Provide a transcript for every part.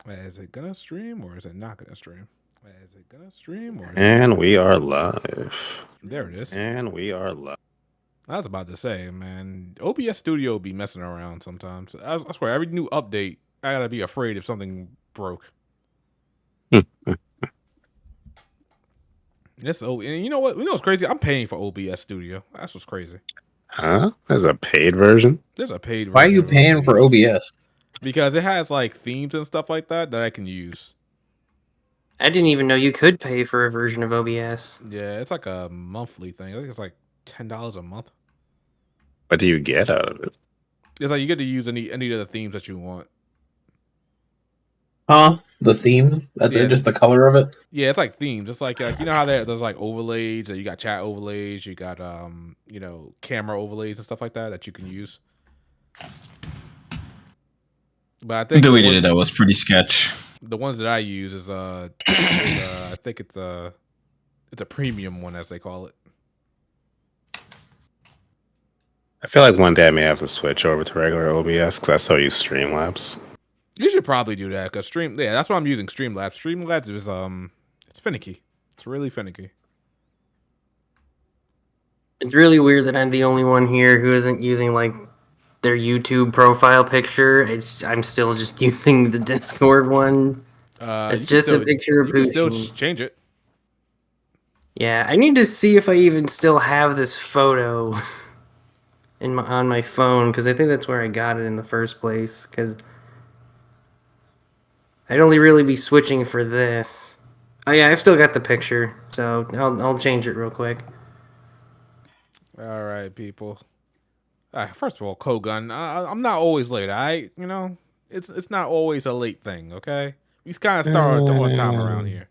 Is it gonna stream or is it not gonna stream? Is it gonna stream or is it And we are live. There it is. And we are live. I was about to say, man, OBS Studio be messing around sometimes. I swear, every new update, I gotta be afraid if something broke. And you know what? You know what's crazy? I'm paying for OBS Studio. That's what's crazy. Huh? There's a paid version? There's a paid version. Why are you paying for OBS? Because it has like themes and stuff like that I can use. I didn't even know you could pay for a version of OBS. Yeah, it's like a monthly thing. I think it's like $10 a month. What do you get out of it? It's like you get to use any of the themes that you want. Huh? The theme? That's it? Just the color of it? Yeah, it's like themes. It's like you know how there's like overlays. You got chat overlays. You got camera overlays and stuff like that you can use. But I think the way they did that was pretty sketch. The ones that I use is I think it's a premium one, as they call it. I feel like one day I may have to switch over to regular OBS because I still use Streamlabs. You should probably do that because that's what I'm using. Streamlabs. Streamlabs is it's finicky. It's really finicky. It's really weird that I'm the only one here who isn't using like their YouTube profile picture. I'm still just using the Discord one. It's just a picture of Putin. You can still change it. Yeah, I need to see if I even still have this photo on my phone because I think that's where I got it in the first place. Because I'd only really be switching for this. Oh yeah, I've still got the picture, so I'll change it real quick. All right, people. First of all, Kogun, I'm not always late. It's not always a late thing. Okay, we kind of start on time around here.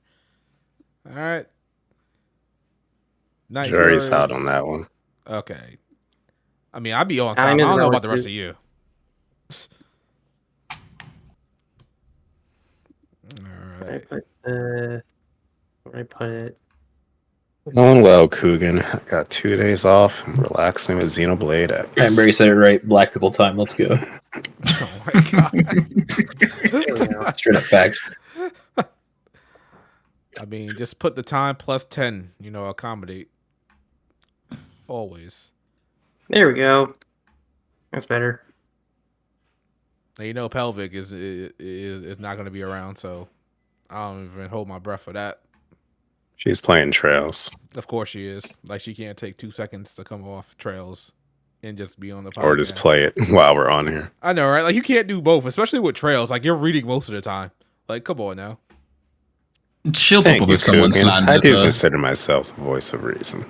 All right. Jury's out on that one. Okay. I mean, I'd be on time. I don't know about the rest of you. All right. Where I put it? Going well, Coogan. I got 2 days off. I'm relaxing with Xenoblade X. Yeah, Barry said it right. Black people time. Let's go. Oh my god. Straight up fact. I mean, just put the time plus 10. Accommodate. Always. There we go. That's better. And Pelvic is not going to be around, so I don't even hold my breath for that. She's playing Trails. Of course she is. Like, she can't take 2 seconds to come off Trails and just be on the podcast. Or just play it while we're on here. I know, right? Like, you can't do both, especially with Trails. Like, you're reading most of the time. Like, come on now. She'll pop up if someone slanders I do consider myself the voice of reason.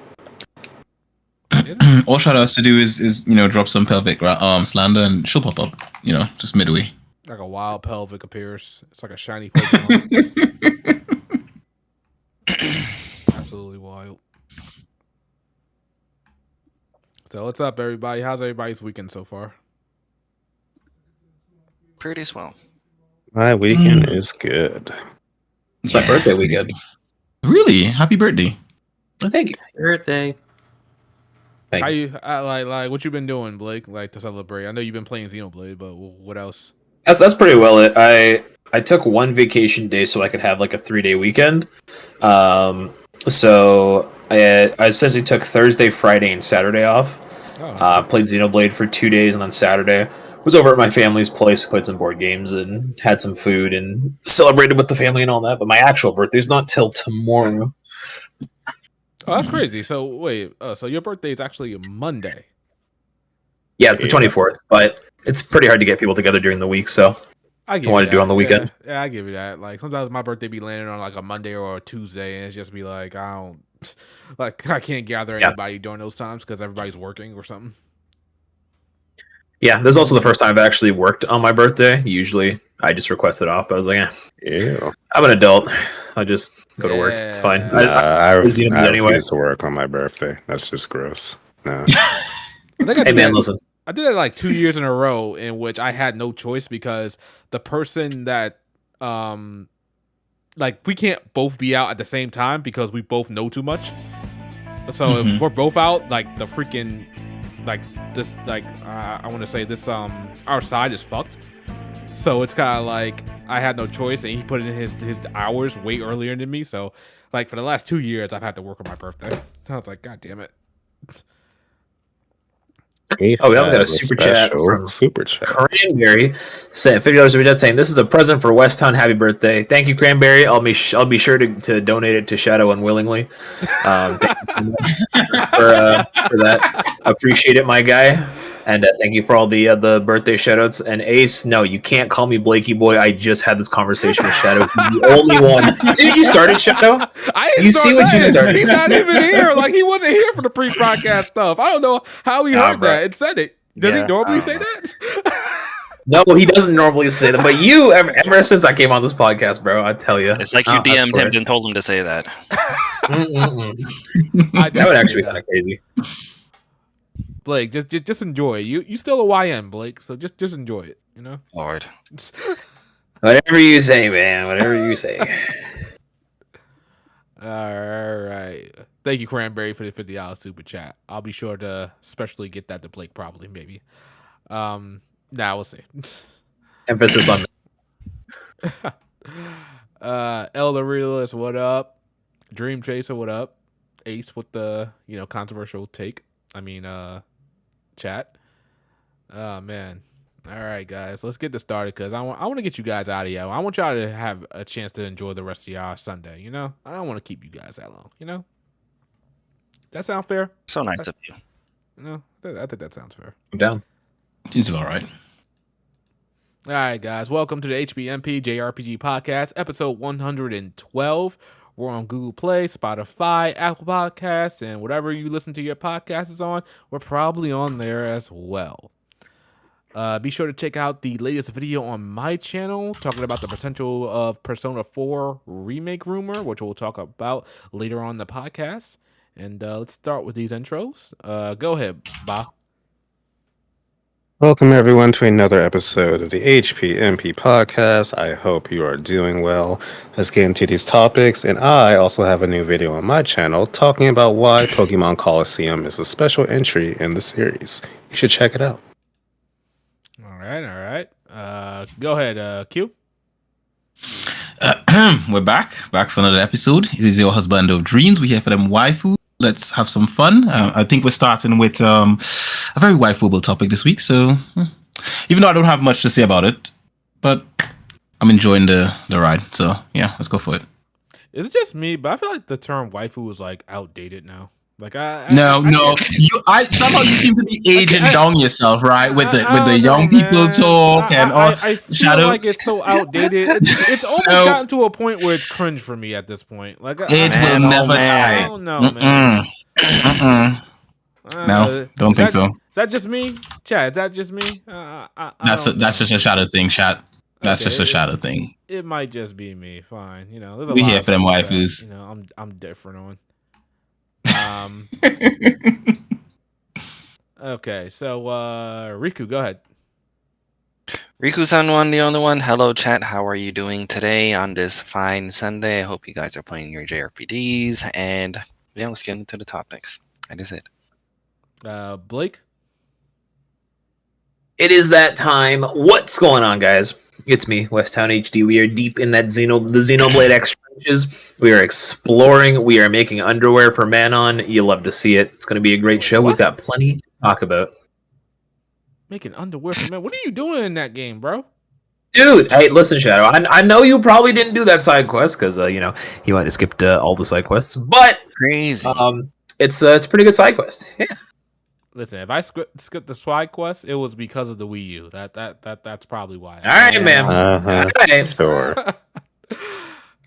All Shadow has to do is drop some pelvic slander and she'll pop up, just midway. Like a wild pelvic appears. It's like a shiny Pokemon. Absolutely wild. So what's up, everybody? How's everybody's weekend so far? Pretty swell. My weekend is good. It's my birthday weekend. Really? Happy birthday. Well, thank you. Happy birthday. How you like what you been doing, Blake? Like to celebrate? I know you've been playing Xenoblade, but what else? That's pretty well it. I took one vacation day so I could have like a 3-day weekend. So I essentially took Thursday, Friday, and Saturday off. Played Xenoblade for 2 days, and then Saturday was over at my family's place, played some board games and had some food and celebrated with the family and all that. But my actual birthday's not till tomorrow. Oh, that's crazy. So wait, so your birthday is actually a Monday? Yeah, it's the 24th, but it's pretty hard to get people together during the week, so I wanted to do it on the weekend. Yeah, I give you that. Like sometimes my birthday be landing on like a Monday or a Tuesday, and it's just be like I can't gather anybody during those times because everybody's working or something. Yeah, this is also the first time I've actually worked on my birthday. Usually I just request it off, but I was like, I'm an adult. I just go to work. It's fine. I refuse to work on my birthday. That's just gross. No. Hey man, listen. I did it like 2 years in a row in which I had no choice because the person that we can't both be out at the same time because we both know too much. So if we're both out, like the freaking I want to say this our side is fucked. So it's kind of like I had no choice, and he put in his hours way earlier than me. So like for the last 2 years, I've had to work on my birthday. I was like, God damn it. We also got have a super chat from super chat. Cranberry saying $50 super chat saying this is a present for West Town. Happy birthday! Thank you, Cranberry. I'll be sure to donate it to Shadow unwillingly. Thank you so much for that. Appreciate it, my guy. And thank you for all the birthday shoutouts. And Ace, no, you can't call me Blakey boy. I just had this conversation with Shadow. He's the only one. See what you started, Shadow? You see what you started. He's not even here. Like he wasn't here for the pre-podcast stuff. I don't know how he heard that. It said it. Does he normally say that? No, he doesn't normally say that. But you, ever since I came on this podcast, bro, I tell you, it's like you DM'd him and told him to say that. That would actually be kind of crazy. Blake, just enjoy it. You still a YM, Blake, so just enjoy it, you know? Lord. Whatever you say, man. Whatever you say. All right. Thank you, Cranberry, for the $50 super chat. I'll be sure to specially get that to Blake probably, maybe. We'll see. Emphasis on that. Elder Realist, what up? Dream Chaser, what up? Ace with the, controversial take. Chat. Oh man. All right, guys, let's get this started because I want to get you guys out of here. I want y'all to have a chance to enjoy the rest of y'all Sunday. I don't want to keep you guys that long. That sound fair? So nice of you. I think that sounds fair. I'm down. Seems all right. All right, guys, welcome to the HBMP JRPG podcast, episode 112. We're on Google Play, Spotify, Apple Podcasts, and whatever you listen to your podcasts on, we're probably on there as well. Be sure to check out the latest video on my channel talking about the potential of Persona 4 remake rumor, which we'll talk about later on in the podcast. And let's start with these intros. Go ahead, Ba. Welcome everyone to another episode of the HPMP podcast. I hope you are doing well. Let's get into these topics. And I also have a new video on my channel talking about why Pokemon Coliseum is a special entry in the series. You should check it out. All right. Go ahead, Q. We're back for another episode. This is your husband of dreams. We're here for them waifu. Let's have some fun. I think we're starting with a very waifuable topic this week. So, even though I don't have much to say about it, but I'm enjoying the ride. So, yeah, let's go for it. Is it just me? But I feel like the term waifu is like outdated now. Like no. Somehow you seem to be aging down yourself, right? With the young people talk and all. I feel like it's so outdated. It's almost gotten to a point where it's cringe for me at this point. Like it will never die. I don't know, man. No, don't think so. Is that just me, Chad? Is that just me? That's just a shadow thing, chat. That's just a shadow thing. It might just be me. Fine, there's a we lot here for them waifus. I'm different on. Okay, so Riku, go ahead. Riku-san one, the only one. Hello, chat. How are you doing today on this fine Sunday? I hope you guys are playing your JRPGs. And yeah, let's get into the topics. That is it. Blake? It is that time. What's going on, guys? It's me, West Town HD. We are deep in that the Xenoblade X trenches. We are exploring. We are making underwear for Manon. You'll love to see it. It's going to be a great show. What? We've got plenty to talk about. Making underwear for Manon? What are you doing in that game, bro? Dude, hey, listen, Shadow. I know you probably didn't do that side quest because you might have skipped all the side quests, but crazy. It's a pretty good side quest. Yeah. Listen, if I skipped the side quest, it was because of the Wii U. That's probably why. All right, man. All right. Sure.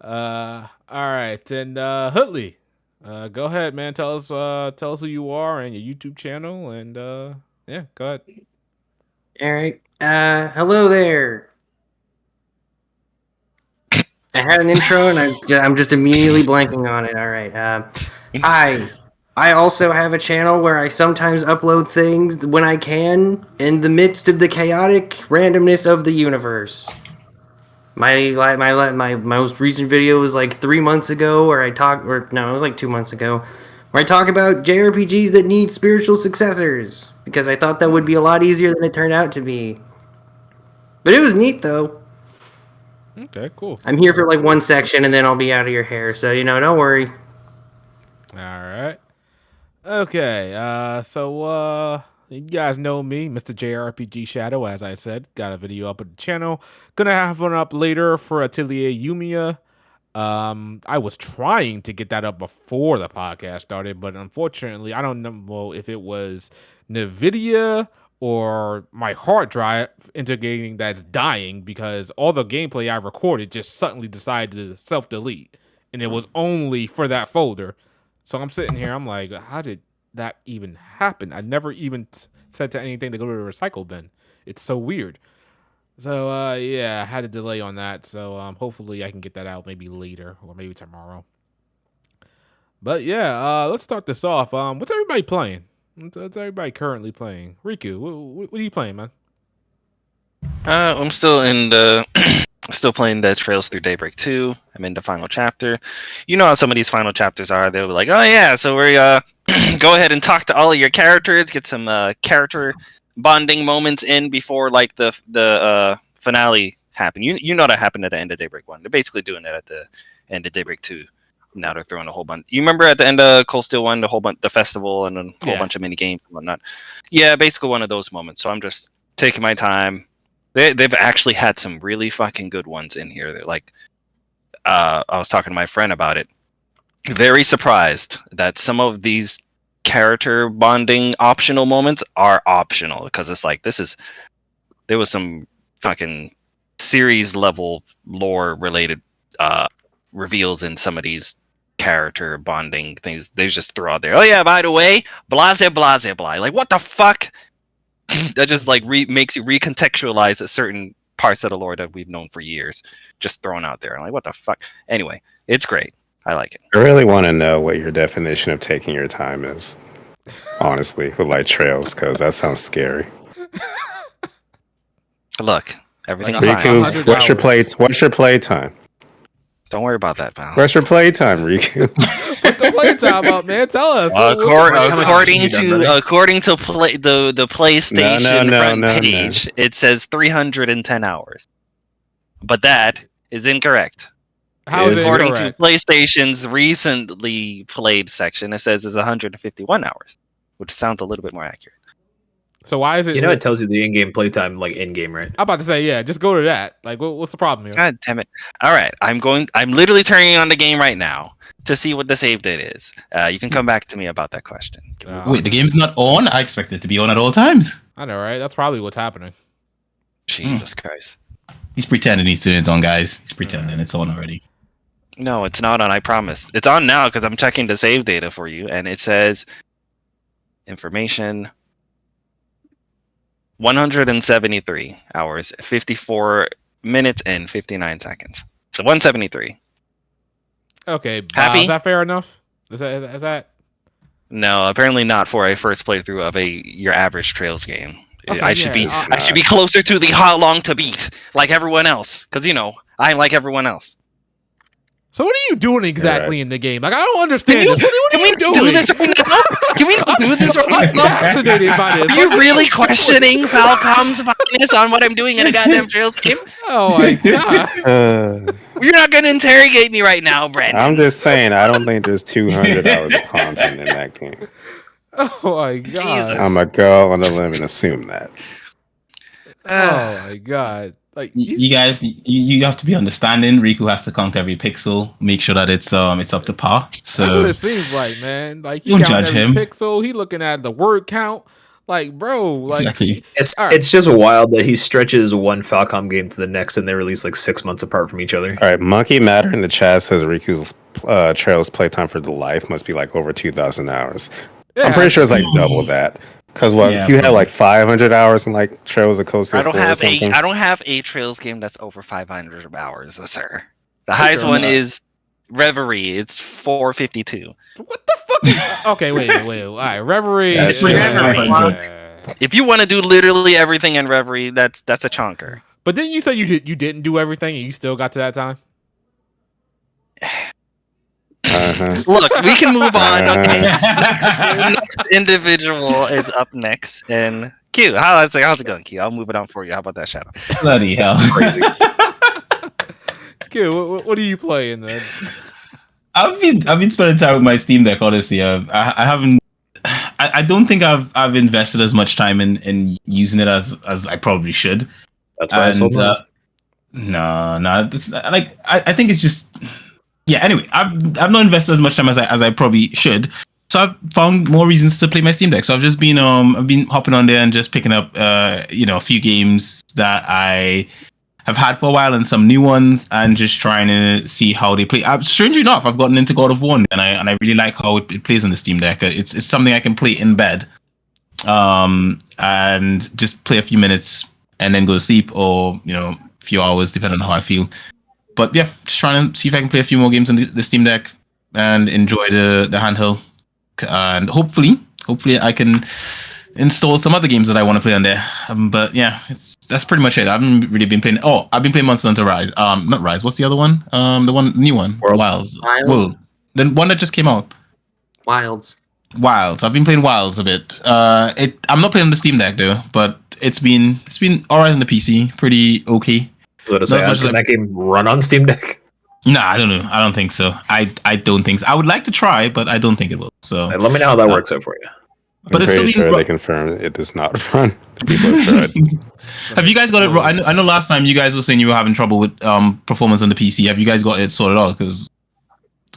All right, and Hutley, go ahead, man. Tell us who you are and your YouTube channel, and yeah, go ahead. All right. Hello there. I had an intro, and I'm just immediately blanking on it. All right. I also have a channel where I sometimes upload things when I can in the midst of the chaotic randomness of the universe. My most recent video was like 3 months ago where it was like 2 months ago, where I talk about JRPGs that need spiritual successors, because I thought that would be a lot easier than it turned out to be. But it was neat though. Okay, cool. I'm here for like one section and then I'll be out of your hair. So don't worry. All right. Okay. So you guys know me, Mr. JRPG Shadow. As I said, got a video up on the channel. Gonna have one up later for Atelier Yumia. I was trying to get that up before the podcast started, but unfortunately, I don't know if it was NVIDIA or my hard drive integrating that's dying because all the gameplay I recorded just suddenly decided to self-delete, and it was only for that folder. So I'm sitting here, I'm like, how did that even happen? I never even said to anything to go to the recycle bin. It's so weird. So, yeah, I had a delay on that. So, hopefully I can get that out maybe later or maybe tomorrow. But, yeah, let's start this off. What's everybody playing? What's everybody currently playing? Riku, what are you playing, man? I'm still still playing the Trails Through Daybreak 2. I'm in the final chapter. You know how some of these final chapters are. They'll be like, oh, yeah, so we go ahead and talk to all of your characters, get some character bonding moments in before like the finale happen. You know that happened at the end of Daybreak 1. They're basically doing that at the end of Daybreak 2. Now they're throwing a whole bunch. You remember at the end of Cold Steel 1, the festival and a whole bunch of mini games and whatnot. Yeah, basically one of those moments. So I'm just taking my time. They've actually had some really fucking good ones in here. They're like, I was talking to my friend about it. Very surprised that some of these character bonding optional moments are optional because it's like there was some fucking series level lore related reveals in some of these character bonding things. They just throw out there, oh yeah, by the way, blase blase blah. Like, what the fuck? That just like makes you recontextualize certain parts of the lore that we've known for years, just thrown out there. I'm like, what the fuck? Anyway, it's great. I like it. I really want to know what your definition of taking your time is, honestly, with like Trails, because that sounds scary. Look, everything's Like fine. Riku, what's your play time? Don't worry about that, pal. What's your play time, Riku? Put the playtime up, man. Tell us. According to the PlayStation front page, it says 310 hours, but that is incorrect. How is it According incorrect? to PlayStation's recently played section, it says it's 151 hours, which sounds a little bit more accurate. So why is it? It tells you the in-game playtime, like in-game, right? I'm about to say, yeah, just go to that. Like, what's the problem here? God damn it! All right, I'm literally turning on the game right now to see what the save date is. You can come back to me about that question. Wait, the game's not on? I expect it to be on at all times. I know, right? That's probably what's happening. Jesus Christ! He's pretending it's on, guys. He's pretending it's on already. No, it's not on. I promise. It's on now because I'm checking the save data for you, and it says information 173 hours, 54 minutes, and 59 seconds. So 173. Okay, Happy? Is that fair enough? Is that? No, apparently not for a first playthrough of your average Trails game. Okay, I should be closer to the how long to beat, like everyone else, because I'm like everyone else. So what are you doing exactly in the game? Like, I don't understand Can this. What are you doing? do this right now? Can we do this right I'm now? fascinated by this. Are you really questioning Falcom's fineness on what I'm doing in a goddamn Trails game? Oh my god! You're not going to interrogate me right now, Brandon. I'm just saying, I don't think there's 200 hours of content in that game. Oh my god! Jesus. I'm a girl on the limb and assume that. Oh my god! Like You guys, you have to be understanding. Riku has to count every pixel, make sure that it's up to par. So that's what it seems like, man. Like he Don't counting judge every him. pixel. He looking at the word count. Like, bro, like exactly. All right. It's just wild that he stretches one Falcom game to the next, and they release like 6 months apart from each other. All right, Monkey Matter in the chat says Riku's Trails playtime for the life must be like over 2,000 hours. yeah, I'm pretty sure it's like double that. Because if you had like 500 hours in like Trails of Coast I don't 4 or have something. I don't have a Trails game that's over 500 hours, sir. The highest one is Reverie. It's 452. What the fuck? Okay, wait. All right, Reverie. Yeah, it's like Reverie. If you want to do literally everything in Reverie, that's a chonker. But didn't you say you didn't do everything and you still got to that time? Look, we can move on. Okay, next individual is up next, and Q. How's it going, Q? I'll move it on for you. How about that, Shadow? Bloody hell. Crazy. Q, what are you playing then? I've been spending time with my Steam Deck. Honestly, I haven't. I don't think I've invested as much time in using it as I probably should. That's why I sold mine. No. I think it's just. Yeah. Anyway, I've not invested as much time as I probably should. So I've found more reasons to play my Steam Deck. So I've just been I've been hopping on there and just picking up a few games that I have had for a while and some new ones, and just trying to see how they play. Strangely enough, I've gotten into God of War, and I really like how it plays on the Steam Deck. It's something I can play in bed, and just play a few minutes and then go to sleep, or a few hours depending on how I feel. But yeah, just trying to see if I can play a few more games on the Steam Deck and enjoy the handheld, and hopefully I can install some other games that I want to play on there. But yeah, that's pretty much it. I haven't really been playing. Oh, I've been playing Monster Hunter Rise. Not Rise. What's the other one? The new one. Wilds. World. The one that just came out. Wilds. I've been playing Wilds a bit. I'm not playing on the Steam Deck though, but it's been alright on the PC. Pretty okay. Can that game run on Steam Deck? Nah, I don't know. I don't think so. I don't think so. I would like to try, but I don't think it will. So let me know how that works out for you. But I'm pretty sure they confirmed it does not run. People have tried. Have you guys got it? I know last time you guys were saying you were having trouble with performance on the PC. Have you guys got it sorted out? Because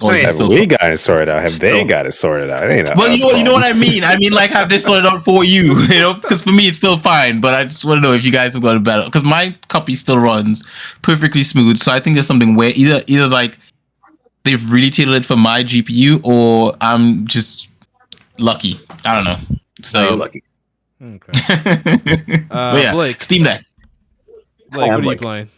we got it sorted out? Have they got it sorted out? It ain't well, you know what I mean. I mean, like, have they sorted out for you? Because for me it's still fine. But I just want to know if you guys have got it better. Because my copy still runs perfectly smooth. So I think there's something where either like they've really tailored it for my GPU, or I'm just lucky. I don't know. So you're lucky. Okay. Yeah, Blake. Steam Deck. Blake, what are you playing?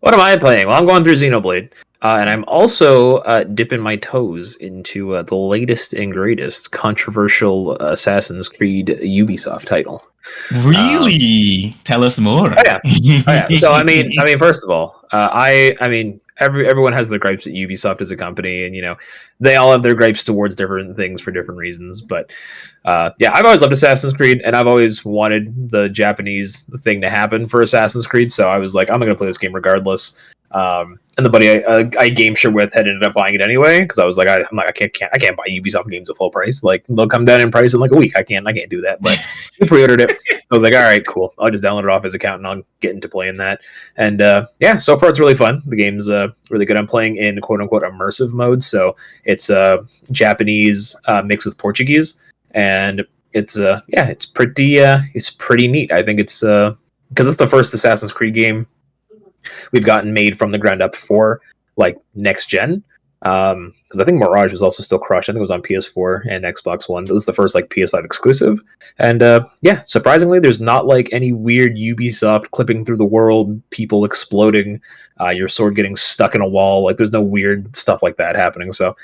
What am I playing? Well, I'm going through Xenoblade. And I'm also dipping my toes into the latest and greatest controversial Assassin's Creed Ubisoft title. Really? Tell us more. Oh yeah. So I mean, first of all, everyone has their gripes at Ubisoft as a company, and they all have their gripes towards different things for different reasons. But I've always loved Assassin's Creed, and I've always wanted the Japanese thing to happen for Assassin's Creed. So I was like, I'm going to play this game regardless. And the buddy I game share with had ended up buying it anyway, because I was like, I can't buy Ubisoft games at full price. Like, they'll come down in price in like a week. I can't do that. But he pre-ordered it. I was like, all right, cool. I'll just download it off his account and I'll get into playing that. And so far it's really fun. The game's really good. I'm playing in quote unquote immersive mode, so it's Japanese mixed with Portuguese, and it's pretty neat. I think it's because it's the first Assassin's Creed game we've gotten made from the ground up for like next gen. Because I think Mirage was also still crushed. I think it was on PS4 and Xbox One. It was the first like PS5 exclusive. And surprisingly, there's not like any weird Ubisoft clipping through the world, people exploding, your sword getting stuck in a wall. Like, there's no weird stuff like that happening. So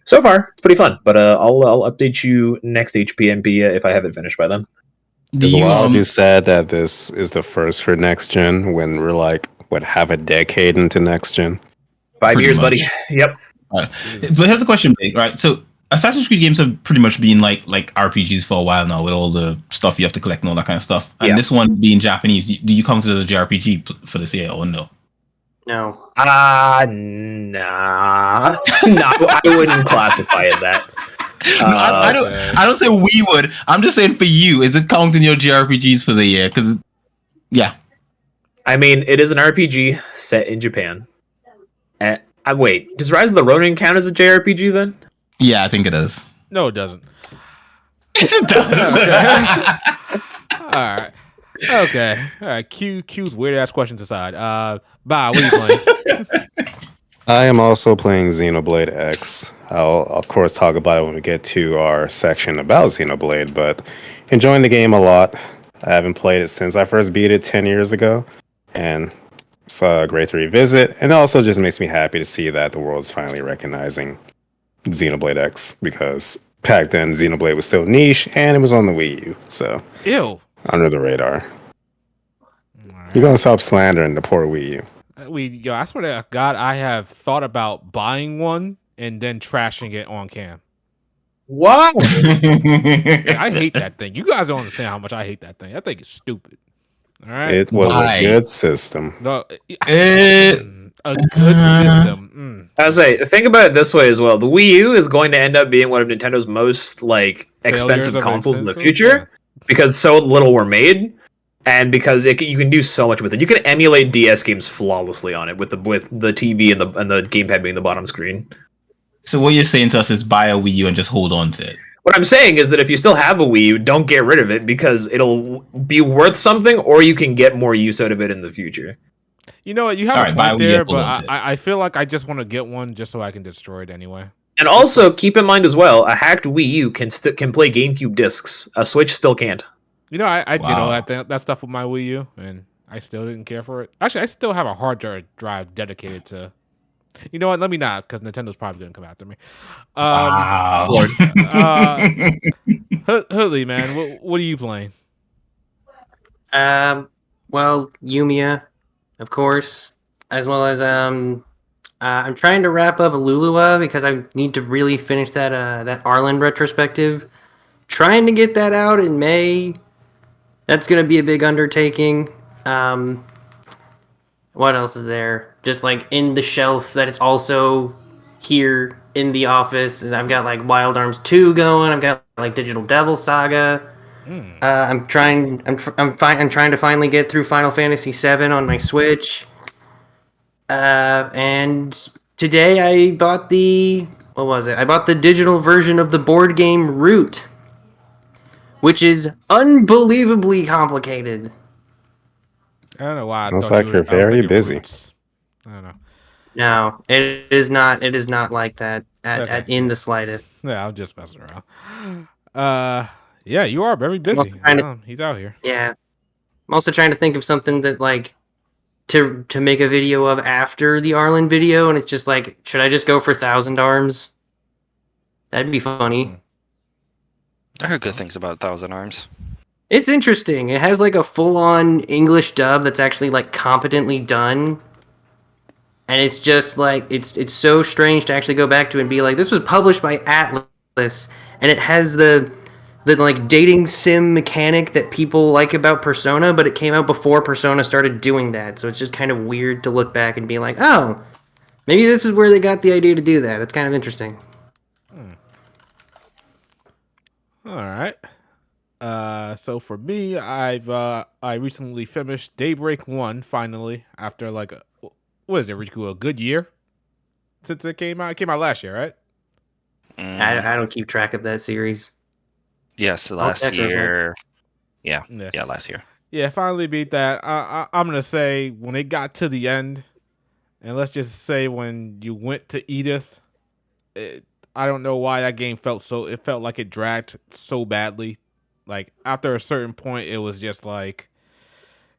far, it's pretty fun. But I'll update you next HPMP if I haven't finished by then. There's a lot of you said that this is the first for next gen, when we're like, half a decade into next gen. 5 years, buddy. Yep. But here's a question, Blake. Right, so Assassin's Creed games have pretty much been like RPGs for a while now, with all the stuff you have to collect and all that kind of stuff. And this one being Japanese, do you consider it a JRPG for this year or no? No. Nah. No, I wouldn't classify it that. No, I don't say we would. I'm just saying for you, is it counting your JRPGs for the year? Because I mean, it is an RPG set in Japan. Wait, does Rise of the Ronin count as a JRPG then? Yeah, I think it is. No, it doesn't. It does. Okay. All right. Q's weird ass questions aside. Ba, what are you playing? I am also playing Xenoblade X. I'll of course talk about it when we get to our section about Xenoblade, but enjoying the game a lot. I haven't played it since I first beat it 10 years ago, and it's great to revisit. And it also just makes me happy to see that the world's finally recognizing Xenoblade X, because back then Xenoblade was still niche and it was on the Wii U, so under the radar. You're gonna stop slandering the poor Wii U. I swear to God, I have thought about buying one and then trashing it on cam. What? Yeah, I hate that thing. You guys don't understand how much I hate that thing. I think it's stupid. All right. It was Why? a good system. No, Eh, a good system. I say, think about it this way as well. The Wii U is going to end up being one of Nintendo's most like expensive Failures of consoles in the expensive? future because so little were made, and because you can do so much with it. You can emulate DS games flawlessly on it with the TV and the gamepad being the bottom screen. so what you're saying to us is buy a Wii U and just hold on to it. What I'm saying is that if you still have a Wii U, don't get rid of it because it'll be worth something, or you can get more use out of it in the future. You know what? You have All a right, buy point a Wii U, there, hold on but to it. I feel like I just want to get one just so I can destroy it anyway. And also keep in mind as well, a hacked Wii U can play GameCube discs. A Switch still can't. You know, I did all Wow. that stuff with my Wii U, and I still didn't care for it. Actually, I still have a hard drive dedicated to. You know what? Let me not, because Nintendo's probably gonna come after me. Wow. Hoodley, man, what are you playing? Well, Yumia, of course, as well as I'm trying to wrap up Lulua because I need to really finish that Arlen retrospective. Trying to get that out in May. That's gonna be a big undertaking. What else is there? Just like in the shelf that it's also here in the office. I've got like Wild Arms 2 going. I've got like Digital Devil Saga. I'm trying to finally get through Final Fantasy VII on my Switch. And today I bought what was it? I bought the digital version of the board game Root, which is unbelievably complicated. I don't know why. I Looks thought like you you're were- I was very thinking busy. Roots. I don't know. No, it is not. It is not like that Okay. in the slightest. Yeah, I'm just messing around. Yeah, you are very busy. trying to- He's out here. Yeah, I'm also trying to think of something that like to make a video of after the Arlen video, and it's just like, should I just go for Thousand Arms? That'd be funny. I heard good things about Thousand Arms. It's interesting. It has like a full-on English dub that's actually like competently done. And it's just like it's so strange to actually go back to and be like, this was published by Atlas, and it has the like dating sim mechanic that people like about Persona, but it came out before Persona started doing that. So it's just kind of weird to look back and be like, oh, maybe this is where they got the idea to do that. It's kind of interesting. All right. So for me, I recently finished Daybreak 1 finally after like what is it, Riku? A good year since it came out. It came out last year, right? I don't keep track of that series. Yes, last definitely. year. Yeah, Yeah. last year. Yeah, finally beat that. I'm gonna say when it got to the end, and let's just say when you went to Edith, I don't know why that game felt like it dragged so badly. Like after a certain point, it was just like,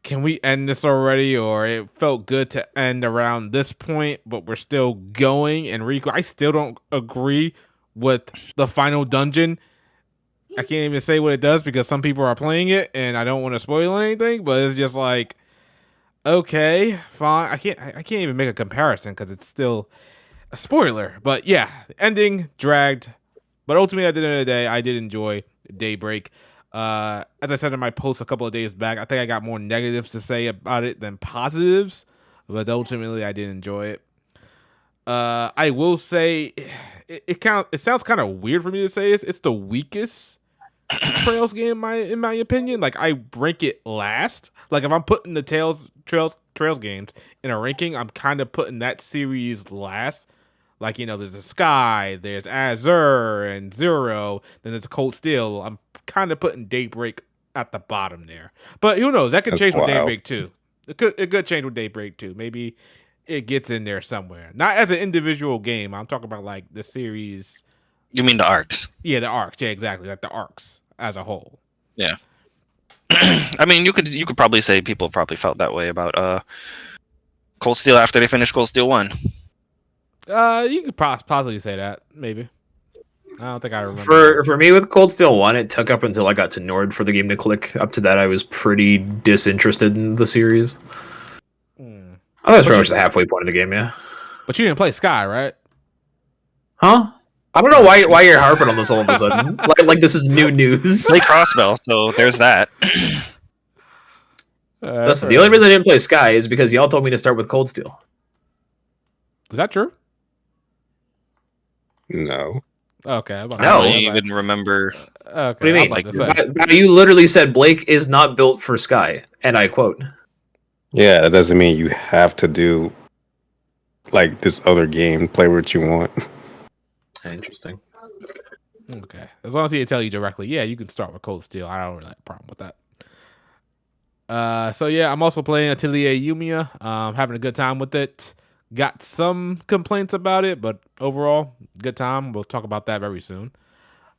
can we end this already? Or it felt good to end around this point, but we're still going. And Riku, I still don't agree with the final dungeon. I can't even say what it does because some people are playing it, and I don't want to spoil anything. But it's just like, okay, fine. I can't even make a comparison because it's still a spoiler. But yeah, ending dragged, but ultimately at the end of the day, I did enjoy Daybreak. As I said in my post a couple of days back, I think I got more negatives to say about it than positives, but ultimately I did enjoy it. I will say it sounds kind of weird for me to say this. It's the weakest Trails game in my opinion. Like I rank it last. Like if I'm putting the Trails games in a ranking, I'm kind of putting that series last. Like, you know, there's the Sky, there's Azure and Zero, then there's Cold Steel. I'm kind of putting Daybreak at the bottom there. But who knows? That could That's change with wild. Daybreak too. It could change with Daybreak too. Maybe it gets in there somewhere. Not as an individual game. I'm talking about like the series. You mean the arcs? Yeah, the arcs. Yeah, exactly. Like the arcs as a whole. Yeah. I mean, you could probably say people probably felt that way about Cold Steel after they finished Cold Steel 1. You could possibly say that. Maybe. I don't think I remember. For me with Cold Steel 1, it took up until I got to Nord for the game to click. Up to that, I was pretty disinterested in the series. I thought it was pretty much the halfway point of the game, yeah. But you didn't play Sky, right? Huh? I don't know why you're harping on this all of a sudden. like this is new news. Play Crossbell, so there's that. Listen, the only reason I didn't play Sky is because y'all told me to start with Cold Steel. Is that true? No. Okay. I don't even remember. Okay. What do you mean? Like, You literally said Blake is not built for Sky, and I quote. Yeah, that doesn't mean you have to do like this other game. Play what you want. Interesting. Okay. As long as he tell you directly, yeah, you can start with Cold Steel. I don't really have a problem with that. So yeah, I'm also playing Atelier Yumia. Having a good time with it. Got some complaints about it, but overall, good time. We'll talk about that very soon.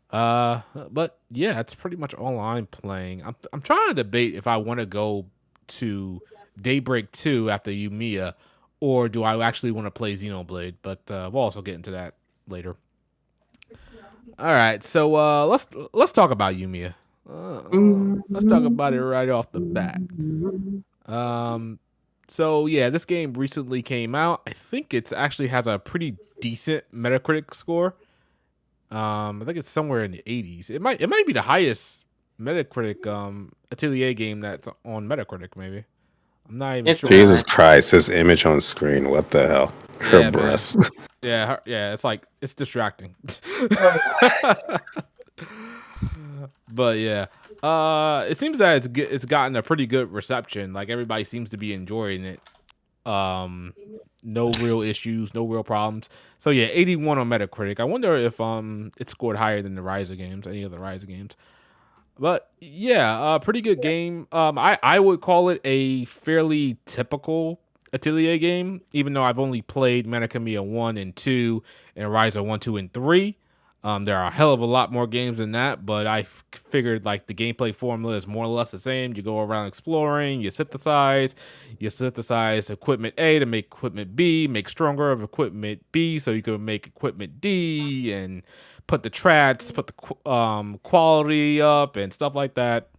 But yeah, that's pretty much all I'm playing. I'm trying to debate if I want to go to Daybreak 2 after Yumia, or do I actually want to play Xenoblade? But we'll also get into that later. All right, so let's talk about Yumia. Let's talk about it right off the bat. So yeah, this game recently came out. I think it's actually has a pretty decent Metacritic score. I think it's somewhere in the 80s. It might be the highest Metacritic Atelier game that's on Metacritic. Maybe I'm not even sure. Jesus Christ! This image on screen. What the hell? Her breasts. Yeah, it's like it's distracting. But yeah, it seems that it's gotten a pretty good reception. Like everybody seems to be enjoying it. No real issues, no real problems. So yeah, 81 on Metacritic. I wonder if it scored higher than the Ryza games, any of the Ryza games. But yeah, pretty good game. I would call it a fairly typical Atelier game, even though I've only played Manakamiya 1 and 2 and Ryza 1, 2, and 3. There are a hell of a lot more games than that, but I figured like the gameplay formula is more or less the same. You go around exploring, you synthesize equipment A to make equipment B, make stronger of equipment B so you can make equipment D, and put the trats, put the quality up and stuff like that.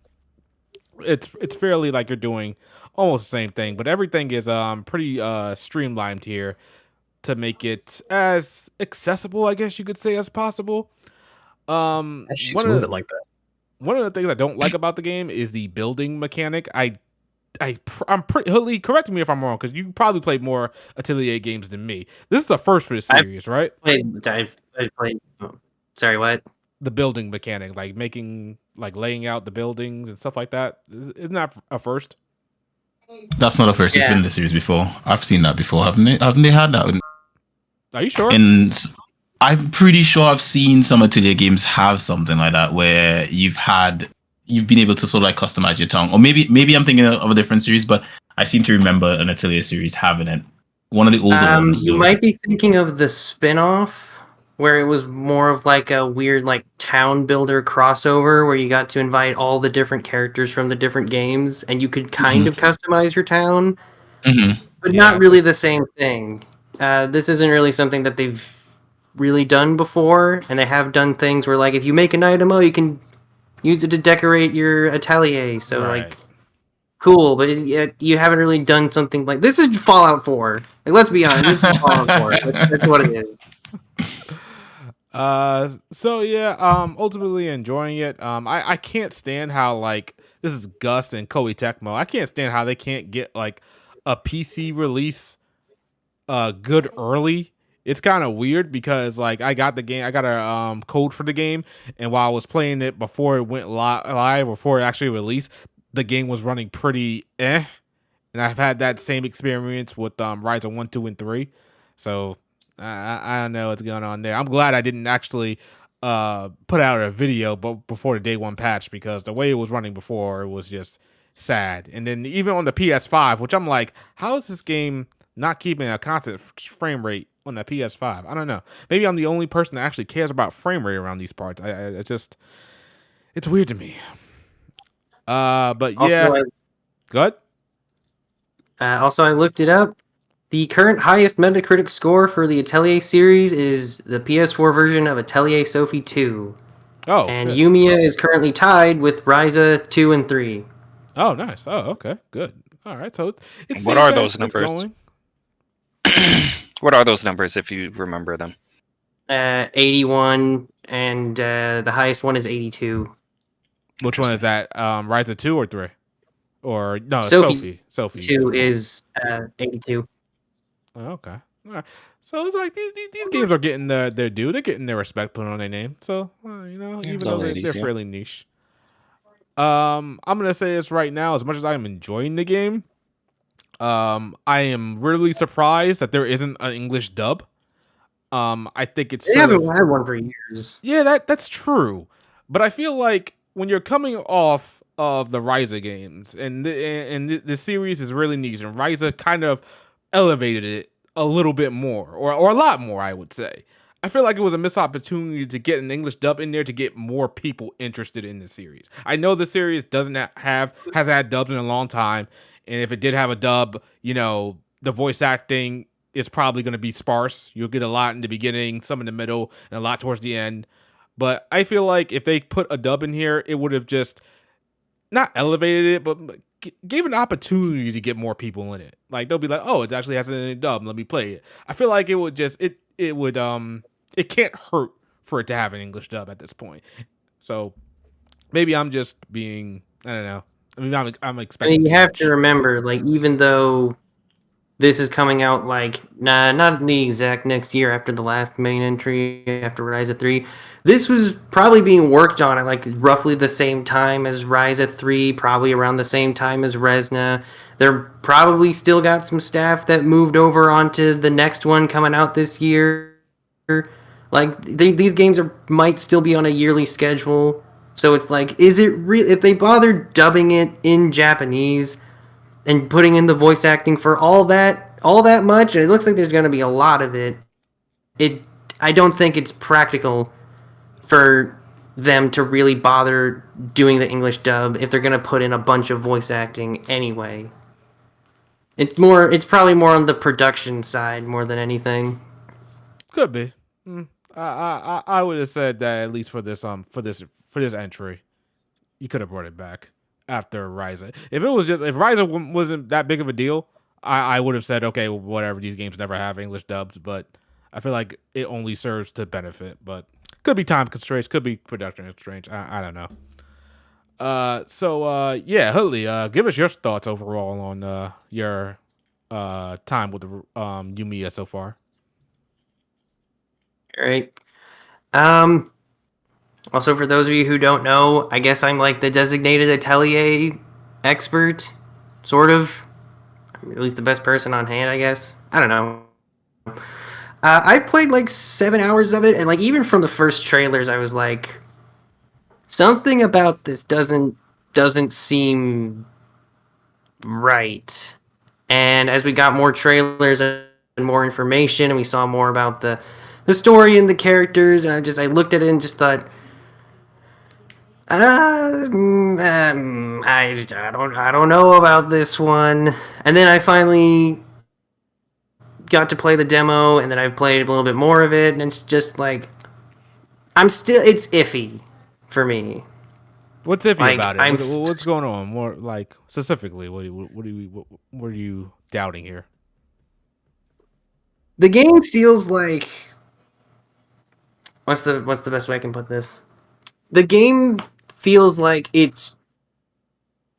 It's fairly like you're doing almost the same thing, but everything is pretty streamlined here to make it as accessible, I guess you could say, as possible. Moving like that. One of the things I don't like about the game is the building mechanic. I'm pretty correct me if I'm wrong, because you probably played more Atelier games than me. This is the first for the series, right? I played. Sorry, what? The building mechanic, like laying out the buildings and stuff like that. Isn't that a first? That's not a first. It's been in the series before. I've seen that before, haven't they? Haven't they had that? Are you sure? And I'm pretty sure I've seen some Atelier games have something like that, where you've been able to sort of like customize your tongue, or maybe I'm thinking of a different series, but I seem to remember an Atelier series having it. One of the older ones. You might be thinking of the spin-off, where it was more of like a weird like town builder crossover, where you got to invite all the different characters from the different games, and you could kind of customize your town, but not really the same thing. This isn't really something that they've really done before, and they have done things where like if you make an item, you can use it to decorate your atelier. So like, cool, but you haven't really done something like this. Is Fallout 4? Like, let's be honest, this is Fallout 4. That's what it is. So yeah, ultimately enjoying it. I can't stand how like this is Gus and Koei Tecmo. I can't stand how they can't get like a PC release good early. It's kind of weird because like I got a code for the game, and while I was playing it before it went live, before it actually released, the game was running pretty and I've had that same experience with Ryza 1, 2, and 3. So I don't know what's going on there. I'm glad I didn't actually put out a video before the day one patch, because the way it was running before, it was just sad. And then even on the PS5, which I'm like, how is this game not keeping a constant frame rate on the PS5? I don't know. Maybe I'm the only person that actually cares about frame rate around these parts. It's weird to me. But yeah, good. Also, I looked it up. The current highest Metacritic score for the Atelier series is the PS4 version of Atelier Sophie 2. Oh, and Yumia is currently tied with Ryza 2 and 3. Oh, nice. Oh, okay, good. All right, so it's what are those numbers? What are those numbers, if you remember them? 81, and the highest one is 82. Which one is that? Rise of 2 or 3? Or no, Sophie. Sophie 2 is 82. Oh, okay. All right. So it's like these games are getting their due. They're getting their respect put on their name. So even though they're fairly niche. I'm gonna say this right now. As much as I am enjoying the game, I am really surprised that there isn't an English dub. I think it's They haven't had one for years. Yeah, that's true. But I feel like when you're coming off of the Ryza games, and the series is really niche, and Ryza kind of elevated it a little bit more, or a lot more, I would say. I feel like it was a missed opportunity to get an English dub in there to get more people interested in the series. I know the series hasn't had dubs in a long time, and if it did have a dub, the voice acting is probably going to be sparse. You'll get a lot in the beginning, some in the middle, and a lot towards the end. But I feel like if they put a dub in here, it would have just not elevated it, but gave an opportunity to get more people in it. Like they'll be like, "Oh, it actually has a dub. Let me play it." I feel like it would just it can't hurt for it to have an English dub at this point. So maybe I'm just being, I don't know. I mean, I'm expecting. You have to remember, like, even though this is coming out like not the exact next year after the last main entry after Ryza 3. This was probably being worked on at like roughly the same time as Ryza 3, probably around the same time as Resna. They're probably still got some staff that moved over onto the next one coming out this year. Like these games might still be on a yearly schedule. So it's like, is it real? If they bother dubbing it in Japanese and putting in the voice acting for all that much, and it looks like there's going to be a lot of it. I don't think it's practical for them to really bother doing the English dub if they're going to put in a bunch of voice acting anyway. It's probably more on the production side more than anything. Could be. I would have said that at least for this entry, you could have brought it back after Ryza. If Ryza wasn't that big of a deal, I would have said, okay, whatever. These games never have English dubs, but I feel like it only serves to benefit. But could be time constraints, could be production constraints. I don't know. Yeah, Hoodley, give us your thoughts overall on your time with the Yumia so far. All right. Also, for those of you who don't know, I guess I'm like the designated Atelier expert, sort of. I'm at least the best person on hand, I guess. I don't know. I played like 7 hours of it, and like even from the first trailers, I was like, something about this doesn't seem right. And as we got more trailers and more information, and we saw more about the story and the characters, and I looked at it and just thought, I don't know about this one. And then I finally got to play the demo, and then I played a little bit more of it, and it's just like, it's iffy for me. What's iffy about it? What's going on? More like specifically, what are you doubting here? The game feels like, what's the best way I can put this? The game feels like it's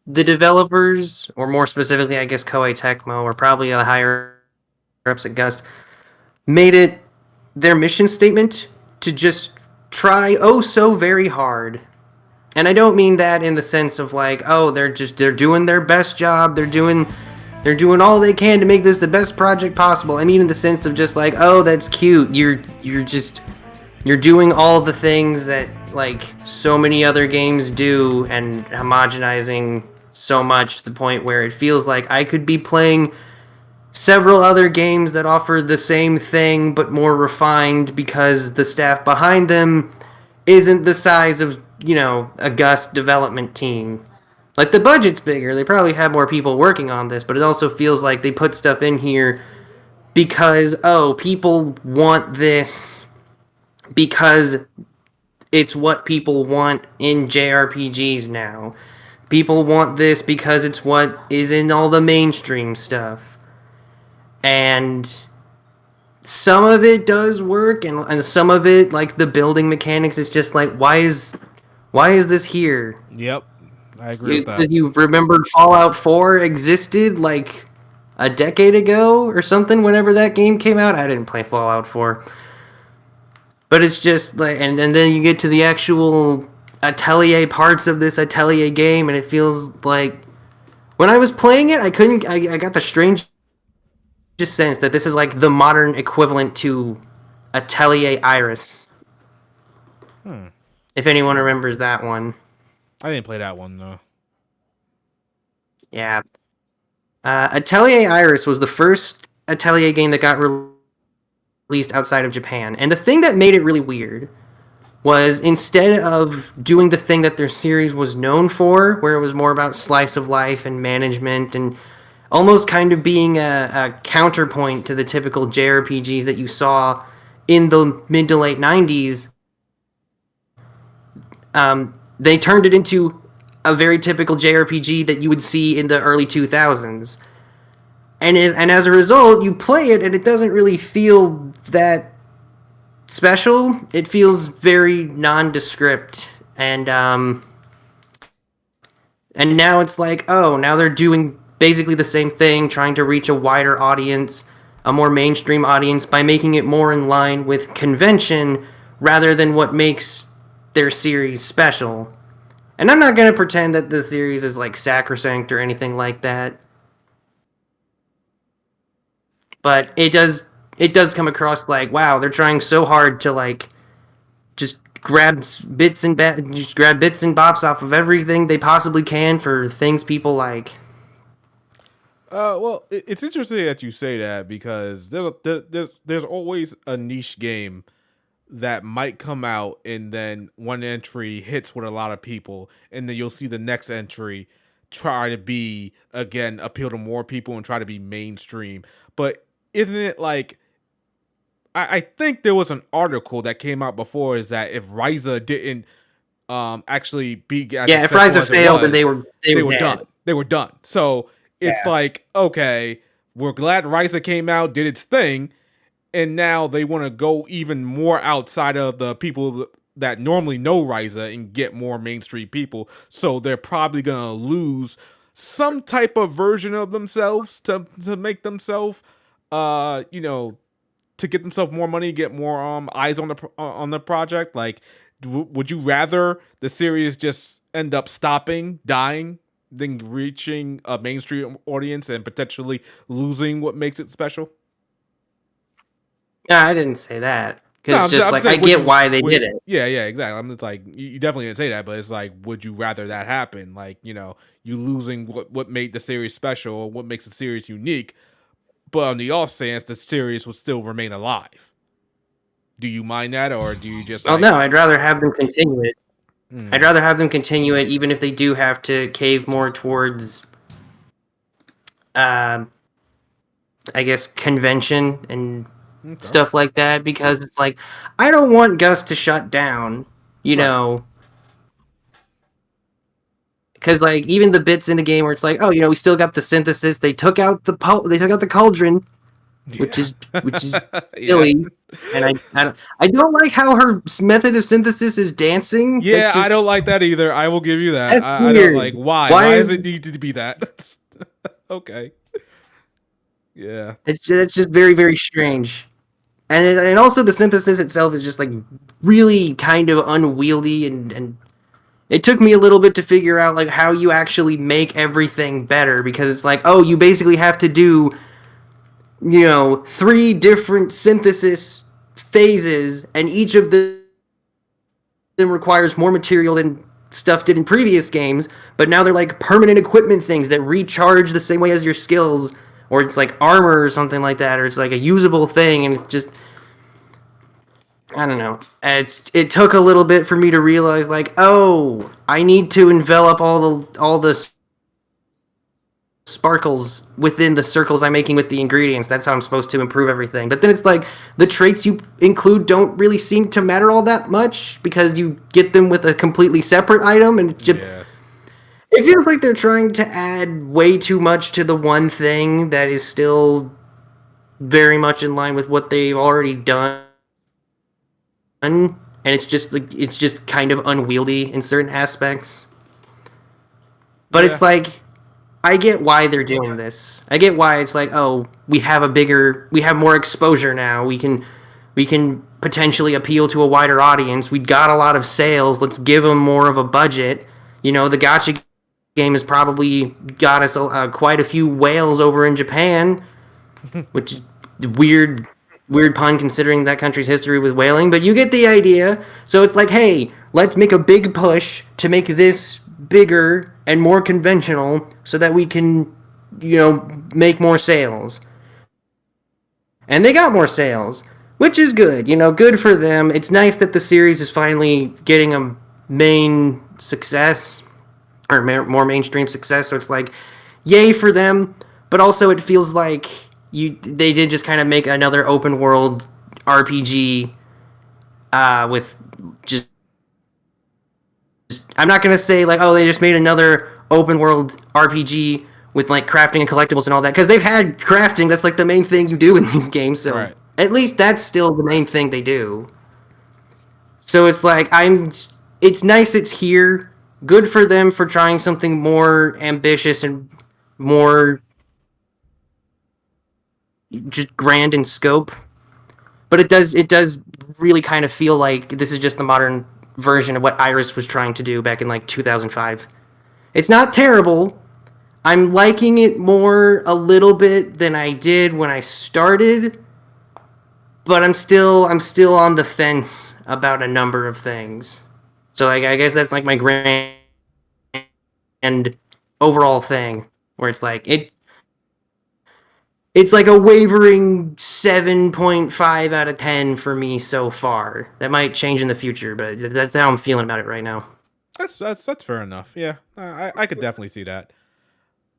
the developers, or more specifically, I guess Koei Tecmo, or probably the higher ups at Gust, made it their mission statement to just try so very hard. And I don't mean that in the sense of like, oh, they're doing their best job, they're doing all they can to make this the best project possible. I mean in the sense of just like, oh, that's cute. You're doing all the things that like so many other games do, and homogenizing so much to the point where it feels like I could be playing several other games that offer the same thing but more refined because the staff behind them isn't the size of, a Gust development team. Like, the budget's bigger, they probably have more people working on this, but it also feels like they put stuff in here because, people want this because it's what people want in JRPGs now. People want this because it's what is in all the mainstream stuff. And some of it does work, and some of it, like the building mechanics, is just like, why is this here? Yep, I agree with that. Because you remembered Fallout 4 existed like a decade ago or something. Whenever that game came out, I didn't play Fallout 4, but it's just like, and then you get to the actual Atelier parts of this Atelier game, and it feels like when I was playing it, I got the strangest sense that this is like the modern equivalent to Atelier Iris. If anyone remembers that one. I didn't play that one though. Yeah. Atelier Iris was the first Atelier game that got released outside of Japan. And the thing that made it really weird was, instead of doing the thing that their series was known for, where it was more about slice of life and management and almost kind of being a counterpoint to the typical JRPGs that you saw in the mid to late 90s, they turned it into a very typical JRPG that you would see in the early 2000s. And as a result, you play it and it doesn't really feel that special. It feels very nondescript. And now it's like, oh, now they're doing basically the same thing, trying to reach a wider audience, a more mainstream audience, by making it more in line with convention rather than what makes their series special. And I'm not going to pretend that the series is like sacrosanct or anything like that. But it does come across like, wow, they're trying so hard to like just grab bits and bops off of everything they possibly can for things people like. Well, it's interesting that you say that, because there's always a niche game that might come out, and then one entry hits with a lot of people, and then you'll see the next entry try to be, again, appeal to more people and try to be mainstream. But isn't it like, I think there was an article that came out before, is that if Ryza didn't actually be as if Ryza failed, then they were done. They were done. So it's like, okay, we're glad Ryza came out, did its thing, and now they want to go even more outside of the people that normally know Ryza and get more mainstream people. So they're probably going to lose some type of version of themselves to make themselves, to get themselves more money, get more eyes on the project. Like, would you rather the series just end up stopping, dying, than reaching a mainstream audience and potentially losing what makes it special? No, I didn't say that. Because I get why they did it. Yeah, exactly. I'm just like, you definitely didn't say that, but it's like, would you rather that happen? Like, you losing what made the series special, or what makes the series unique, but on the off chance the series would still remain alive. Do you mind that, or do you just? No, I'd rather have them continue it. I'd rather have them continue it, even if they do have to cave more towards, I guess, convention and stuff like that, because it's like, I don't want Gus to shut down, know. Because like, even the bits in the game where it's like, oh, we still got the synthesis. They took out the cauldron, which is silly. And I don't like how her method of synthesis is dancing. Yeah, I don't like that either. I will give you that. I don't like why. Why does it need to be that? Okay. Yeah. It's just very, very strange. And also the synthesis itself is just like really kind of unwieldy, and it took me a little bit to figure out like how you actually make everything better, because it's like, oh, you basically have to do 3 different synthesis phases, and each of them requires more material than stuff did in previous games, but now they're like permanent equipment things that recharge the same way as your skills, or it's like armor or something like that, or it's like a usable thing, and it's just, I don't know. It took a little bit for me to realize like, oh, I need to envelop all the sparkles within the circles I'm making with the ingredients. That's how I'm supposed to improve everything. But then it's like, the traits you include don't really seem to matter all that much, because you get them with a completely separate item, and it feels like they're trying to add way too much to the one thing that is still, I don't know, it's just, it's just very, very strange. And also the synthesis itself is just like really kind of unwieldy, and it took me a little bit to figure out like how you actually make everything better, because it's like, oh, you basically have to do 3 different synthesis phases, and each of them requires more material than stuff did in previous games, but now they're like permanent equipment things that recharge the same way as your skills, or it's like a usable thing, and it's just, I don't know. It took a little bit for me to realize like, oh, I need to envelop all the sparkles within the circles I'm making with the ingredients. That's how I'm supposed to improve everything. But then it's like, the traits you include don't really seem to matter all that much, because you get them with a completely separate item, and it just, very much in line with what they've already done, and it's just kind of unwieldy in certain aspects. But it's like, I get why they're doing this. I get why it's like, oh, we have more exposure now. We can potentially appeal to a wider audience. We got a lot of sales. Let's give them more of a budget. The gacha game has probably got us quite a few whales over in Japan, which is weird pun considering that country's history with whaling, but you get the idea. So it's like, hey, let's make a big push to make this bigger and more conventional so that we can, make more sales. And they got more sales, which is good. Good for them. It's nice that the series is finally getting a main success, or more mainstream success. So it's like, yay for them. But also it feels like they did just kind of make another open world RPG with just I'm not going to say like, oh, they just made another open world RPG with like crafting and collectibles and all that, because they've had crafting. That's like the main thing you do in these games. So at least that's still the main thing they do. So it's like, it's nice it's here. Good for them for trying something more ambitious and more just grand in scope. But it does really kind of feel like this is just the modern version of what Iris was trying to do back in like 2005. It's not terrible. I'm liking it more a little bit than I did when I started, but I'm still on the fence about a number of things. So I guess that's like my grand overall thing, where it's like it's like a wavering 7.5 out of 10 for me so far. That might change in the future, but that's how I'm feeling about it right now. That's fair enough. Yeah, I could definitely see that.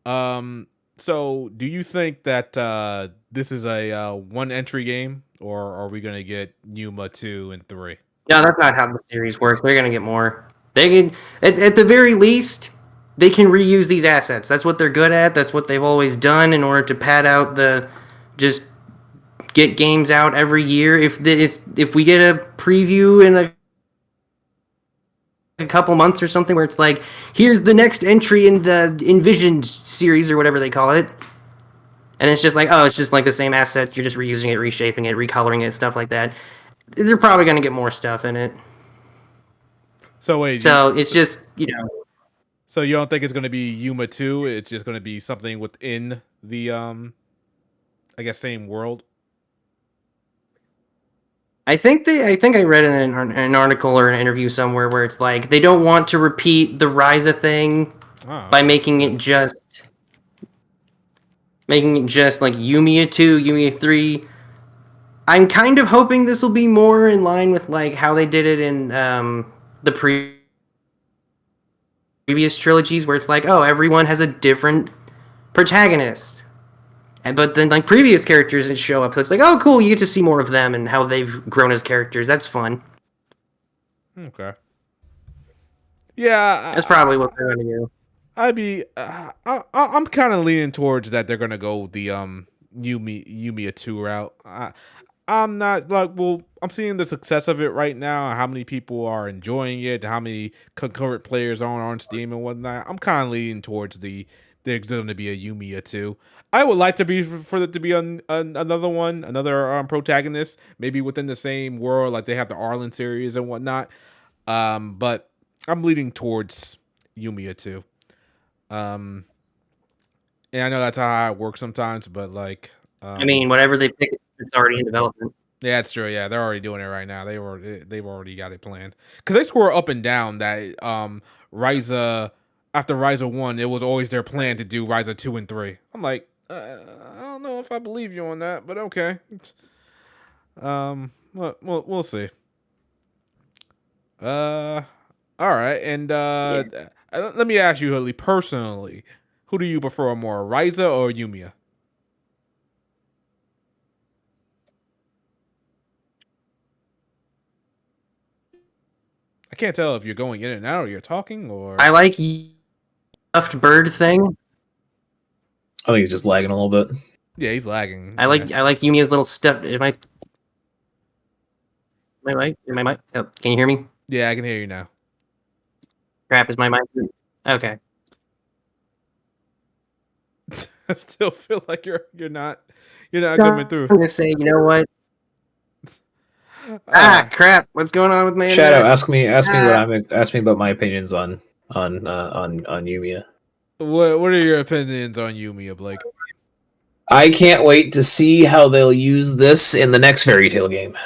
So do you think that this is a one entry game, or are we gonna get Yuma 2 and 3? No, that's not how the series works. They're gonna get more. They can, at the very least, they can reuse these assets. That's what they're good at. That's what they've always done in order to pad out just get games out every year. If we get a preview in a couple months or something where it's like, here's the next entry in the Envisioned series or whatever they call it, and it's just like, oh, it's just like the same asset. You're just reusing it, reshaping it, recoloring it, stuff like that. They're probably going to get more stuff in it. So wait. So it's just, So you don't think it's going to be Yuma 2? It's just going to be something within the, I guess, same world? I think I read in an article or an interview somewhere where it's like they don't want to repeat the Ryza thing by making it just like Yumia 2, Yumia 3. I'm kind of hoping this will be more in line with like how they did it in the previous trilogies, where it's like, oh, everyone has a different protagonist, but then like previous characters that show up, so it's like, oh, cool, you get to see more of them and how they've grown as characters. That's fun. Okay. Yeah, that's probably what they're gonna do. I'm kind of leaning towards that they're gonna go the Yumia 2 route. I'm not like, well, I'm seeing the success of it right now, how many people are enjoying it, how many concurrent players are on Steam and whatnot. I'm kind of leaning towards there's going to be a Yumia 2. I would like to be for it to be another one, another protagonist, maybe within the same world, like they have the Arlen series and whatnot. But I'm leaning towards Yumia 2. And I know that's how it works sometimes, but like, I mean, whatever they pick, it's already in development. Yeah, that's true. Yeah, they're already doing it right now. They've already got it planned, because they swore up and down that Ryza, after Ryza 1, it was always their plan to do Ryza 2 and 3. I'm like, I don't know if I believe you on that, but okay. We'll see. All right, and let me ask you, Hoodley, personally, who do you prefer more, Ryza or Yumia? I can't tell if you're going in and out or you're talking, or... I like stuffed bird thing. I think it's just lagging a little bit. Yeah, he's lagging. I like Yumia's little step. Am I? My mic? Oh, can you hear me? Yeah, I can hear you now. Crap, is my mic? Okay. I still feel like you're not I'm coming through. gonna say, you know what? Crap! What's going on with my Shadow, internet? ask me ask me about my opinions on Yumia. What are your opinions on Yumia, Blake? I can't wait to see how they'll use this in the next Fairy Tail game.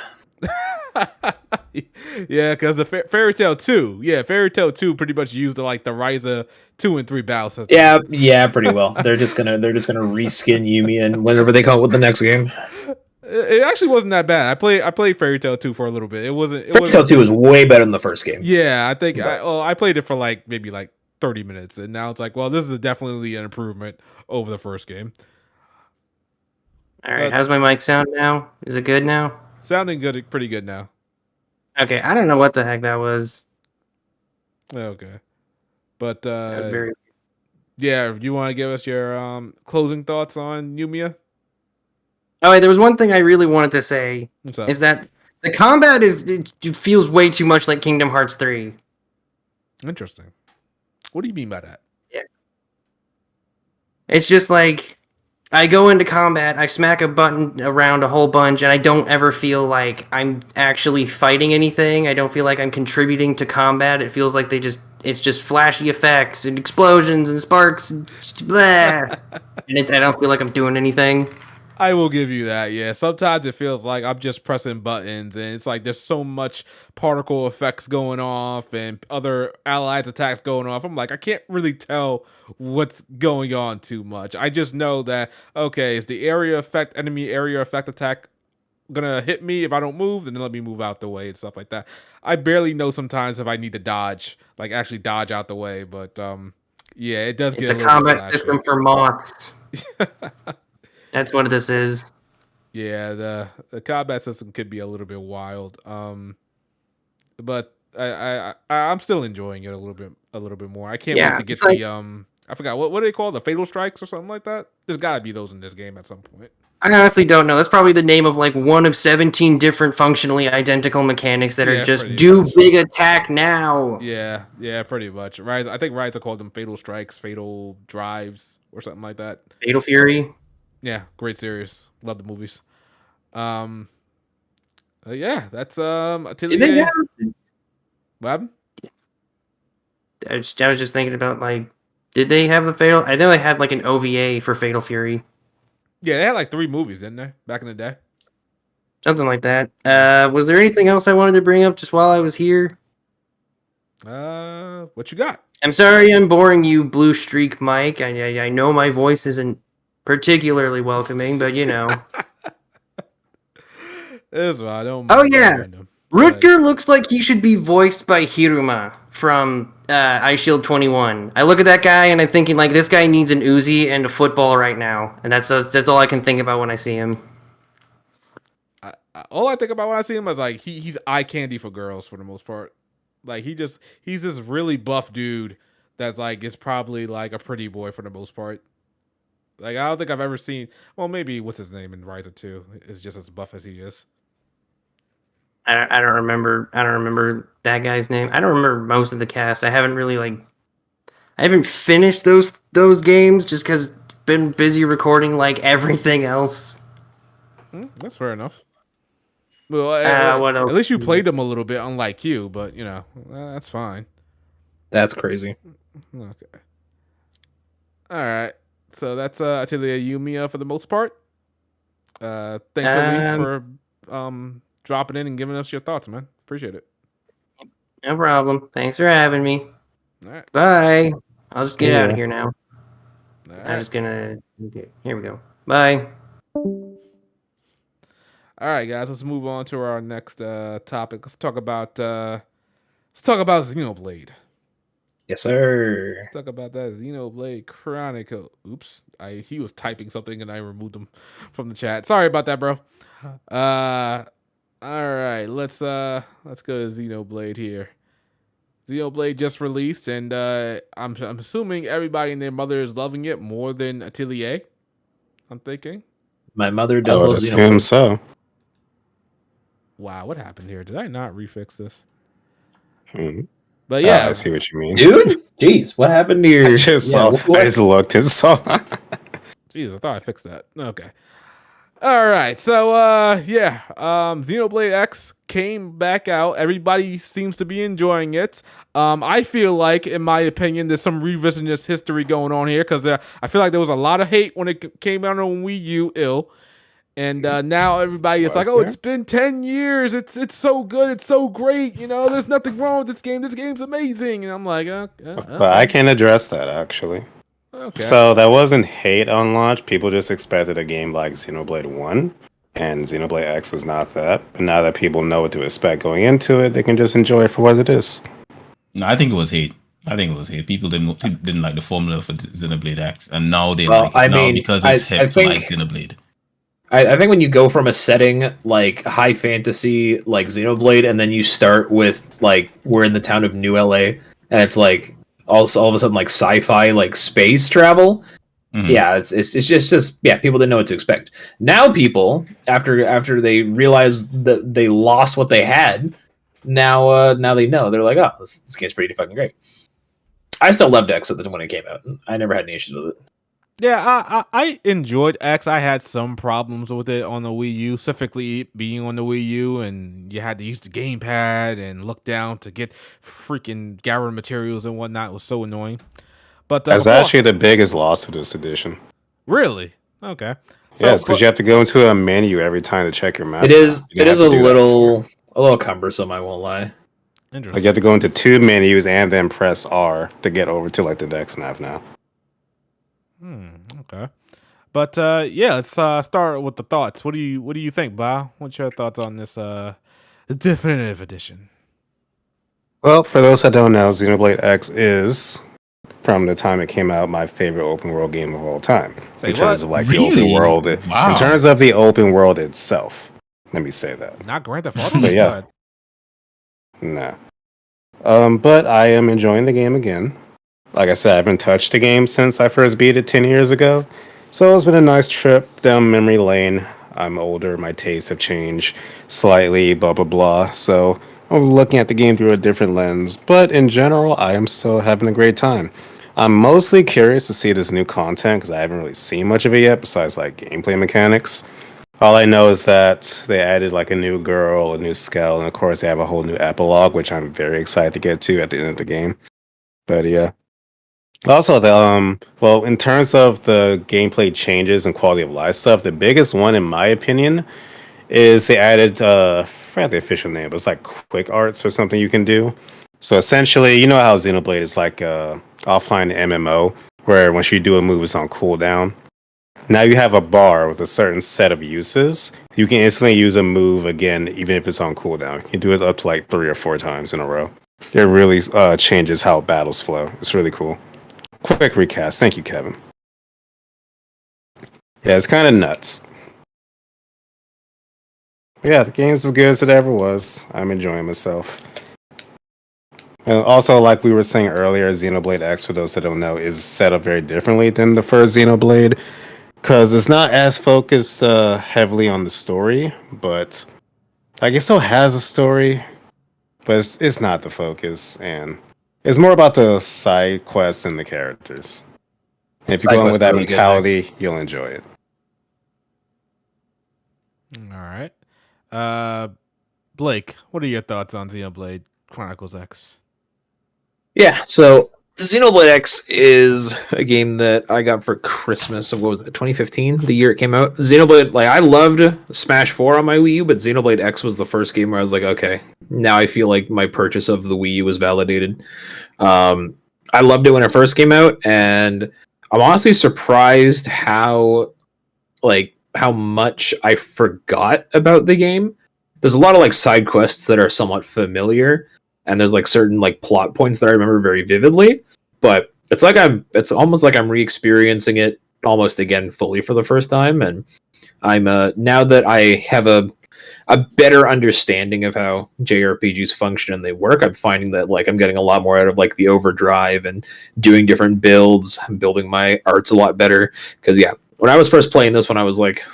Yeah, because the Fairy Tail 2, Fairy Tail 2 pretty much used the Ryza 2 and 3 battle system. Yeah, pretty well. They're just gonna reskin Yumia and whenever they come up with the next game. It actually wasn't that bad. I played Fairy Tail 2 for a little bit. Fairy Tail 2 is way better than the first game. Yeah, I think I played it for maybe 30 minutes, and now it's well, this is definitely an improvement over the first game. All right, how's my mic sound now? Is it good now? Sounding good, pretty good now. Okay, I don't know what the heck that was. Okay, but That was very... yeah, you want to give us your closing thoughts on Yumia? Oh, wait, there was one thing I really wanted to say. What's up? Is that the combat it feels way too much like Kingdom Hearts 3. Interesting. What do you mean by that? Yeah. It's just like I go into combat, I smack a button around a whole bunch, and I don't ever feel like I'm actually fighting anything. I don't feel like I'm contributing to combat. It feels like it's just flashy effects and explosions and sparks and blah. And I don't feel like I'm doing anything. I will give you that, yeah. Sometimes it feels like I'm just pressing buttons, and it's there's so much particle effects going off and other allies attacks going off. I'm I can't really tell what's going on too much. I just know that, okay, is the enemy area effect attack gonna hit me if I don't move? Then let me move out the way and stuff like that. I barely know sometimes if I need to dodge, actually dodge out the way, but yeah, it does get a combat system for moths. That's what this is. Yeah, the combat system could be a little bit wild. But I'm still enjoying it a little bit more. I can't wait to get the I forgot what do they call the fatal strikes or something like that? There's gotta be those in this game at some point. I honestly don't know. That's probably the name of one of 17 different functionally identical mechanics that are just big attack now. Yeah, pretty much. Right, I think Ryza called them fatal strikes, fatal drives, or something like that. Fatal Fury. Yeah, great series. Love the movies. Yeah, that's Atelier. What happened? I was just thinking about did they have the fatal? I know they had an OVA for Fatal Fury. Yeah, they had 3 movies, didn't they, back in the day? Something like that. Was there anything else I wanted to bring up just while I was here? What you got? I'm sorry I'm boring you, Blue Streak Mike. I know my voice isn't particularly welcoming, but you know. That's why I don't. Oh yeah, Rutger looks like he should be voiced by Hiruma from Ice Shield 21. I look at that guy and I'm thinking this guy needs an Uzi and a football right now, and that's all I can think about when I see him. All I think about when I see him is he's eye candy for girls for the most part. He's this really buff dude that's is probably a pretty boy for the most part. I don't think I've ever seen. Well, maybe what's his name in Ryza 2 is just as buff as he is. I don't remember that guy's name. I don't remember most of the cast. I haven't really I haven't finished those games just because been busy recording everything else. That's fair enough. Well, what else? At least you played them a little bit, unlike you. But that's fine. That's crazy. Okay. All right. So that's Atelier Yumia for the most part. Thanks for dropping in and giving us your thoughts, man. Appreciate it. No problem. Thanks for having me. All right. Bye. I'll just get out of here now. Right. I'm just gonna. Okay, here we go. Bye. All right, guys. Let's move on to our next topic. Let's talk about Xenoblade. Yes, sir. Let's talk about that Xenoblade Chronicles. Oops, he was typing something and I removed him from the chat. Sorry about that, bro. All right, let's go to Xenoblade here. Xenoblade just released, and I'm assuming everybody and their mother is loving it more than Atelier. I'm thinking. My mother I does would love assume Xenoblade. so. Wow, what happened here? Did I not refix this? Hmm. But Oh, I yeah, see what you mean. Dude, jeez, what happened to your? I just saw. What? I just looked and saw. jeez, I thought I fixed that. Okay. All right, so Xenoblade X came back out. Everybody seems to be enjoying it. I feel like, in my opinion, there's some revisionist history going on here because I feel like there was a lot of hate when it came out on Wii U, and now everybody is like, "Oh, it's been 10 years. It's so good. It's so great. There's nothing wrong with this game. This game's amazing." And I'm like, But I can address that actually. okay. So that wasn't hate on launch. People just expected a game like Xenoblade 1, and Xenoblade X is not that. But now that people know what to expect going into it, they can just enjoy it for what it is. No, I think it was hate. People didn't like the formula for Xenoblade X, and now they like it now because it's hip to like Xenoblade. I think when you go from a setting like high fantasy, like Xenoblade, and then you start with like we're in the town of New LA, and it's like all of a sudden like sci-fi, like space travel. Mm-hmm. Yeah, it's just people didn't know what to expect. Now people, after they realize that they lost what they had, now they know. They're like, oh, this game's pretty fucking great. I still loved X when it came out. I never had any issues with it. Yeah, I enjoyed X. I had some problems with it on the Wii U, specifically being on the Wii U, and you had to use the gamepad and look down to get freaking Gyro materials and whatnot. It was so annoying. But that's actually the biggest loss of this edition. Really? Okay. So, yes, because you have to go into a menu every time to check your map. It is a little cumbersome, I won't lie. Like you have to go into 2 menus and then press R to get over to like the deck nav now. Okay. But let's start with the thoughts. What do you think, Ba? What's your thoughts on this definitive edition? Well, for those that don't know, Xenoblade X is, from the time it came out, my favorite open world game of all time. Terms of like the open world. Wow. In terms of the open world itself. Let me say that. Not Grand Theft Auto? But yeah. Nah. But I am enjoying the game again. Like I said, I haven't touched the game since I first beat it 10 years ago. So it's been a nice trip down memory lane. I'm older, my tastes have changed slightly, blah, blah, blah. So I'm looking at the game through a different lens. But in general, I am still having a great time. I'm mostly curious to see this new content because I haven't really seen much of it yet besides like gameplay mechanics. All I know is that they added like a new girl, a new Skell, and of course they have a whole new epilogue, which I'm very excited to get to at the end of the game. But yeah. Also, in terms of the gameplay changes and quality of life stuff, the biggest one, in my opinion, is they added, I forgot the official name, but it's like quick arts or something you can do. So essentially, you know how Xenoblade is like a offline MMO, where once you do a move, it's on cooldown. Now you have a bar with a certain set of uses. You can instantly use a move again, even if it's on cooldown. You can do it up to like 3 or 4 times in a row. It really changes how battles flow. It's really cool. Quick recast. Thank you, Kevin. Yeah, it's kind of nuts. But yeah, the game's as good as it ever was. I'm enjoying myself. And also, like we were saying earlier, Xenoblade X, for those that don't know, is set up very differently than the first Xenoblade. Because it's not as focused heavily on the story, but like it still has a story, but it's not the focus. And it's more about the side quests and the characters. And if you go in with that mentality, you'll enjoy it. All right. Blake, what are your thoughts on Xenoblade Chronicles X? Yeah, so Xenoblade X is a game that I got for Christmas of, what was it, 2015, the year it came out. Xenoblade, like, I loved Smash 4 on my Wii U, but Xenoblade X was the first game where I was like, okay, now I feel like my purchase of the Wii U was validated. I loved it when it first came out, and I'm honestly surprised how much I forgot about the game. There's a lot of like side quests that are somewhat familiar, and there's like certain like plot points that I remember very vividly, but it's almost like I'm re-experiencing it almost again fully for the first time. And I'm now that I have a better understanding of how JRPGs function and they work, I'm finding that like I'm getting a lot more out of like the overdrive and doing different builds, building my arts a lot better. Because yeah, when I was first playing this one, I was like,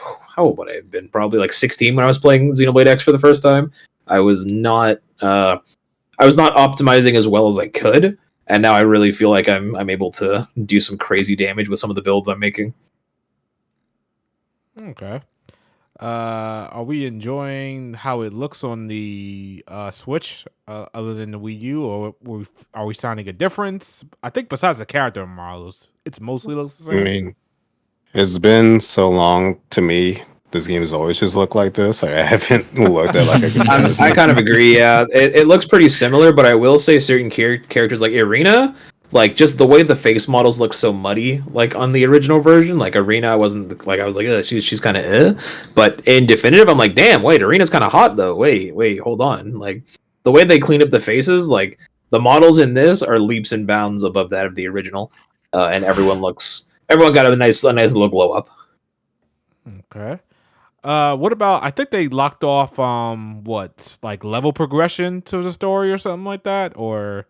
how old would I have been? Probably like 16 when I was playing Xenoblade X for the first time. I was not optimizing as well as I could, and now I really feel like I'm able to do some crazy damage with some of the builds I'm making. Okay. Are we enjoying how it looks on the Switch, other than the Wii U, or are we finding a difference? I think besides the character models, it's mostly looks the I same. mean, it's been so long to me. This game has always just looked like this. Like, I haven't looked at like a comparison. I kind of agree. Yeah, it looks pretty similar, but I will say certain characters like Irina, like just the way the face models look so muddy, like on the original version. Like Irina, I was like, she's kind of, but in definitive, I'm like, damn, wait, Irina's kind of hot though. Wait, hold on. Like the way they clean up the faces, like the models in this are leaps and bounds above that of the original, and everyone got a nice little glow up. Okay. What about? I think they locked off like level progression to the story or something like that, or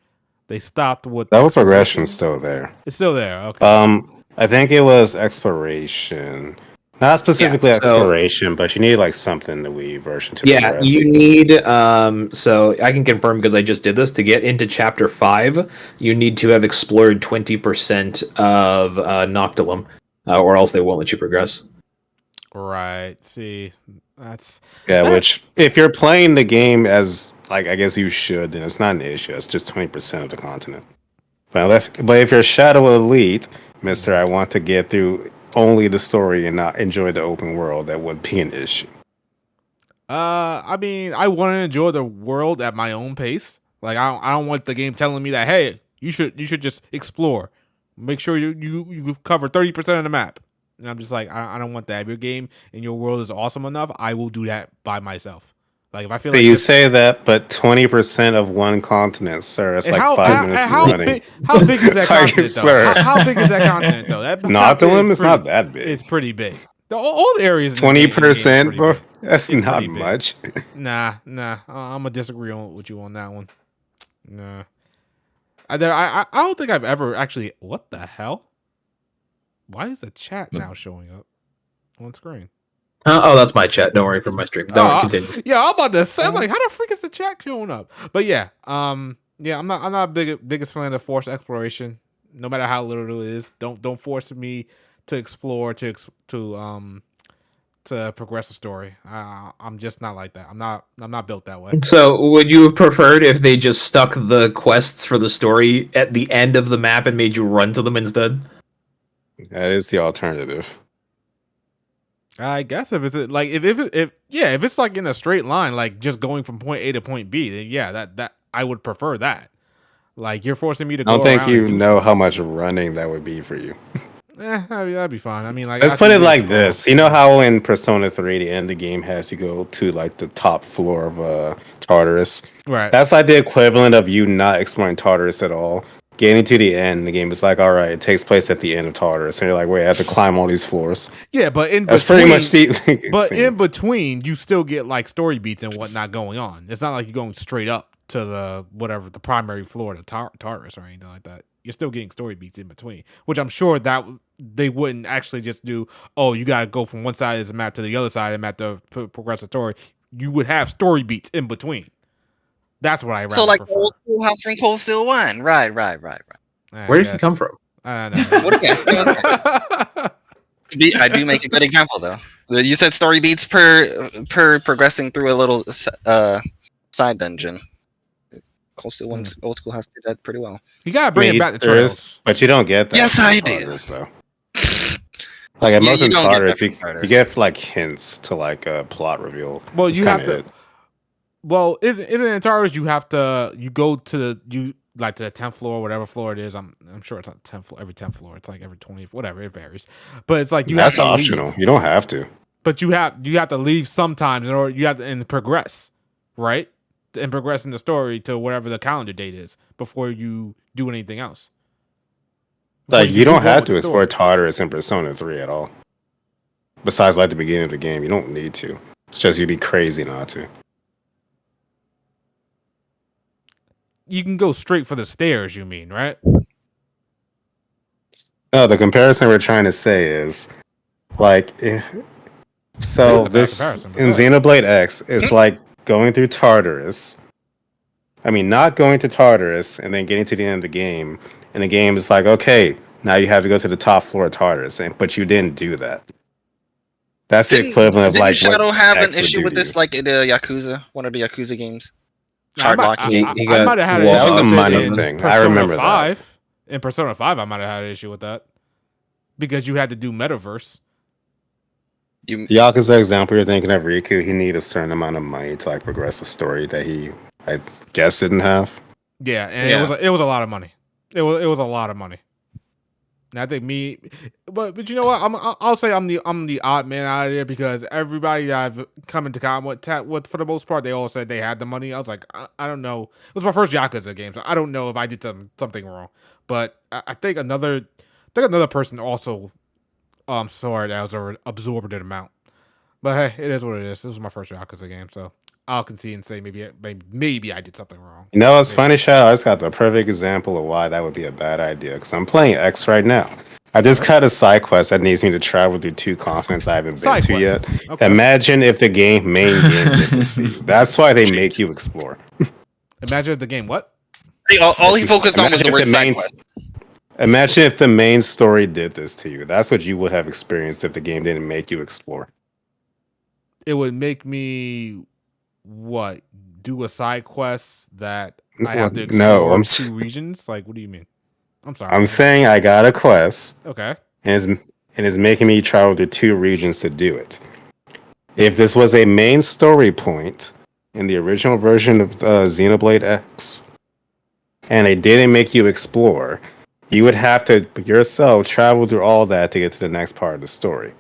they stopped with Level progression's still there. It's still there. Okay. I think it was exploration. Not specifically exploration, but you need like something in the Wii version to progress. You need so I can confirm because I just did this. To get into chapter 5, you need to have explored 20% of Noctilum, or else they won't let you progress. Right. See, that's which if you're playing the game as like I guess you should, then it's not an issue. It's just 20% of the continent. But if you're Shadow Elite, Mister, I want to get through only the story and not enjoy the open world, that would be an issue. I mean, I want to enjoy the world at my own pace. Like I don't want the game telling me that, hey, you should just explore. Make sure you cover 30% of the map. And I'm just like, I don't want that. If your game and your world is awesome enough, I will do that by myself. Like if I feel so you say that, but 20% of one continent, sir. It's like 5 minutes running. How big is that continent, sir. though? How big is that continent, though? Noctilum is not that big. It's pretty big. All the areas. 20%, bro. That's not much. Nah. I'm gonna disagree with you on that one. Nah. I don't think I've ever actually. What the hell? Why is the chat now showing up on screen? Oh, that's my chat. Don't worry for my stream. Don't worry, continue. Yeah, I'm about to say, I'm like, how the freak is the chat showing up? But yeah, I'm not biggest fan of forced exploration. No matter how little it is, don't force me to explore to progress the story. I'm just not like that. I'm not built that way. So, would you have preferred if they just stuck the quests for the story at the end of the map and made you run to them instead? That is the alternative. I guess if it's like if it's like in a straight line, like just going from point A to point B, then yeah, that I would prefer that. Like you're forcing me to. I don't think you know how much running that would be for you. That'd be fine. I mean, like let's put it like this. You know how in Persona 3, the end of the game has you go to like the top floor of Tartarus. Right. That's like the equivalent of you not exploring Tartarus at all. Getting to the end, the game is like, all right, it takes place at the end of Tartarus, and you're like, wait, I have to climb all these floors. Yeah, but that's pretty much the. But in between, you still get like story beats and whatnot going on. It's not like you're going straight up to the primary floor to Tartarus or anything like that. You're still getting story beats in between, which I'm sure that they wouldn't actually just do. Oh, you got to go from one side of the map to the other side of the map to progress the story. You would have story beats in between. That's what I rather. So like prefer. Old School House from Cold Steel 1. Right. Where did he come from? I don't know. I do make a good example though. You said story beats per progressing through a little side dungeon. Cold Steel 1, Old School House did that pretty well. You gotta bring it back to Trails. But you don't get that. Yes, I do. Though. Like at most in Tartarus, you get like hints to like a plot reveal. Well, you have to. Well, isn't in Tartarus you go to the 10th floor, whatever floor it is. I'm sure it's not 10th floor, every 10th floor. It's like every 20, whatever, it varies. But it's like that's optional. You don't have to. But you have to leave sometimes in order you have to progress, right? And progress in the story to whatever the calendar date is before you do anything else. Like you don't have to explore Tartarus in Persona 3 at all. Besides like the beginning of the game, you don't need to. It's just you'd be crazy not to. You can go straight for the stairs, you mean, right? No, the comparison we're trying to say is like So a bad this comparison, but in go ahead. Xenoblade X is like going through Tartarus. I mean, not going to Tartarus and then getting to the end of the game, and the game is like, okay, now you have to go to the top floor of Tartarus, but you didn't do that. That's the equivalent of Didn't like Shadow what have an X would issue do with to this, you. like in the Yakuza, one of the Yakuza games? I Hard locking. He I got might have had an walled That was issue a with money it in thing. I Persona remember that. 5. In Persona 5, I might have had an issue with that because you had to do metaverse. Yakuza example, you're thinking of Riku. He needed a certain amount of money to like progress the story that he, I guess, didn't have. Yeah, and Yeah. it was a lot of money. It was a lot of money. And I think but you know what? I'll say I'm the odd man out of there because everybody that I've come into contact with for the most part, they all said they had the money. I was like, I don't know. It was my first Yakuza game, so I don't know if I did something wrong. But I think another person also sorry that was absorbed an amount. But hey, it is what it is. This was my first Yakuza game, so I'll concede and say maybe I did something wrong. You know, it's funny, Shadow. I just got the perfect example of why that would be a bad idea. Because I'm playing X right now. I just got a side quest that needs me to travel through 2 continents I haven't been to yet. Okay. Imagine if the main game did this to you. That's why they make you explore. Imagine if the game what? See, all he focused on was the Imagine word if the side main- quest. Imagine if the main story did this to you. That's what you would have experienced if the game didn't make you explore. It would make me what? Do a side quest that I have to No, explore 2 regions? Like, what do you mean? I'm sorry. I'm saying I got a quest, Okay. and it's making me travel to 2 regions to do it. If this was a main story point in the original version of Xenoblade X, and they didn't make you explore, you would have to yourself travel through all that to get to the next part of the story,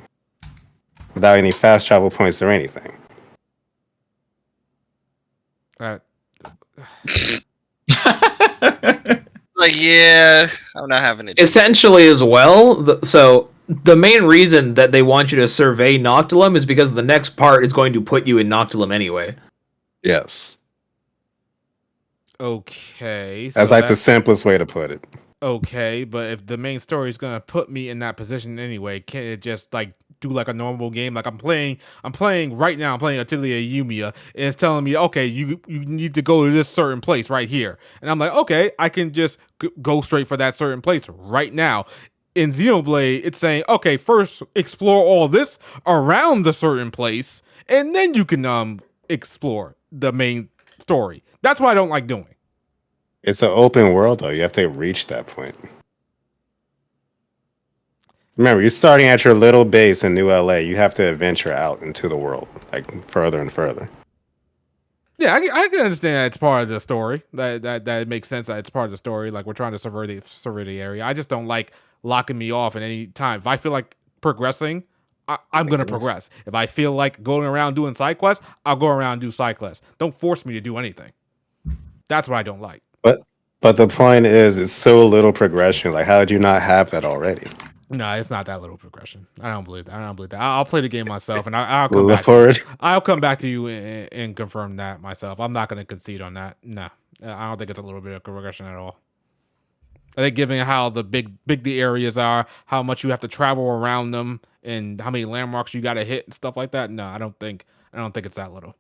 without any fast travel points or anything. Like, yeah, I'm not having it. Essentially, as well. So the main reason that they want you to survey Noctilum is because the next part is going to put you in Noctilum anyway. Yes. Okay. That's like the simplest way to put it. Okay, but if the main story is gonna put me in that position anyway, can't it just like do like a normal game? Like I'm playing right now. I'm playing Atelier Yumia, and it's telling me, okay, you need to go to this certain place right here, and I'm like, okay, I can just go straight for that certain place right now. In Xenoblade, it's saying, okay, first explore all this around the certain place, and then you can explore the main story. That's what I don't like doing. It's an open world, though. You have to reach that point. Remember, you're starting at your little base in New LA. You have to venture out into the world, like further and further. Yeah, I can understand that it's part of the story. That it makes sense that it's part of the story. Like we're trying to survey the area. I just don't like locking me off at any time. If I feel like progressing, I'm gonna progress. If I feel like going around doing side quests, I'll go around and do side quests. Don't force me to do anything. That's what I don't like. But the point is, it's so little progression. Like, how did you not have that already? No, it's not that little progression. I don't believe that. I'll play the game myself, and I'll come Look back. forward. I'll come back to you and confirm that myself. I'm not going to concede on that. No, I don't think it's a little bit of progression at all. I think given how big the areas are, how much you have to travel around them, and how many landmarks you got to hit and stuff like that. No, I don't think it's that little.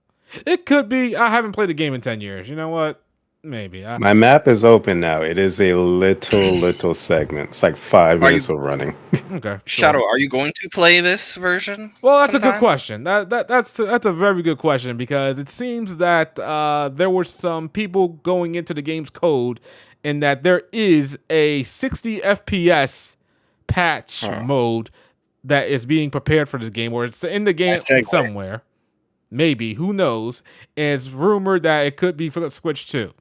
It could be. I haven't played the game in 10 years. You know what? Maybe. My map is open now. It is a little segment. It's like 5 minutes of running. Okay. Sure. Shadow, are you going to play this version? Well, that's sometime? a good question. That's a very good question because it seems that there were some people going into the game's code, and that there is a 60 FPS patch mode that is being prepared for this game, or it's in the game somewhere. Maybe, who knows? And it's rumored that it could be for the Switch too.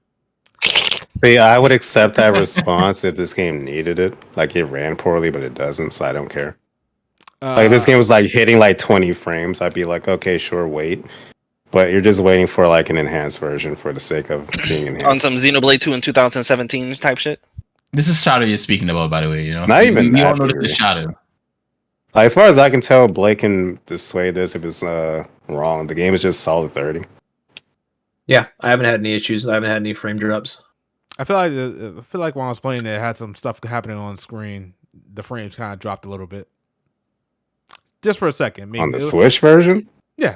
See, I would accept that response if this game needed it. Like, it ran poorly, but it doesn't, so I don't care. Like, if this game was like hitting like 20 frames, I'd be like, okay, sure, wait. But you're just waiting for like an enhanced version for the sake of being enhanced. On some Xenoblade 2 in 2017 type shit? This is Shadow you're speaking about, by the way. You know, Not even we all that know this theory. is Shadow. Like, as far as I can tell, Blake can dissuade this if it's wrong. The game is just solid 30. Yeah, I haven't had any issues. I haven't had any frame drops. I feel like when I was playing it had some stuff happening on screen. The frames kind of dropped a little bit. just for a second. On the Switch version? Yeah.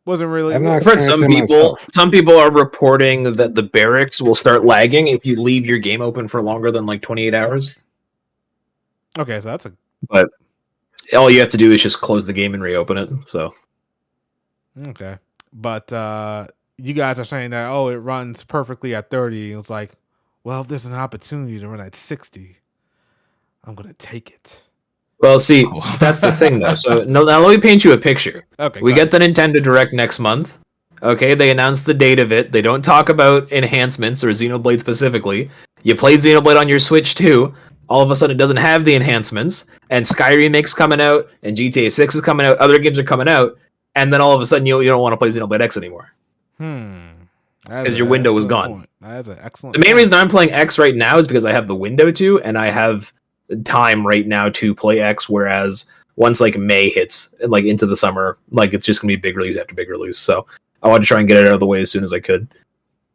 Wasn't really. I'm not I've heard some people are reporting that the barracks will start lagging if you leave your game open for longer than like 28 hours. Okay, so that's a. But all you have to do is just close the game and reopen it. So. Okay, but you guys are saying that it runs perfectly at 30. It's like, well, if there's an opportunity to run at 60, I'm gonna take it. Well, see, that's the thing, though. So now let me paint you a picture. Okay, we get the Nintendo Direct next month. Okay, they announce the date of it. They don't talk about enhancements or Xenoblade specifically. You played Xenoblade on your Switch too. All of a sudden, it doesn't have the enhancements, and Sky Remake's coming out, and GTA 6 is coming out. Other games are coming out, and then all of a sudden, you don't want to play Xenoblade X anymore. Because your window was gone. That's an excellent. The main reason I'm playing X right now is because I have the window to, and I have time right now to play X, whereas once like May hits like into the summer, like it's just gonna be big release after big release. So I want to try and get it out of the way as soon as I could.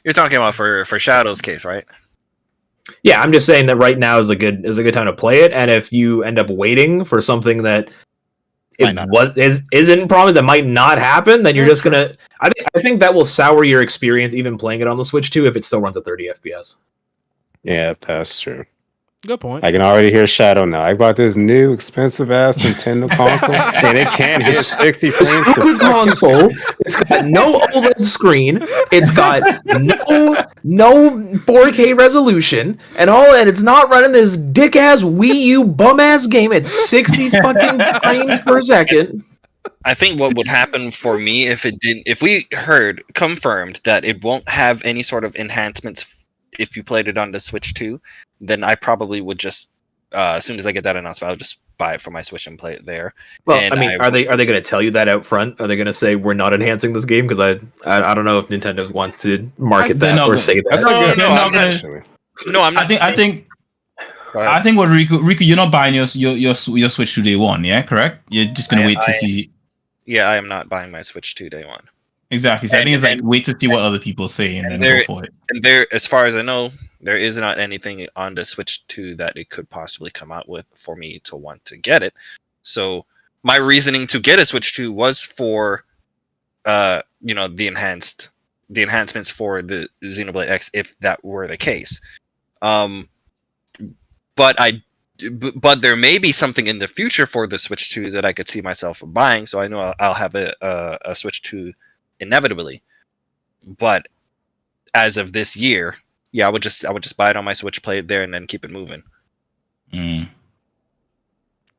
You're talking about for Shadow's case, right? Yeah, I'm just saying that right now is a good time to play it, and if you end up waiting for something that isn't promised, that might not happen, then you're just gonna. I think that will sour your experience even playing it on the Switch too if it still runs at 30 FPS. Yeah, that's true. Good point. I can already hear Shadow now. I bought this new expensive ass Nintendo console, and it can't hit 60 frames per second. Console. It's got no OLED screen. It's got no 4K resolution, and it's not running this dick ass Wii U bum ass game at 60 fucking frames per second. I think what would happen for me if we heard confirmed that it won't have any sort of enhancements if you played it on the Switch 2, then I probably would just as soon as I get that announcement, I'll just buy it for my Switch and play it there. Well, and I mean, are they going to tell you that out front? Are they going to say we're not enhancing this game? Because I don't know if Nintendo wants to market that or say that. I'm not. I think what Riku, you're not buying your Switch 2 day one, yeah, correct? You're just gonna wait to see. Yeah, I am not buying my Switch 2 day one. Exactly. So I think it's like wait to see what other people say and then go for it. And there, as far as I know, there is not anything on the Switch 2 that it could possibly come out with for me to want to get it. So my reasoning to get a Switch 2 was for, the enhancements for the Xenoblade X, if that were the case. But there may be something in the future for the Switch 2 that I could see myself buying. So I know I'll have a Switch 2 inevitably. But as of this year, yeah, I would just buy it on my Switch, play it there, and then keep it moving.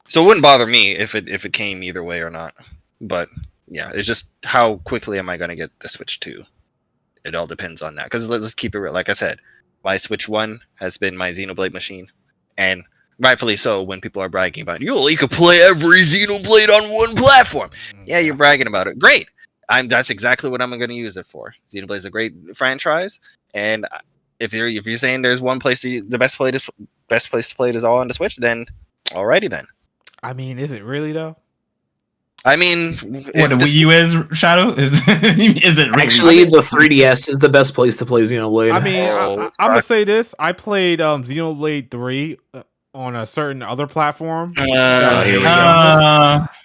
So it wouldn't bother me if it came either way or not. But yeah, it's just how quickly am I going to get the Switch 2? It all depends on that. Because let's keep it real. Like I said, my Switch 1 has been my Xenoblade machine, and rightfully so. When people are bragging about you could play every Xenoblade on one platform. Yeah, you're bragging about it. Great. That's exactly what I'm going to use it for. Xenoblade is a great franchise, and if you're saying there's one place the best place to play it is all on the Switch, then alrighty then. I mean, is it really though? I mean, what the Wii U is, Shadow? Is it really? Actually, the 3DS is the best place to play Xenoblade. I mean, I'm gonna say this. I played Xenoblade 3 on a certain other platform.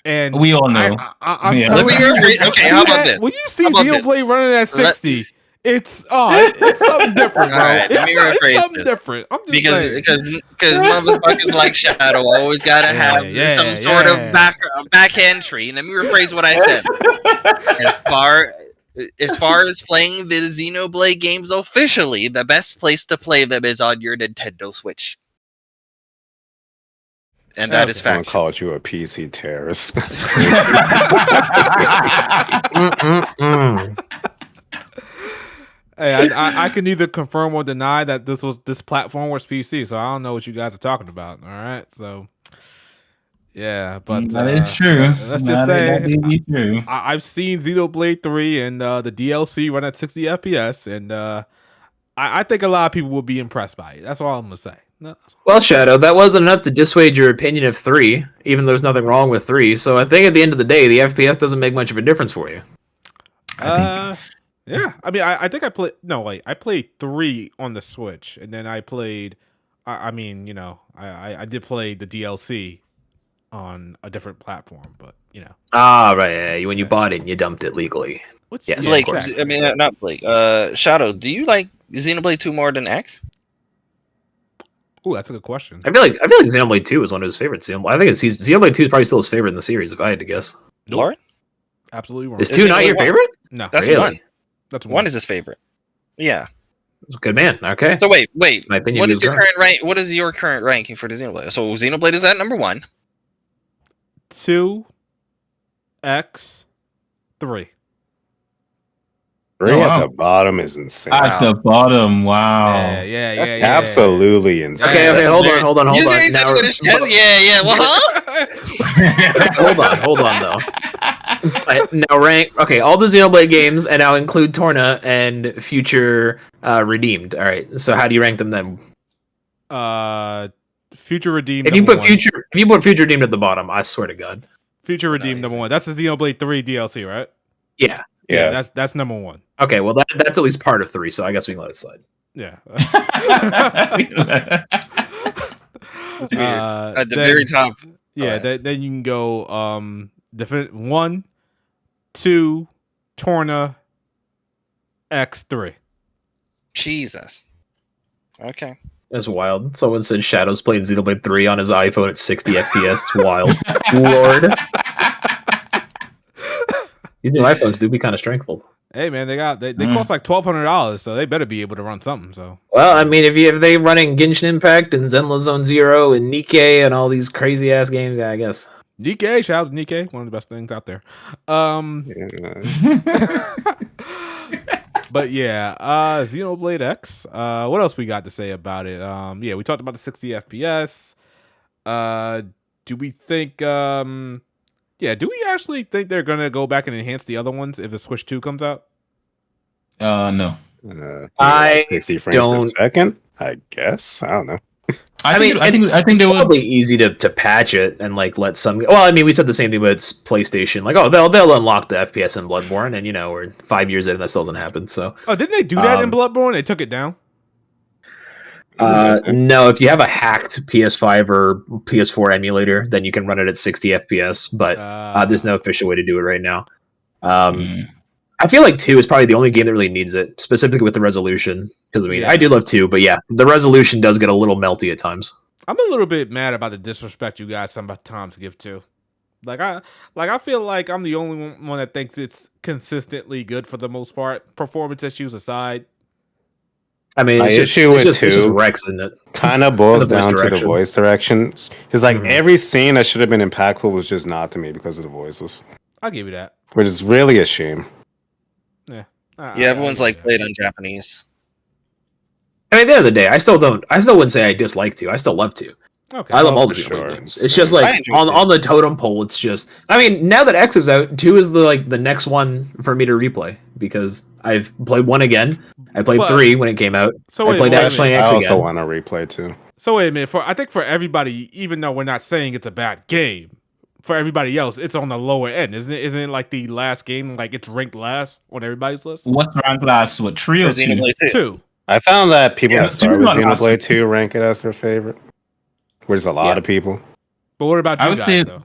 And we all know. Okay, how about this? When you see Xenoblade running at 60, it's something different, bro. Right, it's something different. I'm just because motherfuckers like Shadow always gotta have some sort of back entry. Let me rephrase what I said. As far as playing the Xenoblade games officially, the best place to play them is on your Nintendo Switch. And that is fact. Someone called you a PC terrorist. That's crazy. Hey, I can neither confirm or deny that this platform was PC, so I don't know what you guys are talking about. All right, so yeah, but that is true. Let's just say I've seen Xenoblade 3 and the DLC run at 60 FPS, and I think a lot of people will be impressed by it. That's all I'm gonna say. No. Well, Shadow, that wasn't enough to dissuade your opinion of 3, even though there's nothing wrong with 3. So I think at the end of the day, the FPS doesn't make much of a difference for you. Yeah, I mean, I think I played. No, wait, I played 3 on the Switch, and then I played. I did play the DLC on a different platform, but you know. Ah, right. Yeah, when you bought it and you dumped it legally. Which, Yes, yeah, Blake, of course. I mean, not Blake. Shadow, do you like Xenoblade 2 more than X? Ooh, that's a good question. I feel like Xenoblade 2 is one of his favorites. I think Xenoblade 2 is probably still his favorite in the series, if I had to guess. Nope. Lauren? Absolutely wrong. Is 2 not Xenoblade your 1? favorite? No, That's Really? 1. that's 1 is his favorite. Yeah. Good man. Okay. So wait. My opinion What is is your wrong. current rank? What is your current ranking for the Xenoblade? So Xenoblade is at number 1. 2, X, 3. 3 Oh, at wow. the bottom is insane. At the bottom, wow. Yeah. Absolutely insane. Okay, That's hold very- on. You say Now, something with his chest? Yeah. Well, huh? hold on though. Now rank all the Xenoblade games, and now include Torna and Future Redeemed. All right. So how do you rank them then? Future Redeemed. If you number put one. Future Redeemed at the bottom, I swear to God. Future No, Redeemed number 1. That's the Xenoblade 3 DLC, right? Yeah. Yeah. That's number 1. Okay. Well, that's at least part of 3, so I guess we can let it slide. Yeah. That's weird. At the then- very top. Yeah, Alright. then you can go 1, 2, Torna, X3. Jesus. Okay. That's wild. Someone said Shadow's playing Xenoblade 3 on his iPhone at 60 FPS. It's wild. Lord. These new iPhones do be kind of strengthful. Hey man, they cost like $1,200, so they better be able to run something. So Well, I mean, if they running Genshin Impact and Zenless Zone Zero and Nikkei and all these crazy ass games, yeah, I guess. Nikkei, shout out to Nikkei, one of the best things out there. But yeah, Xenoblade X. What else we got to say about it? Yeah, we talked about the 60 FPS. Do we think? Do we actually think they're gonna go back and enhance the other ones if the Switch 2 comes out? No. I 60 frames per don't- second, I guess. I don't know. I think they It's will. probably easy to patch it and like let some. Well, I mean, we said the same thing with PlayStation. Like, oh, they'll unlock the FPS in Bloodborne, and we're 5 years in, and that still hasn't happened. So, Oh, didn't they do that in Bloodborne? They took it down. no, if you have a hacked PS5 or PS4 emulator, then you can run it at 60 FPS. But there's no official way to do it right now. I feel like 2 is probably the only game that really needs it, specifically with the resolution. Because I do love 2, but yeah, the resolution does get a little melty at times. I'm a little bit mad about the disrespect you guys sometimes give to. I feel like I'm the only one that thinks it's consistently good for the most part. Performance issues aside. I mean, My it's issue with just 2 Rex, isn't it? kind of boils The voice down to the direction. voice direction. Because like Mhm. every scene that should have been impactful was just not to me because of the voices, I'll give you that. which is really a shame. Yeah, everyone's like played on Japanese. I mean, at the end of the day, I still wouldn't say I dislike 2. I still love 2. Okay. I love all the for Xenoblade sure. games. It's just like I enjoy on the totem pole. It's just. I mean, now that X is out, 2 is the next one for me to replay because I've played 1 again. I played But- 3 when it came out. So I wait, played wait a X, minute. playing I X also again. want to replay too. So wait a minute. I think for everybody, even though we're not saying it's a bad game, for everybody else, it's on the lower end, isn't it? Isn't it like the last game, like it's ranked last on everybody's list? What's ranked last? What, 3 or 2? Xenoblade 2. 2. I found that people Yeah, that start with two's not awesome. Xenoblade 2 rank it as their favorite, which is a lot of people. But what about you I would guys? say- though?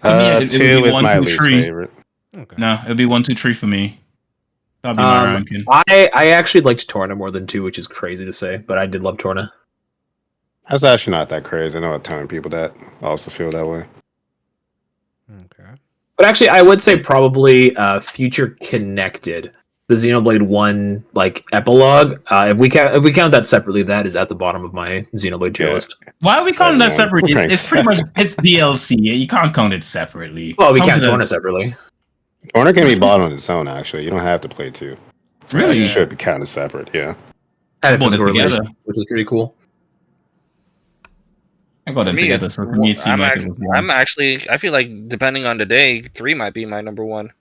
To me, it would 2 be is 1, my 2, least 3. favorite. Okay. No, it'll be 1, 2, 3 for me. That'll be my ranking. I actually liked Torna more than 2, which is crazy to say, but I did love Torna. That's actually not that crazy. I know a ton of people that also feel that way. Okay. But actually, I would say probably Future Connected, the Xenoblade 1 like epilogue. If we count that separately, that is at the bottom of my Xenoblade tier Yeah. list. Why are we counting that Yeah, separately? thanks. It's pretty much it's DLC. You can't count it separately. Well, we Count count it as- Torna separately. Corner can be bought on its own, actually. You don't have to play 2. So Really? it should be counted separate, yeah. Had a Put it physical release, together. which is pretty cool. I got them For me, together, so for me it seemed like it was one. I'm actually. I feel like depending on the day, 3 might be my number 1.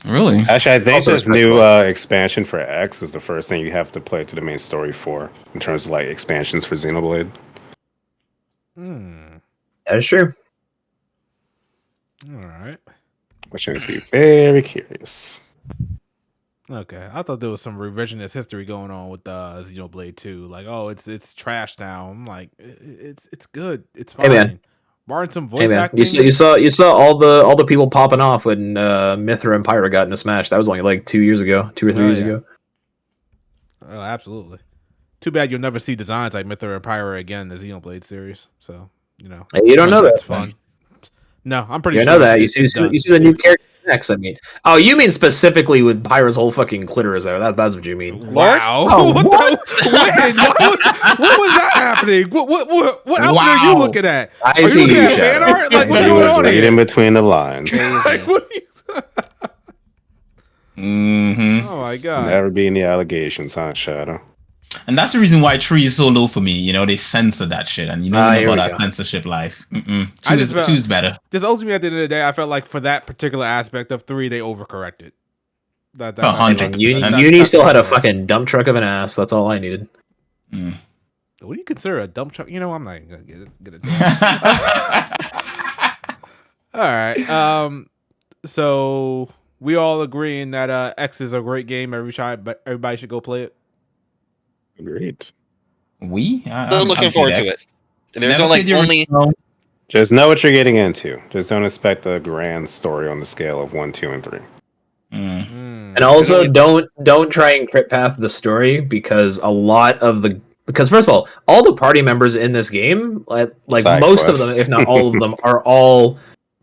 Really? Actually, I think Also this new respectful. expansion for X is the first thing you have to play to the main story for, in terms of like expansions for Xenoblade. That is true. All right. Which makes me very curious. Okay. I thought there was some revisionist history going on with Xenoblade 2. Like, oh, it's trash now. I'm like, it's good. It's Hey, fine. man. Barring some voice Hey man, acting. you saw all the people popping off when Mythra and Pyra got into Smash. That was only like 2 years ago, 2 or 3 years ago. Oh, absolutely. Too bad you'll never see designs like Mythra and Pyra again in the Xenoblade series. So Hey, you don't know that's that. fun. No, I'm pretty You sure. know that. You see the new character next. I mean, oh, you mean specifically with Pyra's whole fucking clitoris there? That's what you mean. Wow. Oh, what? What was that happening? What outfit are you looking at? I Are see you looking you, at fan Shadow. art? Like, what's He going was on reading here? between the lines. Like, what are you- Mm-hmm. Oh my god. Never be any allegations, huh, Shadow? And that's the reason why 3 is so low for me. You know, they censor that shit, and you know Here about we that go. censorship life. I just felt- 2 is better. Just ultimately at the end of the day, I felt like for that particular aspect of 3, they overcorrected. That 100%. Uni still had a fucking dump truck of an ass. That's all I needed. Mm. What do you consider a dump truck? You know, I'm not even gonna get into that. All right. So we all agreeing that X is a great game. Everybody should go play it. Great. Still looking forward to it. There's Never only played the original. Just know what you're getting into. Just don't expect a grand story on the scale of 1, 2, and 3. And also, don't try and crit path the story because first of all the party members in this game, like Side most quests. of them, if not all of them, are all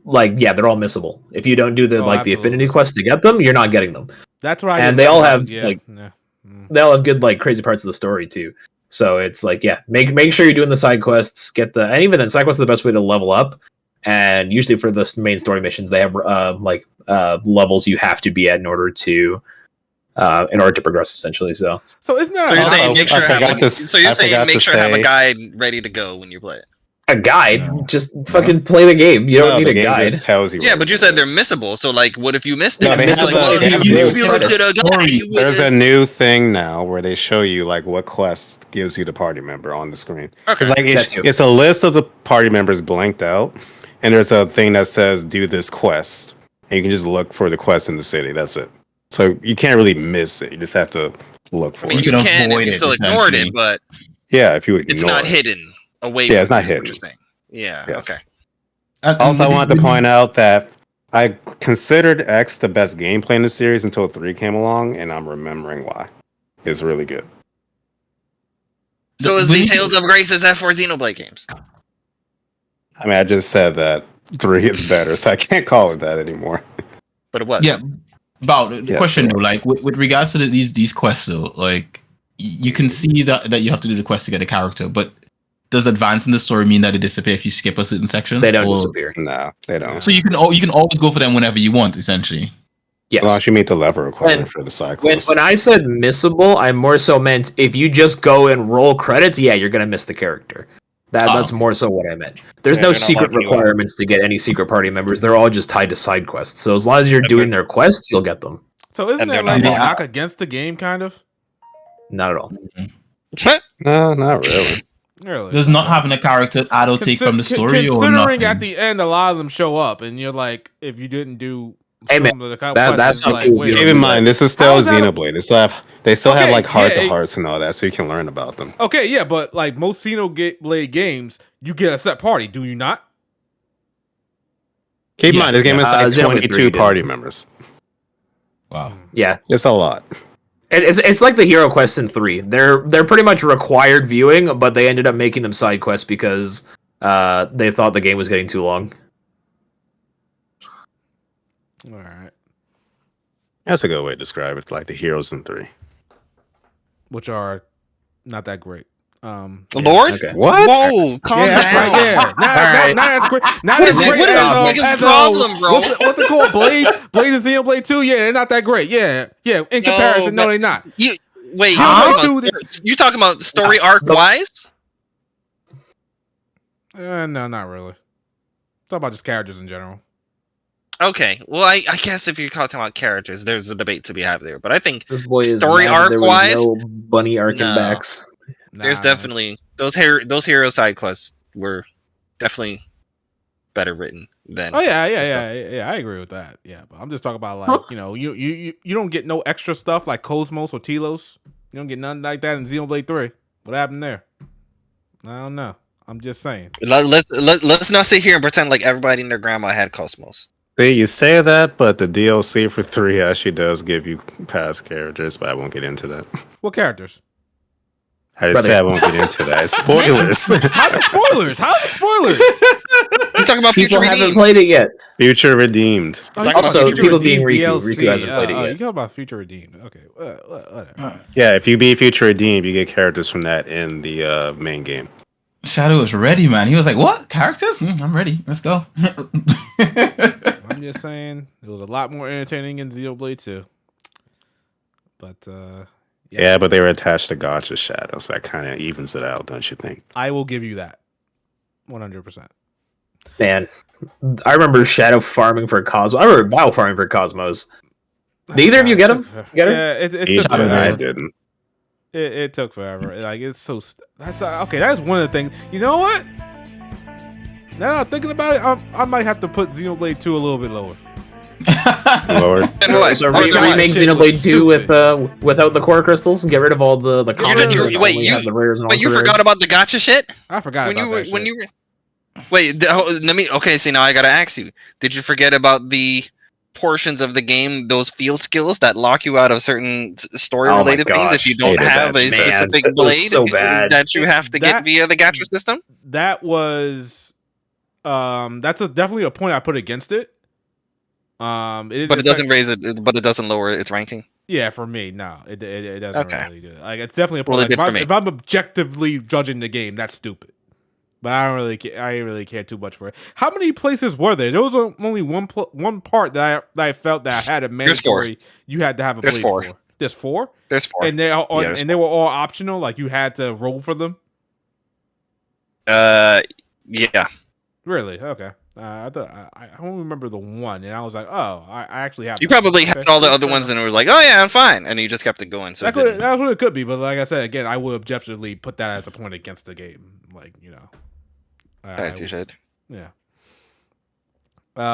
they're all missable. If you don't do the absolutely. affinity quest to get them, you're not getting them. That's right. And they all have they all have good crazy parts of the story too. So it's make sure you're doing the side quests, and even then side quests are the best way to level up. And usually for the main story missions, they have levels you have to be at in order to progress essentially. So isn't that So you're Also, saying make sure I forgot to have a say- guide ready to go when you play it. a guide, just fucking play the game. You don't No, need the a game guide. just tells you. Yeah, what but you it said they're is. missable. So like, what if you missed it? No, they It's have like, a- well, they if have you a- feel good a guide, you There's would- a new thing now where they show you like what quest gives you the party member on the screen. Okay. It's like it's a list of the party members blanked out, and there's a thing that says do this quest, and you can just look for the quest in the city. That's it. So you can't really miss it. You just have to look for I mean, it. you can can if avoid you it, still ignored it, essentially. but Yeah, if you ignore it's not it. hidden away. Yeah, it's from not you, is what hidden. you're saying. Yeah. Yes. Okay. Also, I wanted to point out that I considered X the best gameplay in the series until 3 came along, and I'm remembering why. It's really good. So is the Tales of Graces F4 Xenoblade games? I mean, I just said that 3 is better, so I can't call it that anymore. But it was. Yeah, about the Yes, question it though, was. like with regards to these quests though, like you can see that you have to do the quest to get a character, but does advancing the story mean that they disappear if you skip a certain section? They don't Or- disappear. No, they don't. So you can always go for them whenever you want, essentially. Yes. As long as you meet the level requirement And for the side When, quest. when I said missable, I more so meant if you just go and roll credits, yeah, you're gonna miss the character. That's more so what I meant. There's Yeah, no they're not secret marking you out. requirements to get any secret party members. They're all just tied to side quests. So as long as you're doing their quests, you'll get them. So isn't And that they're like a not- knock against the game, kind of? Not at all. No, not really. Really? Does not having a character add or take from the story or considering nothing? at the end, a lot of them show up, and you're like, if you didn't do, Hey, man, some of the that's quests, how like, cool wait, you Keep in mind, this is still How is that a- Xenoblade. They still have Okay, like heart to yeah, hearts and all that, so you can learn about them. Okay, yeah, but like most Xenoblade games, you get a set party, do you not? Keep in mind, this game is like Xenoblade 3 22 did. party members. Wow. Yeah, It's a lot. it's like the hero quests in 3. They're pretty much required viewing, but they ended up making them side quests because they thought the game was getting too long. All right, That's a good way to describe it, like the heroes in 3. which are not that great. The Lord? Okay. What? Whoa, calm Yeah, that's down. right. Yeah, not as great. Not What as is great this as nigga's problem, bro? What's it called? Blades and Xenoblade 2. Yeah, they're not that great. Yeah. In comparison, no, but- they're not. Wait, Xenoblade you talking about story arc wise? No, not really. Talk about just characters in general. Okay, well, I guess if you're talking about characters, there's a debate to be had there. But I think This boy is Story mad that there was arc-wise? no bunny arcing No. backs. there's Nah. definitely those hero side quests were definitely better written than. Oh yeah. stuff. I agree with that. Yeah, but I'm just talking about like you don't get no extra stuff like Cosmos or Telos. You don't get nothing like that in Xenoblade 3. What happened there? I don't know. I'm just saying. Let's not sit here and pretend like everybody and their grandma had Cosmos. See, you say that, but the DLC for 3 actually does give you past characters, but I won't get into that. What characters? I just said I won't get into that. Spoilers. How's it spoilers? How's it spoilers? He's talking about People Future haven't Redeemed. played it yet. Future Redeemed. Also, people being Riku. DLC. Riku hasn't played it You yet. talking about Future Redeemed? Okay, whatever. Yeah, if you beat Future Redeemed, you get characters from that in the main game. Shadow was ready, man. He was like, "What characters? I'm ready. Let's go." I'm just saying, it was a lot more entertaining in Xenoblade 2. But Yeah, but they were attached to Gotcha Shadow, so that kind of evens it out, don't you think? I will give you that, 100%. Man, I remember Shadow farming for Cosmos. I remember Battle farming for Cosmos. Did either of you get him? Get him? Yeah, it Each took of them I forever. didn't. It took forever. Like it's so. That's okay. That's one of the things. You know what? Now that I'm thinking about it, I might have to put Xenoblade 2 a little bit lower. Lord. And what? So That remake shit was Xenoblade 2 with stupid. without the core crystals and get rid of all the commons. you- and wait, only you- have the rares and But you ultra forgot rares. about the gotcha shit I forgot when about you were that when shit. you were. Wait, let me. Okay, see now I gotta ask you. Did you forget about the portions of the game, those field skills that lock you out of certain story-related things if you don't hated have that, a man. specific That was blade so bad. that you have to get That- via the gacha system? That was that's definitely a point I put against it. But it doesn't raise it. But it doesn't lower its ranking. Yeah, for me, no, it doesn't Okay. really do it. Like it's definitely a Well, point. it did for me. If I'm objectively judging the game, that's stupid. But I don't really, I didn't really care too much for it. How many places were there? There was only one part that I felt that I had a There's four. mandatory. You had to have a There's blade four. for. There's 4, There's 4. and they all, there's and they were all optional. Like you had to roll for them. Yeah. Really? Okay. I don't remember the one, and I was like, oh, I actually have. You that. probably had Okay. all the other ones, and it was like, oh yeah, I'm fine, and you just kept it going. So it didn't- That's what it could be, but like I said again, I would objectively put that as a point against the game. Like As you should. yeah.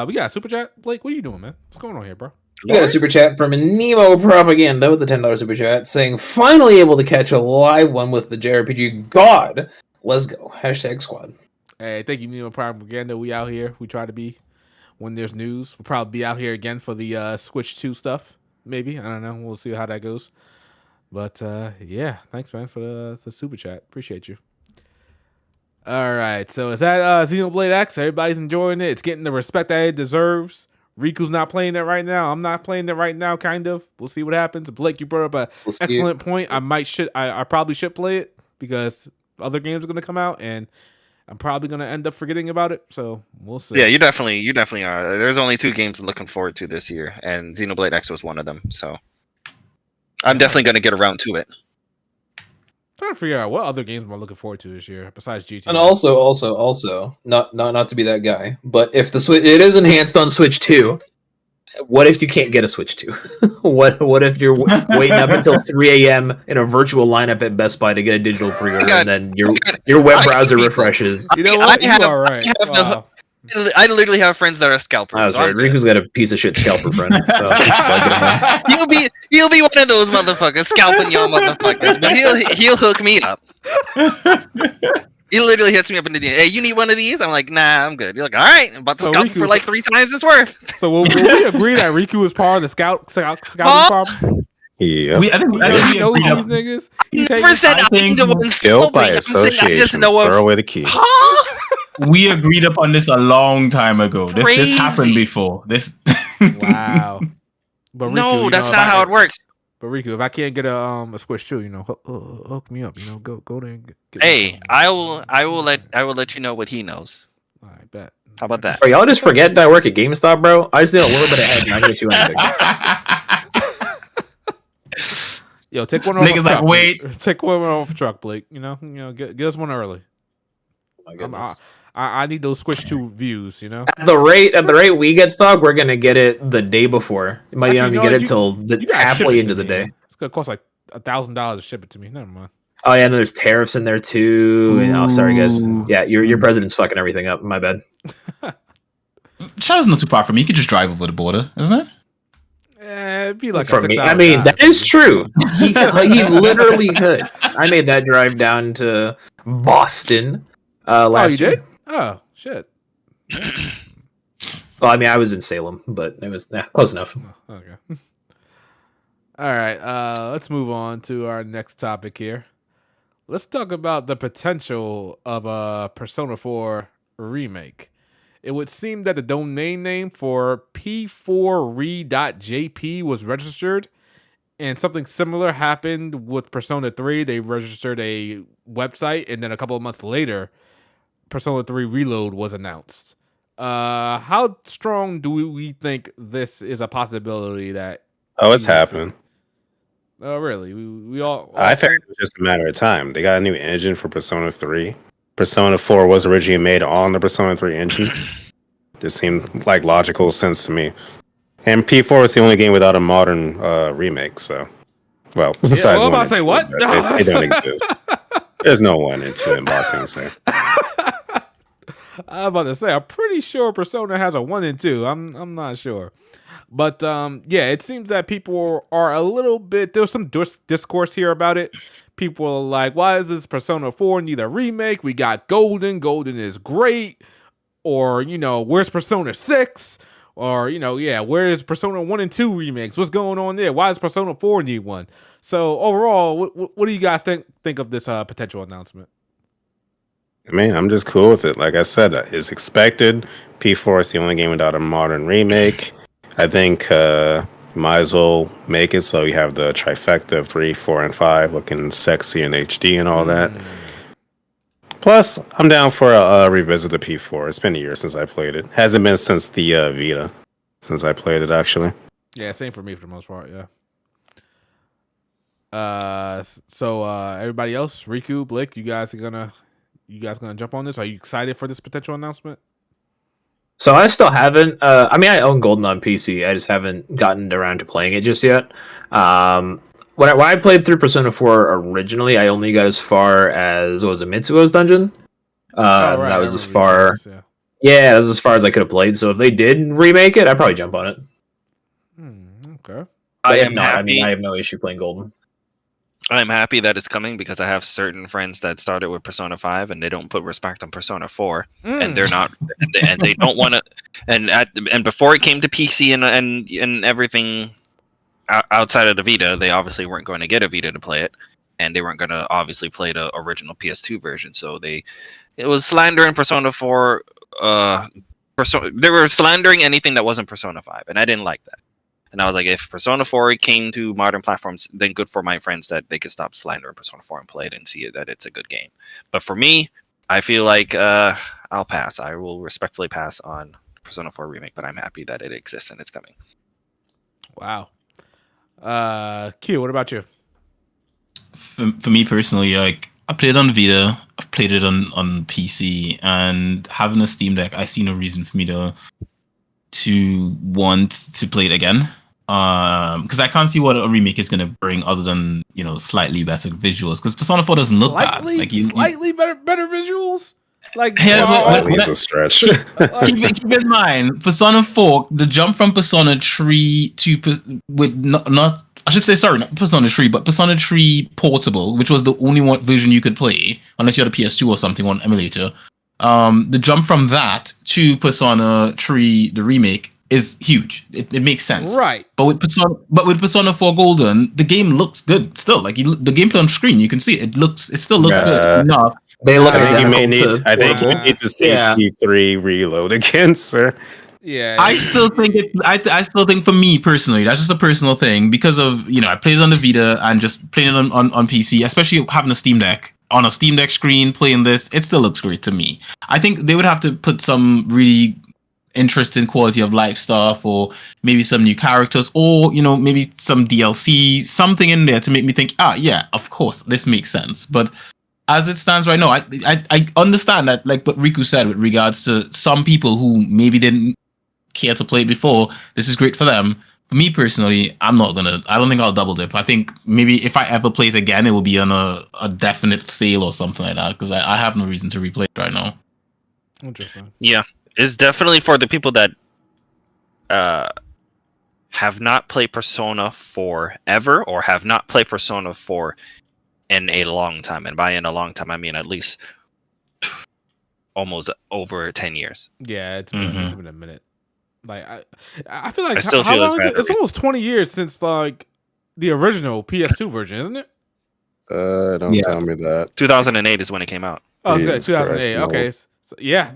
We got a super chat. Blake, what are you doing, man? What's going on here, bro? We got a super chat from Nemo Propaganda with the $10 super chat saying, finally able to catch a live one with the JRPG God. Let's go. Hashtag squad. Hey, thank you, Neo Propaganda. We out here. We try to be when there's news. We'll probably be out here again for the Switch 2 stuff. Maybe. I don't know. We'll see how that goes. But yeah, thanks, man, for the super chat. Appreciate you. All right. So is that Xenoblade X? Everybody's enjoying it. It's getting the respect that it deserves. Riku's not playing it right now. I'm not playing it right now, kind of. We'll see what happens. Blake, you brought up an excellent point. I probably should play it because other games are going to come out, and I'm probably going to end up forgetting about it. So we'll see. Yeah, you definitely are. There's only 2 games I'm looking forward to this year, and Xenoblade X was one of them. So I'm definitely going to get around to it. Trying to figure out what other games am I looking forward to this year besides GTA. And also, not to be that guy, but if the Switch, it is enhanced on Switch 2, what if you can't get a Switch 2? what if you're waiting up until 3 a.m. in a virtual lineup at Best Buy to get a digital pre-order, and then your web browser refreshes? You know what? I have- You are right. I have the- Wow. I literally have friends that are scalpers. That's so right. I'm good. Riku's got a piece of shit scalper friend. So He'll be one of those motherfuckers scalping y'all motherfuckers, but he'll hook me up. He literally hits me up in the DM. Hey, you need one of these? I'm like, nah, I'm good. You're like, all right, I'm about to So scalp Riku's- for like 3 times its worth. So will we agree that Riku is part of the scouting problem? Yeah. I think He we knows agreed these on- niggas. He's Never taking- said I I'm think the one Guilt by scalping. I'm saying I association. just know Throw of. away the key. Huh? We agreed upon this a long time ago. This Crazy. happened before. This. Wow. But Riku, No, you that's know, not how it works. But Riku, if I can't get a Switch 2, hook me up. Go there and get me Hey, something. I will let you know what he knows. All right, bet. How about that? Bro, y'all just forget that I work at GameStop, bro. I just need a little bit ahead and I can get you anything. Yo, take one off. Niggas a like, truck, wait. Blake. Take one off a truck, Blake. Get us one early. My goodness. I need those Switch 2 views. At the rate we get stock, we're gonna get it the day before. You might not even get it till You gotta ship halfway it into to the me, day. man. It's gonna cost like $1,000 to ship it to me. Never mind. Oh yeah, and there's tariffs in there too. And, oh, sorry guys. Ooh. Yeah, your president's fucking everything up. My bad. Shadow's not too far from me. You could just drive over the border, isn't it? It'd be like For a 6 me, hour I mean drive that for is me. true. He literally could. I made that drive down to Boston Last you year. did? Oh shit. Well, I mean, I was in Salem, but it was close enough. Oh, okay. All right. Let's move on to our next topic here. Let's talk about the potential of a Persona 4 remake. It would seem that the domain name for p4re.jp was registered, and something similar happened with Persona 3. They registered a website, and then a couple of months later, Persona 3 Reload was announced. How strong do we think this is a possibility that? Oh, it's happening. Oh, really? We all I think it was just a matter of time. They got a new engine for Persona 3. Persona 4 was originally made on the Persona 3 engine. Just seemed like logical sense to me. And P4 is the only game without a modern remake, so... Well, besides I'm one about to say, and two, what? but they don't exist. There's no 1 and 2 in Boss Sensei. I'm about to say, I'm pretty sure Persona has a 1 and 2. I'm not sure. But yeah, it seems that people are a little bit, there's some discourse here about it. People are like, why is this Persona 4 need a remake? We got Golden. Golden is great. Or, where's Persona 6? Or, where's Persona 1 and 2 remakes? What's going on there? Why does Persona 4 need one? So overall, what do you guys think of this potential announcement? Man, I'm just cool with it. Like I said, it's expected. P4 is the only game without a modern remake. I think might as well make it so you have the trifecta of 3, 4, and 5 looking sexy in HD and all that. Plus, I'm down for a revisit of P4. It's been a year since I played it. Hasn't been since the Vita, since I played it, actually. Yeah, same for me for the most part, yeah. So everybody else, Riku, Blake, you guys gonna jump on this? Are you excited for this potential announcement? So I still haven't. I mean, I own Golden on PC. I just haven't gotten around to playing it just yet. When I played through Persona 4 originally, I only got as far as, what was it, Mitsuo's dungeon? Right. That was as far. Yeah, that was as far as I could have played. So if they did remake it, I'd probably jump on it. Okay. I If am not, happy. I mean, I have no issue playing Golden. I'm happy that it's coming because I have certain friends that started with Persona 5 and they don't put respect on Persona 4, and they're not, and they don't want to. And before it came to PC and everything outside of the Vita, they obviously weren't going to get a Vita to play it, and they weren't going to obviously play the original PS2 version. So it was slandering Persona 4. They were slandering anything that wasn't Persona 5, and I didn't like that. And I was like, if Persona 4 came to modern platforms, then good for my friends that they could stop slandering Persona 4 and play it and see that it's a good game. But for me, I feel like I'll pass. I will respectfully pass on Persona 4 Remake, but I'm happy that it exists and it's coming. Wow. Q, what about you? For me personally, like I played on Vita, I've played it on PC, and having a Steam Deck, I see no reason for me to want to play it again. Because I can't see what a remake is going to bring other than slightly better visuals. Because Persona 4 doesn't look bad. Like slightly better visuals. Like slightly is a stretch. keep in mind, Persona 4, the jump from Persona 3 to not I should say sorry, not Persona 3, but Persona 3 Portable, which was the only one version you could play unless you had a PS2 or something on emulator. The jump from that to Persona 3, the remake, is huge. It makes sense, right? But with Persona 4 Golden, the game looks good still. Like the gameplay on screen, you can see it still looks good enough. They look. I think you need to see P3 Reload again, sir. Yeah, I still think I still think for me personally, that's just a personal thing because of I played it on the Vita and just playing it on PC, especially having a Steam Deck. On a Steam Deck screen, playing this, it still looks great to me. I think they would have to put some really interesting quality of life stuff, or maybe some new characters, or maybe some DLC, something in there to make me think, yeah, of course, this makes sense. But as it stands right now, I understand that, like what Riku said with regards to some people who maybe didn't care to play it before, this is great for them. For me personally, I don't think I'll double dip. I think maybe if I ever play it again, it will be on a definite sale or something like that, because I have no reason to replay it right now. Interesting. Yeah, it's definitely for the people that have not played Persona 4 ever, or have not played Persona 4 in a long time. And by in a long time, I mean at least almost over 10 years. Yeah, it's been a minute. Like I feel like I still how feel long it's is it? It's almost 20 years since like the original PS2 version, isn't it? Don't tell me that. 2008 is when it came out. Oh, it's good. Jesus 2008. Christ, Okay, no. so, yeah.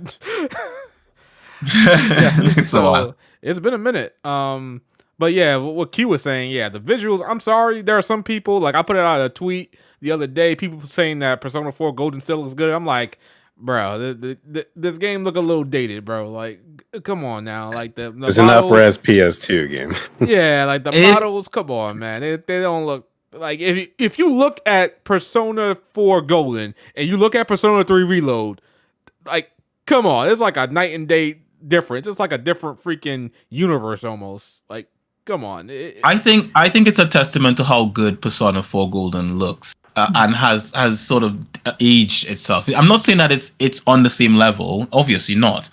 It's a while. So it's been a minute. But yeah, what Q was saying, yeah, the visuals. I'm sorry, there are some people like I put it out a tweet the other day. People saying that Persona 4 Golden still looks good. I'm like, bro, this game look a little dated, bro. Like, come on now, like the It's an models, up-res PS2 game. yeah, like the models. Come on, man, they don't look like if you look at Persona 4 Golden and you look at Persona 3 Reload, like, come on, it's like a night and day difference. It's like a different freaking universe almost. Like, come on. I think it's a testament to how good Persona 4 Golden looks and has sort of aged itself. I'm not saying that it's on the same level, obviously not,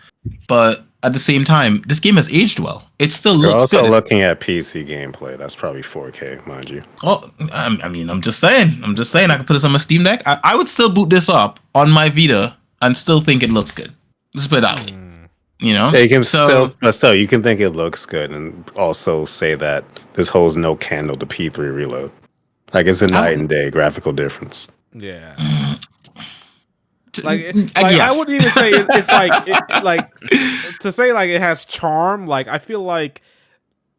but at the same time, this game has aged well. It still You're looks also good. looking at PC gameplay. That's probably 4K, mind you. Oh, I mean, I'm just saying. I can put this on my Steam Deck. I would still boot this up on my Vita and still think it looks good. Let's put it that way. You know, Yeah, you can still you can think it looks good and also say that this holds no candle to P3 Reload. Like it's a night and day graphical difference. Yeah. I wouldn't even say it's like to say like it has charm. Like I feel like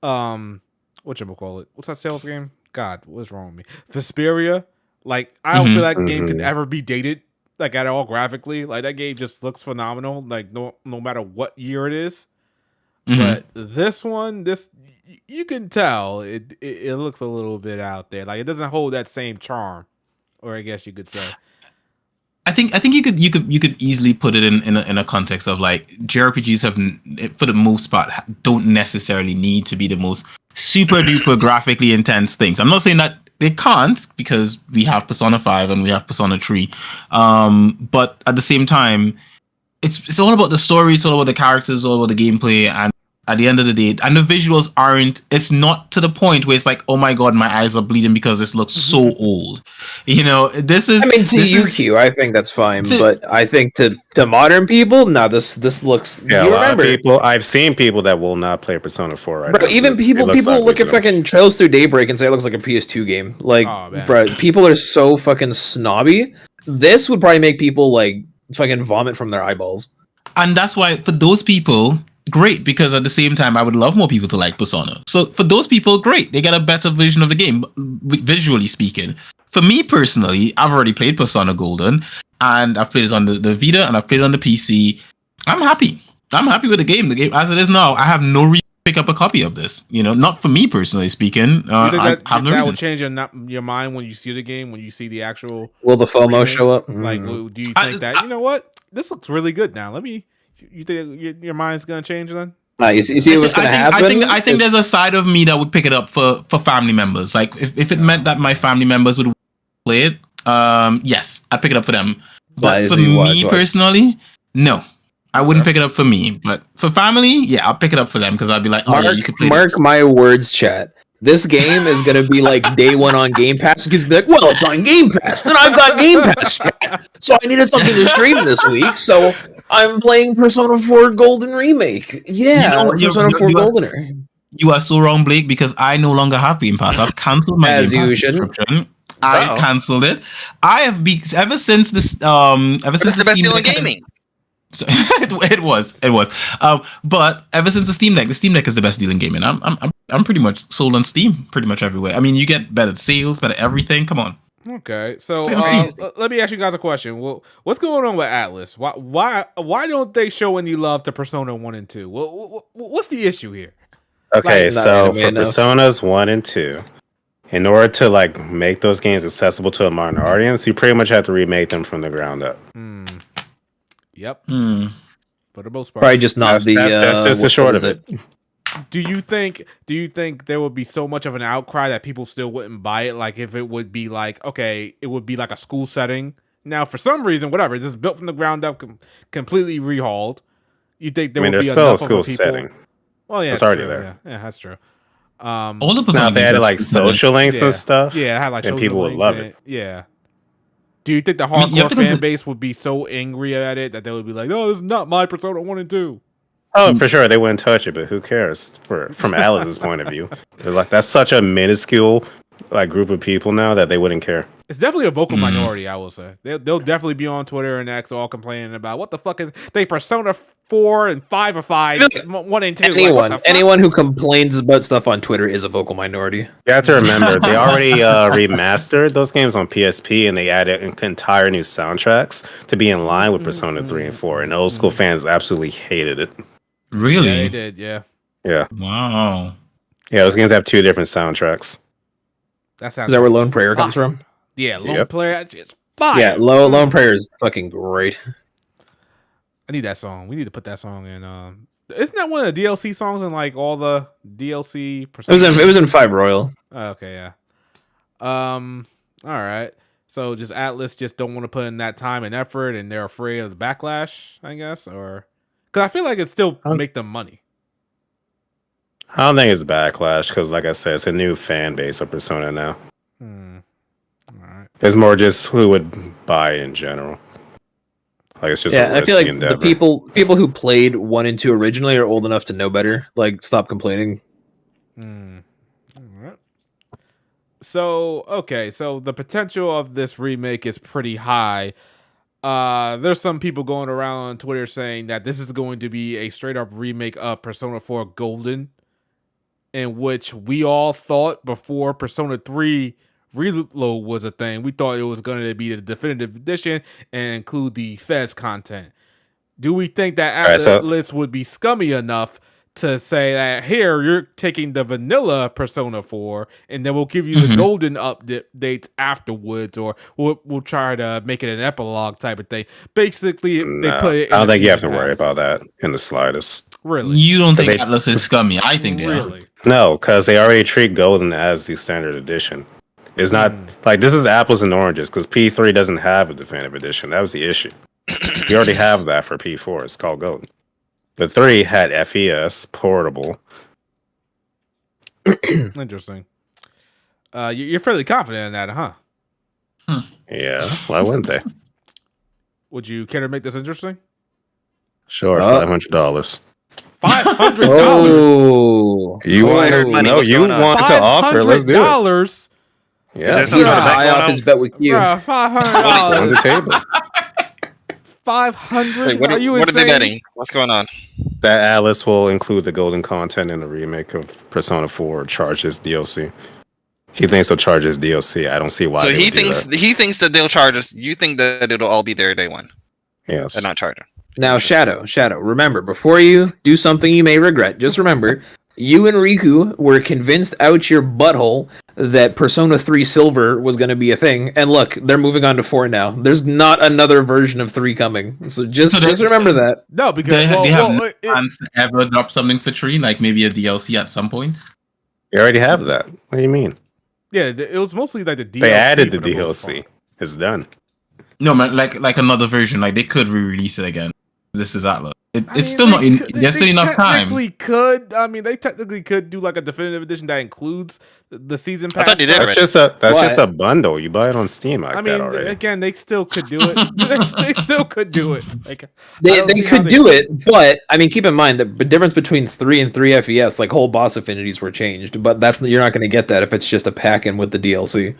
whatchamacallit? What's that sales game? God, what's wrong with me? Vesperia. Like I don't feel that game could ever be dated like at all graphically. Like that game just looks phenomenal. Like no matter what year it is. But this one, you can tell it looks a little bit out there. Like it doesn't hold that same charm, or I guess you could say. I think you could easily put it in a context of like JRPGs have, for the most part, don't necessarily need to be the most super duper graphically intense things. I'm not saying that they can't, because we have Persona 5 and we have Persona 3, but at the same time, it's all about the story, it's all about the characters, it's all about the gameplay, and at the end of the day, and the visuals it's not to the point where it's like, oh my god, my eyes are bleeding because this looks so old. You know, this is. I mean, to UQ, I think that's fine, but I think to modern people, no, this looks. Yeah, a lot of people. I've seen people that will not play Persona 4 right now. Even people look at fucking Trails Through Daybreak and say it looks like a PS2 game. Like, bro, people are so fucking snobby. This would probably make people like fucking vomit from their eyeballs. And that's why, for those people, great, because at the same time, I would love more people to like Persona. So for those people, great, they get a better vision of the game, visually speaking. For me personally, I've already played Persona Golden, and I've played it on the Vita, and I've played it on the PC. I'm happy. I'm happy with the game. The game as it is now, I have no reason to pick up a copy of this. You know, not for me personally speaking. I have no reason. Will change your mind when you see the game, when you see the actual. Will the FOMO show up? Like, do you think that you know what? This looks really good now. You think your mind's gonna change then? You see what's gonna happen? I think there's a side of me that would pick it up for family members. Like if it meant that my family members would play it, yes, I'd pick it up for them. But for me personally, no. I wouldn't pick it up for me. But for family, yeah, I'll pick it up for them, because I'd be like, oh yeah, you could play Mark this. my words, chat. This game is gonna be like day one on Game Pass. You could be like, well, it's on Game Pass, and I've got Game Pass, so I needed something to stream this week. So I'm playing Persona 4 Golden Remake. Yeah, Persona 4 Golden. You are so wrong, Blake, because I no longer have Game Pass. I've cancelled my Game Pass subscription. I cancelled it. I have ever since this ever since the best deal in gaming. So, it was. But ever since the Steam Deck is the best deal in gaming. I'm pretty much sold on Steam pretty much everywhere. I mean, you get better sales, better everything. Come on. Okay, so let me ask you guys a question. Well, what's going on with Atlas? Why don't they show any love to Persona 1 and 2? What's the issue here? Okay, so for Personas 1 and 2, in order to like make those games accessible to a modern audience, you pretty much have to remake them from the ground up. Yep. For the most part, probably just not that's just the short of it. Do you think there would be so much of an outcry that people still wouldn't buy it? Like if it would be like, okay, it would be like a school setting. Now, for some reason, whatever, this is built from the ground up, completely rehauled. You think there would be enough of people? Setting. Well, yeah, it's already there. Yeah, that's true. All the now they added like social links and stuff. Yeah, it had like and people would love it. Yeah. Do you think the I mean, you have hardcore to fan base would be so angry at it that they would be like, "Oh, this is not my Persona 1 and 2"? Oh, for sure, they wouldn't touch it, but who cares? From Alice's point of view, they're like that's such a minuscule group of people now that they wouldn't care. It's definitely a vocal minority, I will say. They'll definitely be on Twitter and X all complaining about what the fuck is they Persona 4 and 5 or 5, 1 and 2. Anyone who complains about stuff on Twitter is a vocal minority. You have to remember they already remastered those games on PSP and they added entire new soundtracks to be in line with Persona 3 and 4, and old school fans absolutely hated it. Really? Yeah, they did. Yeah. Wow. Yeah, those games have 2 different soundtracks. That sounds. Is that where Lone Prayer comes from? Yeah, Lone Prayer is fire. Yeah, Lone Prayer is fucking great. I need that song. We need to put that song in. Isn't that one of the DLC songs in like all the DLC? It was in 5 Royal. Oh, okay, yeah. All right. So just Atlas just don't want to put in that time and effort, and they're afraid of the backlash, I guess, or because I feel like it still make them money. I don't think it's backlash because, like I said, it's a new fan base of Persona now. All right. It's more just who would buy it in general. Like it's just I feel like the people who played 1 and 2 originally are old enough to know better. Like, stop complaining. All right. So the potential of this remake is pretty high. There's some people going around on Twitter saying that this is going to be a straight up remake of Persona 4 Golden, in which we all thought before Persona 3 Reload was a thing, we thought it was going to be the definitive edition and include the Fez content. Do we think that Atlas would be scummy enough to say that here you're taking the vanilla Persona 4 and then we'll give you the golden updates afterwards, or we'll try to make it an epilogue type of thing? Basically, they put it. I don't think you have to worry about that in the slightest. Really? You don't think Atlas is scummy? I think they really. are. No, because they already treat Golden as the standard edition. It's not like this is apples and oranges because P3 doesn't have a definitive edition. That was the issue. You already have that for P4. It's called Golden. The 3 had FES portable. Interesting. You're fairly confident in that, huh? Yeah, why wouldn't they? Would you care to make this interesting? Sure, $500. $500. Oh, You want to offer? Let's do it. Yeah, He's high off his bet with you. $500 on the table. 500. Wait, what are you are they insane? betting? What's going on? That Atlas will include the golden content in the remake of Persona 4 charges DLC. He thinks he'll charge his DLC. I don't see why. So he thinks that they'll charge us. You think that it'll all be there day one? Yes. They're not charging. Now, Shadow, remember, before you do something you may regret, just remember, you and Riku were convinced out your butthole that Persona 3 Silver was going to be a thing, and look, they're moving on to 4 now. There's not another version of 3 coming, so just remember that. No, because they have plans to ever drop something for 3, like maybe a DLC at some point. You already have that. What do you mean? Yeah, it was mostly like the DLC. They added the DLC. It's done. No, man, like another version. Like they could re-release it again. This is Atlas. There's still enough time. They technically could do like a definitive edition that includes the season pass. I thought they did. That's just a bundle. You buy it on Steam like that already. Again, they still could do it. they still could do it. Like they could do it, but I mean, keep in mind the difference between 3 and 3 FES, like whole boss affinities were changed, but you're not going to get that if it's just a pack in with the DLC.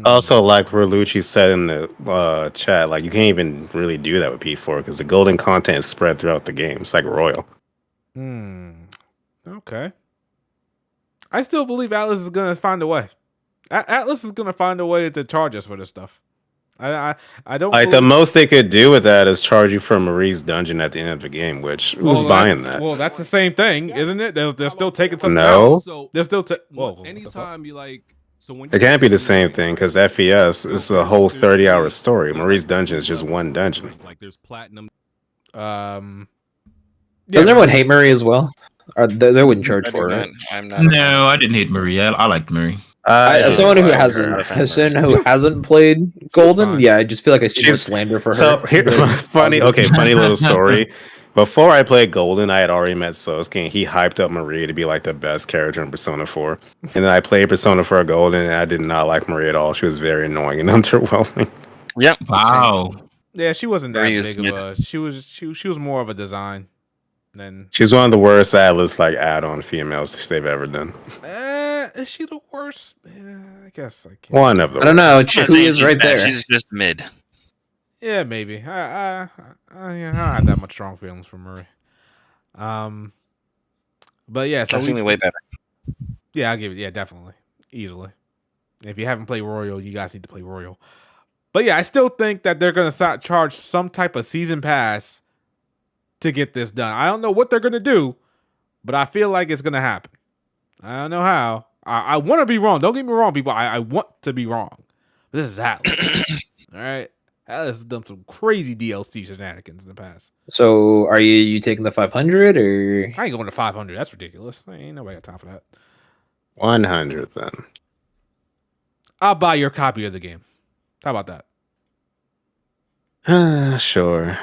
Also, like Verlucci said in the chat, like you can't even really do that with P4 because the golden content is spread throughout the game. It's like Royal. Okay. I still believe Atlas is gonna find a way. Atlas is gonna find a way to charge us for this stuff. I don't like the most they could do with that is charge you for Marie's dungeon at the end of the game, which who's buying that? Well, that's the same thing, isn't it? They're still taking something No. out. They're still anytime you like. So when It can't be the same thing because FES is a whole 30-hour story. Marie's dungeon is just one dungeon. Like there's platinum. Doesn't everyone hate Marie as well? Or they wouldn't charge for it. I'm not. No, I didn't hate Marie. I liked Marie. As someone who hasn't played Golden, yeah, I just feel like I see more slander for her. So here, funny little story. Before I played Golden, I had already met Sosuke, and he hyped up Marie to be like the best character in Persona 4. And then I played Persona 4 Golden, and I did not like Marie at all. She was very annoying and underwhelming. Yep. Wow. Yeah, she wasn't that Marie is big of mid. a. She was more of a design than. She's one of the worst Atlas like add-on females they've ever done. Is she the worst? Yeah, I guess I can't. One of the I don't know. worst. I'm not Who saying is she's right bad, there? She's just mid. Yeah, maybe. I don't have that much strong feelings for Murray. But yeah, so Definitely way better. Yeah, I'll give it. Yeah, definitely, easily. If you haven't played Royal, you guys need to play Royal. But yeah, I still think that they're gonna charge some type of season pass to get this done. I don't know what they're gonna do, but I feel like it's gonna happen. I don't know how. I want to be wrong. Don't get me wrong, people. I want to be wrong. But this is Atlas. All right, Atlas has done some crazy DLC shenanigans in the past. So are you taking the 500 or? I ain't going to 500. That's ridiculous. Ain't nobody got time for that. 100 then. I'll buy your copy of the game. How about that? Sure.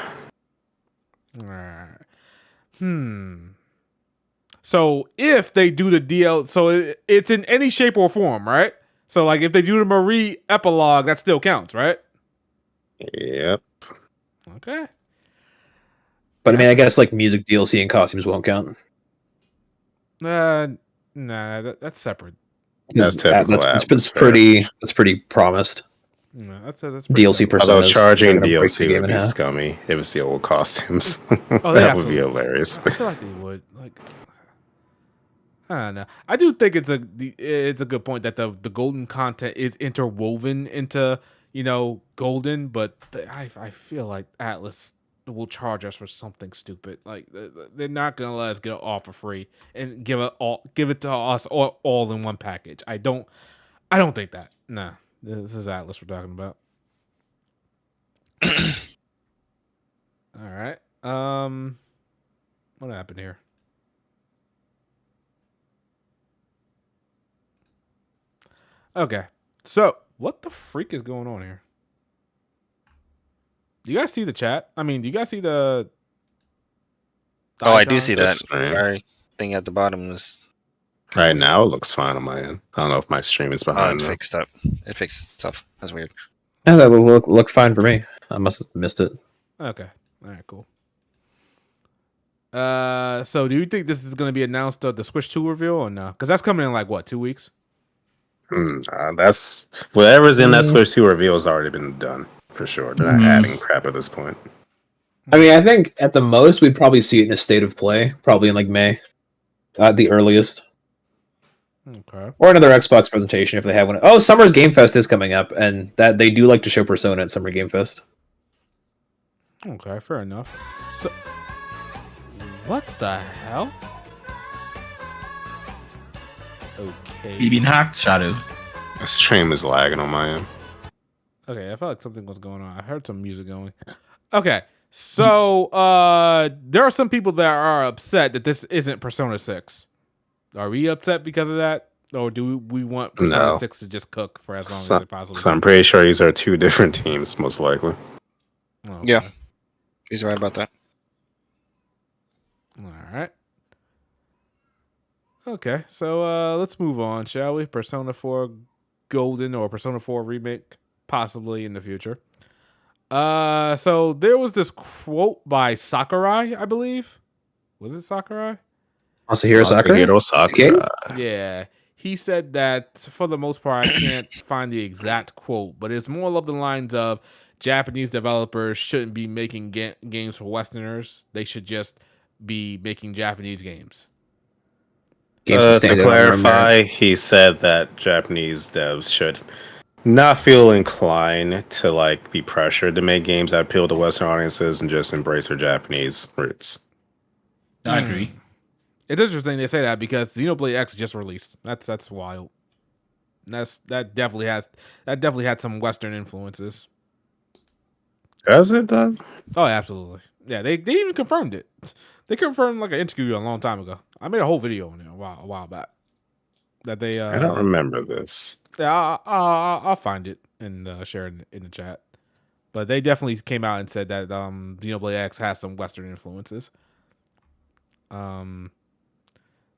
So if they do the DL, so it's in any shape or form, right? So like if they do the Marie epilogue, that still counts, right? Yep. Okay. But I mean, I guess like music DLC and costumes won't count. Nah, that's separate. That's typical. That's pretty promised. No, that's pretty DLC typical. personas. Although charging They're gonna break the DLC game would in be half. scummy if it's the old costumes. Oh, That would be hilarious. I feel like they would. Like, I don't know. I do think it's a good point that the golden content is interwoven into golden, but I feel like Atlas will charge us for something stupid. Like they're not gonna let us get it all for free and give it to us all in one package. I don't think that. Nah, this is Atlas we're talking about. All right. What happened here? Okay. So, what the freak is going on here? Do you guys see the chat? I mean, do you guys see the Oh, I icon? do see that. Stream. Our thing at the bottom was Right now, it looks fine on my end. I don't know if my stream is behind. it though. fixed up. It fixed itself. That's weird. Yeah, that would look fine for me. I must have missed it. Okay. All right, cool. So do you think this is going to be announced the Switch 2 reveal or no? Because that's coming in like what, 2 weeks? That's whatever's in that Switch 2 reveal has already been done for sure. They're not adding crap at this point. I mean, I think at the most we'd probably see it in a state of play, probably in like May, at the earliest, Okay. or another Xbox presentation if they have one. Oh, Summer's Game Fest is coming up, and that they do like to show Persona at Summer Game Fest. Okay, fair enough. So, what the hell? Okay. You been hacked, Shadow. The stream is lagging on my end. Okay, I felt like something was going on. I heard some music going. Okay, so there are some people that are upset that this isn't Persona 6. Are we upset because of that? Or do we want Persona No. 6 to just cook for as long as it possibly So I'm pretty sure these are two different teams, most likely. can? Okay. Yeah. He's right about that. All right. Okay, so let's move on, shall we? Persona 4 Golden or Persona 4 Remake, possibly in the future. So there was this quote by Sakurai, I believe. Was it Sakurai? Masahiro Sakurai? Masahiro Sakurai. Yeah. He said that for the most part, I can't find the exact quote, but it's more along the lines of Japanese developers shouldn't be making games for Westerners. They should just be making Japanese games. Games that To stand out from America. clarify, he said that Japanese devs should not feel inclined to like be pressured to make games that appeal to Western audiences and just embrace their Japanese roots. I agree. It's interesting they say that because Xenoblade X just released. That's wild. That definitely had some Western influences. Does it though? Oh, absolutely. Yeah, they even confirmed it. They confirmed like an interview a long time ago. I made a whole video on it a while back. That they I don't remember this. Yeah, I'll find it and share it in the chat. But they definitely came out and said that Xenoblade X has some Western influences.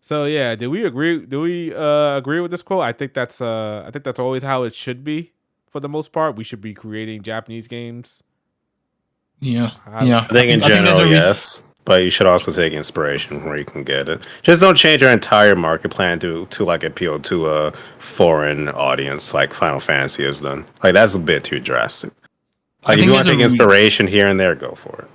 So yeah, do we agree? Do we agree with this quote? I think that's always how it should be for the most part. We should be creating Japanese games. Yeah. I think in general, yes. But you should also take inspiration from where you can get it. Just don't change your entire market plan to like appeal to a foreign audience like Final Fantasy has done. Like that's a bit too drastic. Like if you want to take inspiration here and there, go for it.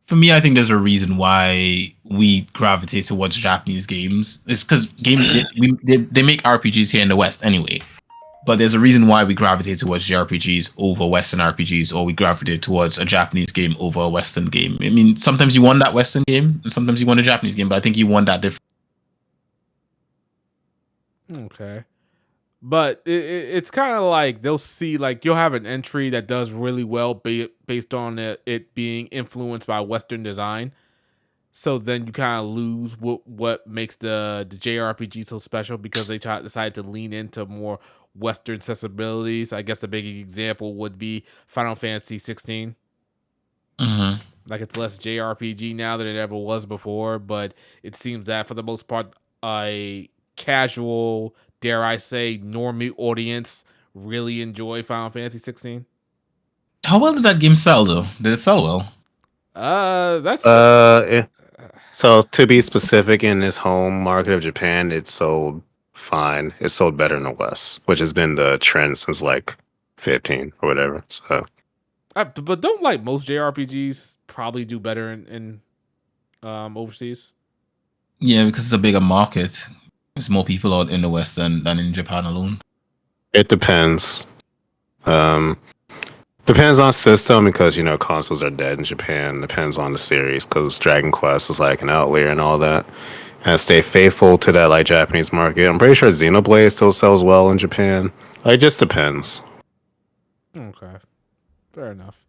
For me, I think there's a reason why we gravitate towards Japanese games. It's because they make RPGs here in the West anyway. But there's a reason why we gravitate towards JRPGs over Western RPGs, or we gravitate towards a Japanese game over a Western game. I mean, sometimes you want that Western game, and sometimes you want a Japanese game, but I think you want that different. Okay. But it's kind of like they'll see, like, you'll have an entry that does really well based on it being influenced by Western design. So then you kind of lose what makes the JRPG so special, because they decided to lean into more Western sensibilities. I guess the big example would be Final Fantasy 16. Mm-hmm. Like, it's less JRPG now than it ever was before, but it seems that for the most part, a casual, dare I say, normie audience really enjoy Final Fantasy 16. How well did that game sell, though? Did it sell well? So to be specific, in this home market of Japan, it sold fine. It sold better in the West, which has been the trend since like 15 or whatever. So, but don't like most JRPGs probably do better in overseas? Yeah, because it's a bigger market. There's more people out in the West than in Japan alone. It depends. Depends on system, because consoles are dead in Japan. Depends on the series, because Dragon Quest is like an outlier and all that. And stay faithful to that like Japanese market. I'm pretty sure Xenoblade still sells well in Japan. It just depends. Okay, fair enough.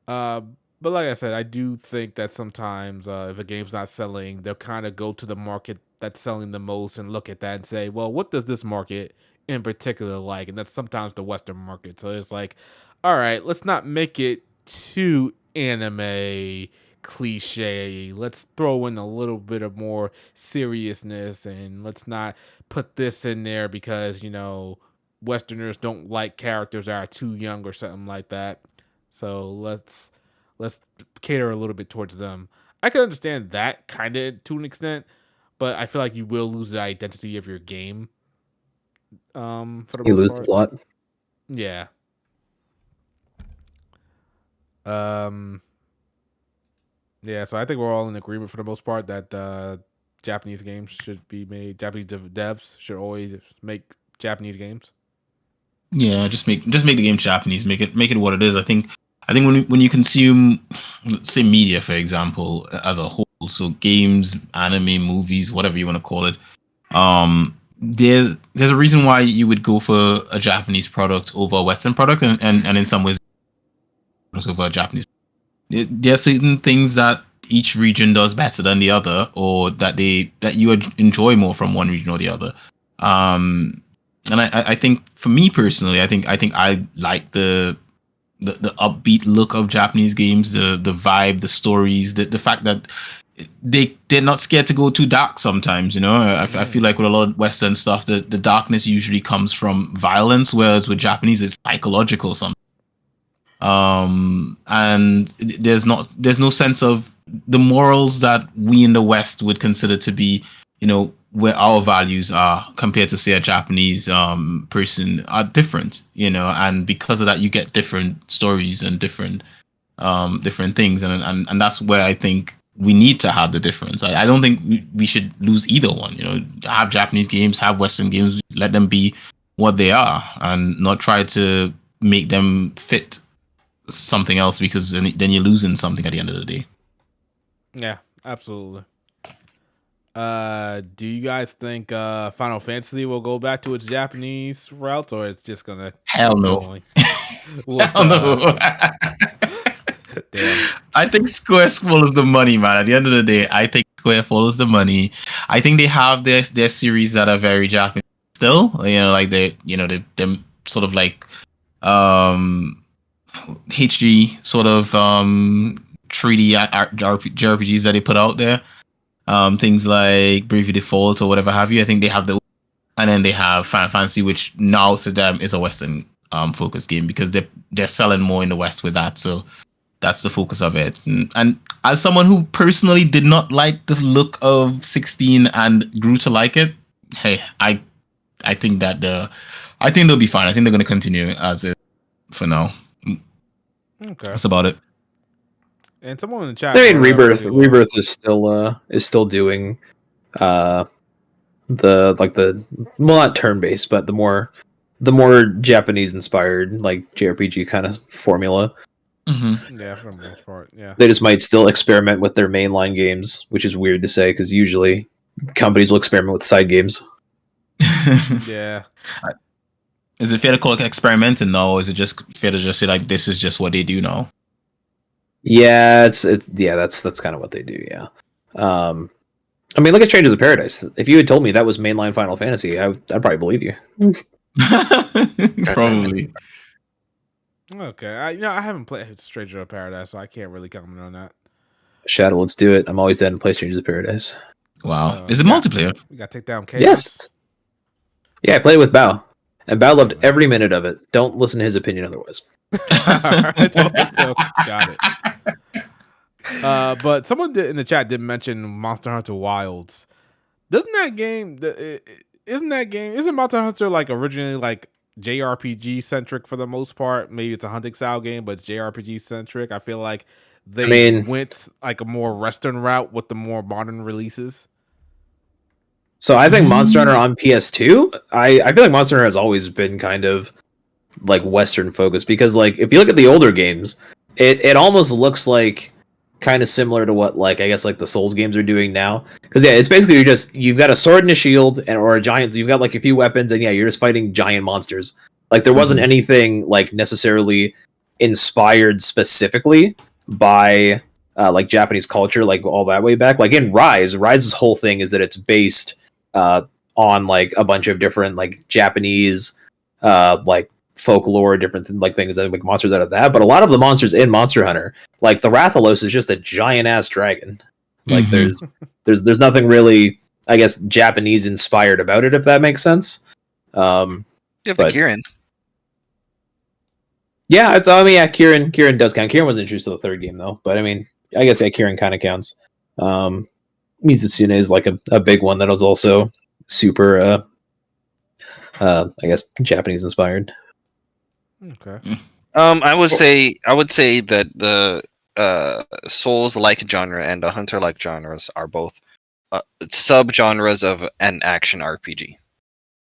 But like I said, I do think that sometimes if a game's not selling, they'll kind of go to the market that's selling the most and look at that and say, well, what does this market in particular like? And that's sometimes the Western market. So it's like, all right, let's not make it too anime cliche. Let's throw in a little bit of more seriousness, and let's not put this in there because, Westerners don't like characters that are too young or something like that. So let's cater a little bit towards them. I can understand that kind of to an extent, but I feel like you will lose the identity of your game. For the You most lose part. the plot. Yeah. Yeah, so I think we're all in agreement for the most part that Japanese games should be made. Japanese devs should always make Japanese games. Yeah, just make the game Japanese. Make it what it is. I think when you consume, say, media, for example, as a whole, so games, anime, movies, whatever you want to call it, there's a reason why you would go for a Japanese product over a Western product, and in some ways over a Japanese. There are certain things that each region does better than the other, or that you enjoy more from one region or the other. And I think, for me personally, I think I like the upbeat look of Japanese games, the vibe, the stories, the fact that they're not scared to go too dark sometimes. I feel like with a lot of Western stuff, the darkness usually comes from violence, whereas with Japanese it's psychological sometimes. And there's no sense of the morals that we in the West would consider to be, where our values are, compared to, say, a Japanese person, are different, and because of that you get different stories and different things, and that's where I think we need to have the difference. I don't think we should lose either one. Have Japanese games, have Western games, let them be what they are, and not try to make them fit something else, because then you're losing something at the end of the day. Yeah, absolutely. Do you guys think Final Fantasy will go back to its Japanese route, or it's just gonna hell no? Hell no. Damn. I think Square follows the money, man. At the end of the day, I think Square follows the money. I think they have their series that are very Japanese still. Like they're sort of like HG sort of 3D JRPGs that they put out there. Things like Bravely Default or whatever have you. I think they have and then they have Final Fantasy, which now to them is a Western focused game because they're selling more in the West with that. So that's the focus of it. And as someone who personally did not like the look of 16 and grew to like it, hey, I think that I think they'll be fine. I think they're going to continue as it for now. Okay, that's about it. And someone in the chat. I mean, Rebirth is still doing the not turn based, but the more Japanese inspired like JRPG kind of formula. Mm-hmm. Yeah, for the most part, yeah. They just might still experiment with their mainline games, which is weird to say because usually companies will experiment with side games. Yeah. Is it fair to call it experimenting now, or is it just fair to just say like this is just what they do now? Yeah, it's that's kind of what they do. Yeah. I mean, look at Strangers of Paradise. If you had told me that was mainline Final Fantasy, I'd probably believe you. Probably. Okay, I haven't played Stranger of Paradise, so I can't really comment on that. Shadow, let's do it. I'm always down to play Strangers of Paradise. Wow. Is it multiplayer? We got to take down Chaos. Yes. Yeah, I played it with Bao. And Bao loved every minute of it. Don't listen to his opinion otherwise. Alright, so got it. But someone in the chat did mention Monster Hunter Wilds. Isn't Monster Hunter like originally like JRPG centric for the most part? Maybe it's a hunting style game, but it's JRPG centric. I feel like they went like a more Western route with the more modern releases. So I think Monster Hunter on PS2, I feel like Monster Hunter has always been kind of like Western focused because like if you look at the older games, it almost looks like kind of similar to what like I guess like the Souls games are doing now. Because yeah, it's basically you've got a sword and a shield or a giant. You've got like a few weapons and yeah, you're just fighting giant monsters. Like there wasn't anything like necessarily inspired specifically by like Japanese culture like all that way back. Like in Rise's whole thing is that it's based on like a bunch of different like Japanese like folklore, different like things that make monsters out of that. But a lot of the monsters in Monster Hunter, like the Rathalos, is just a giant ass dragon. Like there's nothing really, I guess, Japanese inspired about it, if that makes sense. You have the Kirin. Yeah, Kirin does count. Kirin wasn't introduced to the third game though, but I mean, I guess Kirin kind of counts. Mizutsune is like a big one that was also super, I guess, Japanese inspired. Okay. I would say that the Souls-like genre and the Hunter-like genres are both sub-genres of an action RPG.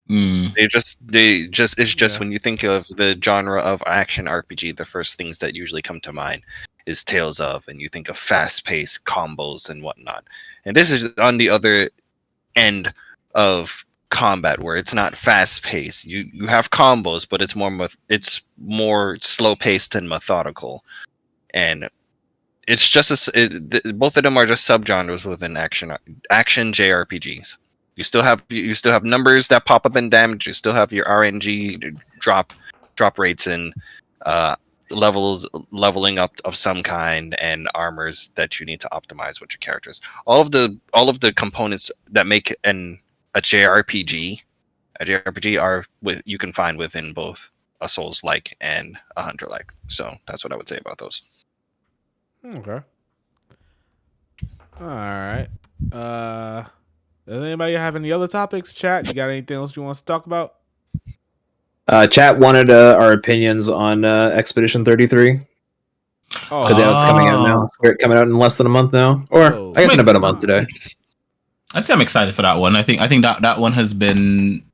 It's just when you think of the genre of action RPG, the first things that usually come to mind is Tales of, and you think of fast-paced combos and whatnot. And this is on the other end of combat, where it's not fast-paced. You have combos, but it's more slow-paced and methodical. And it's just both of them are just subgenres within action JRPGs. You still have numbers that pop up in damage. You still have your RNG drop rates and leveling up of some kind, and armors that you need to optimize with your characters. All of the components that make a JRPG are you can find within both a Souls-like and a Hunter-like. So that's what I would say about those. Okay. All right. Does anybody have any other topics? Chat, you got anything else you want us to talk about? Chat wanted our opinions on Expedition 33. Oh, because it's coming out now. It's coming out in less than a month now, or I guess in about a month today. I'd say I'm excited for that one. I think that one has been.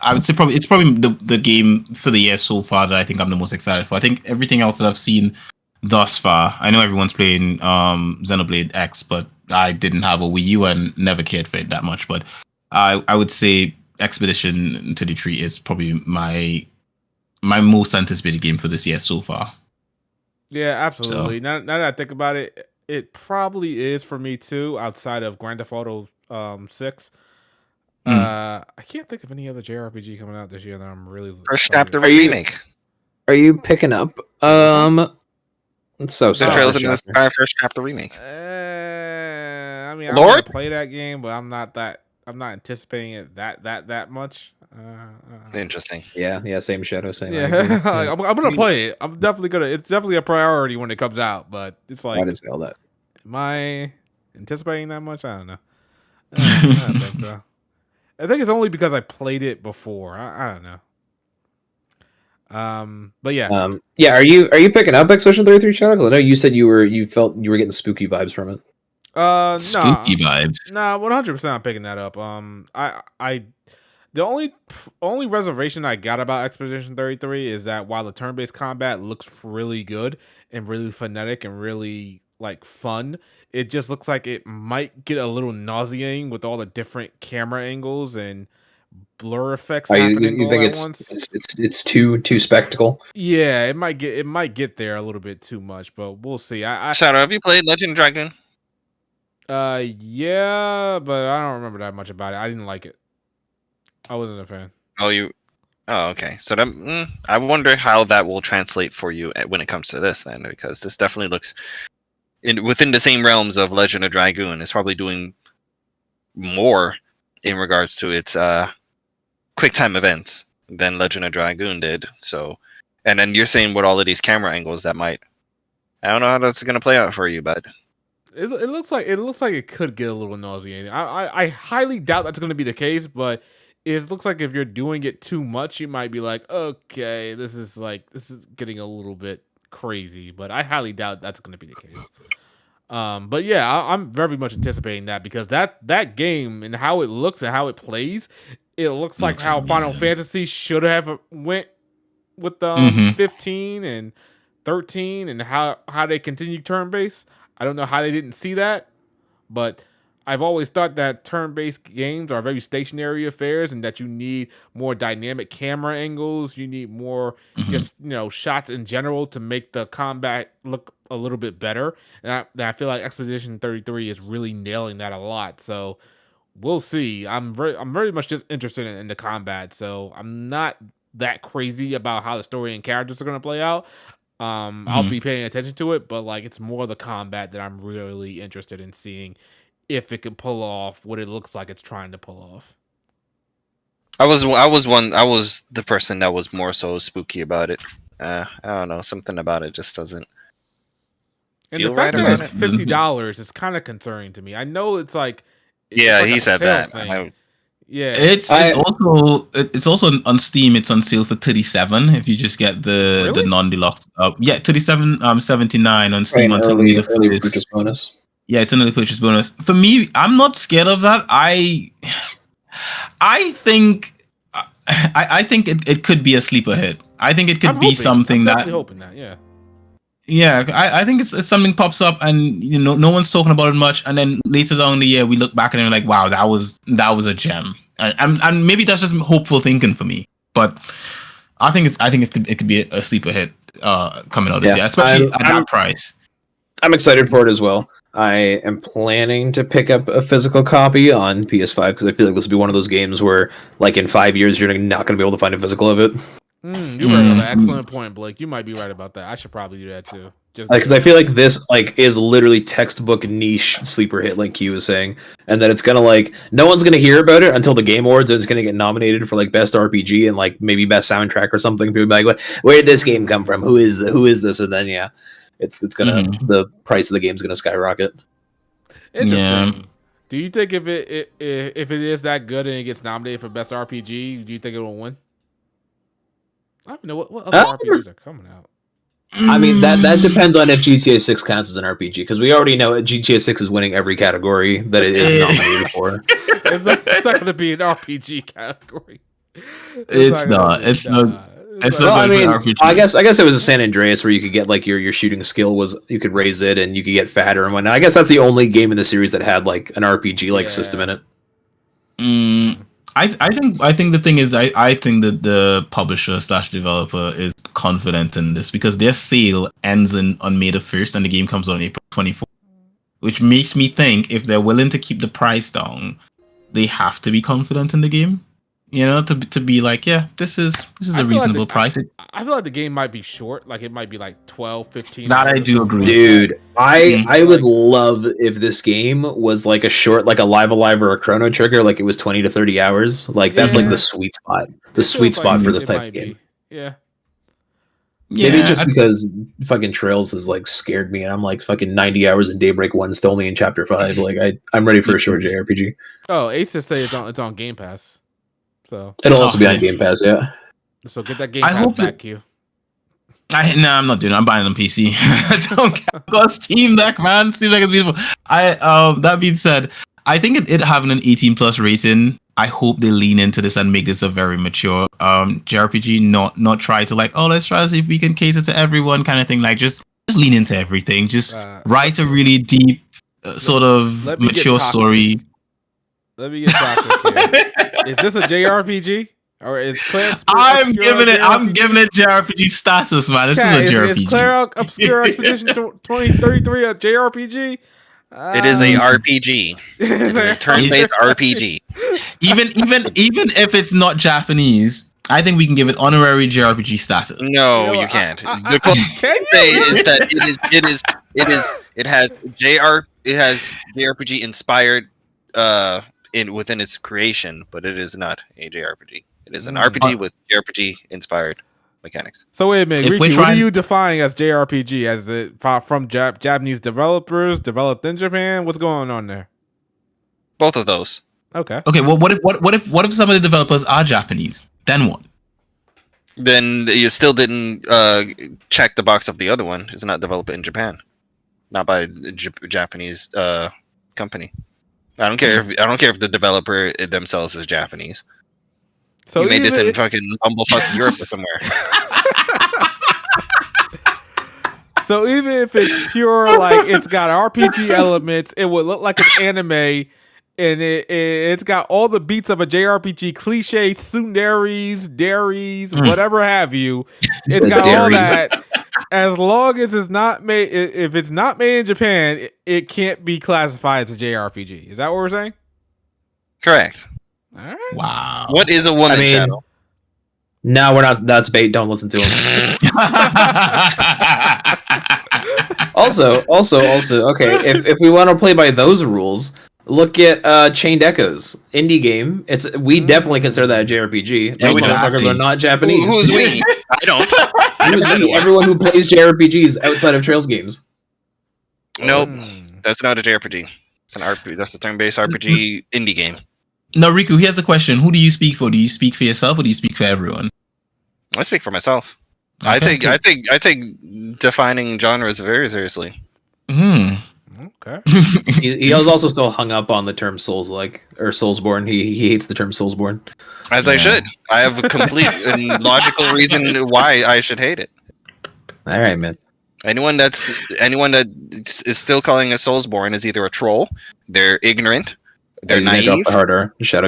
I would say it's probably the game for the year so far that I think I'm the most excited for. I think everything else that I've seen thus far. I know everyone's playing Xenoblade X, but I didn't have a Wii U and never cared for it that much. But I would say Expedition 33 is probably my most anticipated game for this year so far. Yeah, absolutely. So. Now that I think about it, it probably is for me too. Outside of Grand Theft Auto 6, I can't think of any other JRPG coming out this year that I'm really. First Chapter Remake. Are you picking up? So the trailers in the First Chapter Remake. I mean, Lord? I play that game, but I'm not that I'm not anticipating it that much. Interesting. Yeah, same Shadow saying. Yeah, I'm gonna play it. I'm definitely gonna. It's definitely a priority when it comes out. But it's I like, didn't say all that. am I anticipating that much? I don't know. I don't think so. I think it's only because I played it before. I don't know. But yeah. Yeah. Are you picking up Expedition 33 Shadow? 'Cause I know you said you felt you were getting spooky vibes from it. Spooky vibes. Nah, 100% I'm picking that up. The only reservation I got about Expedition 33 is that while the turn-based combat looks really good and really frenetic and really like fun, it just looks like it might get a little nauseating with all the different camera angles and blur effects happening You all think at once. it's too spectacle? Yeah, it might get there a little bit too much, but we'll see. Shadow, have you played Legend of Dragoon? Yeah, but I don't remember that much about it. I didn't like it. I wasn't a fan. Oh, okay. So I wonder how that will translate for you when it comes to this then, because this definitely looks within the same realms of Legend of Dragoon. It's probably doing more in regards to its quick time events than Legend of Dragoon did. So, and then you're saying with all of these camera angles that might, I don't know how that's going to play out for you, but it looks like it could get a little nauseating. I highly doubt that's going to be the case, but it looks like if you're doing it too much, you might be like, okay, this is getting a little bit crazy. But I highly doubt that's going to be the case. But yeah, I'm very much anticipating that because that game and how it looks and how it plays, it looks like how Final Fantasy should have went with 15 and 13 and how they continue turn based. I don't know how they didn't see that, but I've always thought that turn-based games are very stationary affairs and that you need more dynamic camera angles. You need more just, shots in general to make the combat look a little bit better. And I feel like Expedition 33 is really nailing that a lot. So we'll see. I'm very much just interested in the combat. So I'm not that crazy about how the story and characters are going to play out. I'll be paying attention to it, but like it's more the combat that I'm really interested in seeing if it can pull off what it looks like it's trying to pull off. I was the person that was more so spooky about it. I don't know, something about it just doesn't. And the fact that it's $50 is kind of concerning to me. I know it's like he said that. Yeah, it's also on Steam. It's on sale for $37 if you just get the non-deluxe. Yeah, $37.79 on Steam until the early purchase bonus. Yeah, it's an early purchase bonus. For me, I'm not scared of that. I think it could be a sleeper hit. I think it could be something I'm definitely hoping that. Yeah. Yeah, I think it's something pops up and no one's talking about it much, and then later down the year we look back and we're like, wow, that was a gem, and maybe that's just hopeful thinking for me, but I think it could be a sleeper hit coming out this year, especially at that price. I'm excited for it as well. I am planning to pick up a physical copy on PS5 because I feel like this will be one of those games where, like, in 5 years, you're not going to be able to find a physical of it. You brought up an excellent point, Blake. You might be right about that. I should probably do that too. Because I feel like this is literally textbook niche sleeper hit, like Q was saying, and that it's gonna no one's gonna hear about it until the Game Awards. And it's gonna get nominated for best RPG and maybe best soundtrack or something. People be like, "Where did this game come from? Who is this?" And then it's gonna the price of the game's gonna skyrocket. Interesting. Yeah. Do you think if it is that good and it gets nominated for best RPG, do you think it will win? I don't know what other RPGs are coming out. I mean, that depends on if GTA 6 counts as an RPG, because we already know GTA 6 is winning every category that it is nominated for. It's not going to be an RPG category. It's not. I mean, RPG. I guess it was a San Andreas where you could get your shooting skill you could raise it and you could get fatter and whatnot. I guess that's the only game in the series that had an RPG system in it. I think the thing is I think that the publisher / developer is confident in this because their sale ends on May the 1st and the game comes out on April 24th, which makes me think if they're willing to keep the price down, they have to be confident in the game. To be like, yeah, this is a reasonable price. I feel like the game might be short, it might be 12, 15. That I do agree. Dude, I would love if this game was like a short, like a Live Alive or a Chrono Trigger, like it was 20 to 30 hours. Like that's like the sweet spot. The sweet spot for this type of game. Yeah. Maybe just because fucking Trails has like scared me, and I'm like fucking 90 hours in Daybreak 1 still only in chapter 5. Like I'm ready for a short JRPG. Oh, Ace just say it's on Game Pass. So it'll also be on Game Pass, yeah. So get that Game Pass back, you. I'm not doing it. I'm buying it on PC. I don't got Steam Deck, man. Steam Deck is beautiful. That being said, I think it having an 18 plus rating, I hope they lean into this and make this a very mature JRPG, not try to like, oh, let's try to see if we can cater to everyone kind of thing. Like just lean into everything. Just write a really deep sort of mature story. Let me get toxic here. Is this a JRPG? Or is Claire I'm giving it JRPG status, man. This is a JRPG. Is Claire Obscure Expedition 2033 a JRPG? It is a RPG. It's a turn-based RPG. Even if it's not Japanese, I think we can give it honorary JRPG status. No, you can't. The closest say is that it has JRPG inspired within its creation, but it is not a JRPG. It is an RPG with JRPG inspired mechanics. So wait a minute, Ricky, what are you defining as JRPG? As it from Japanese developers, developed in Japan? What's going on there? Both of those. Okay. Well, what if some of the developers are Japanese? Then what? Then you still didn't check the box of the other one. It's not developed in Japan, not by a Japanese company. I don't care if the developer themselves is Japanese. So you made this in fucking bumblefuck Europe or somewhere. So even if it's pure, like it's got RPG elements, it would look like an anime, and it's got all the beats of a JRPG cliche, tsunderies, dairies, whatever have you. It's got all that. As long as it's not made, if it's not made in Japan, it can't be classified as a JRPG. Is that what we're saying? Correct. All right. Wow. What is a woman channel? No, we're not. That's bait. Don't listen to him. Also, okay. If we want to play by those rules, look at Chained Echoes indie game. We definitely consider that a JRPG. Those motherfuckers are not Japanese. Who's we? I don't. Who's we? Everyone who plays JRPGs outside of Trails games. Nope, that's not a JRPG. It's an RPG. That's a turn-based RPG indie game. Now, Riku, here's a question. Who do you speak for? Do you speak for yourself or do you speak for everyone? I speak for myself. Okay, I take defining genres very seriously. Okay. He was also still hung up on the term Souls-like or Soulsborne. He hates the term Soulsborne. As I should. I have a complete and logical reason why I should hate it. All right, man. Anyone that is still calling it Soulsborne is either a troll, they're ignorant, they're naive, harder. Lord.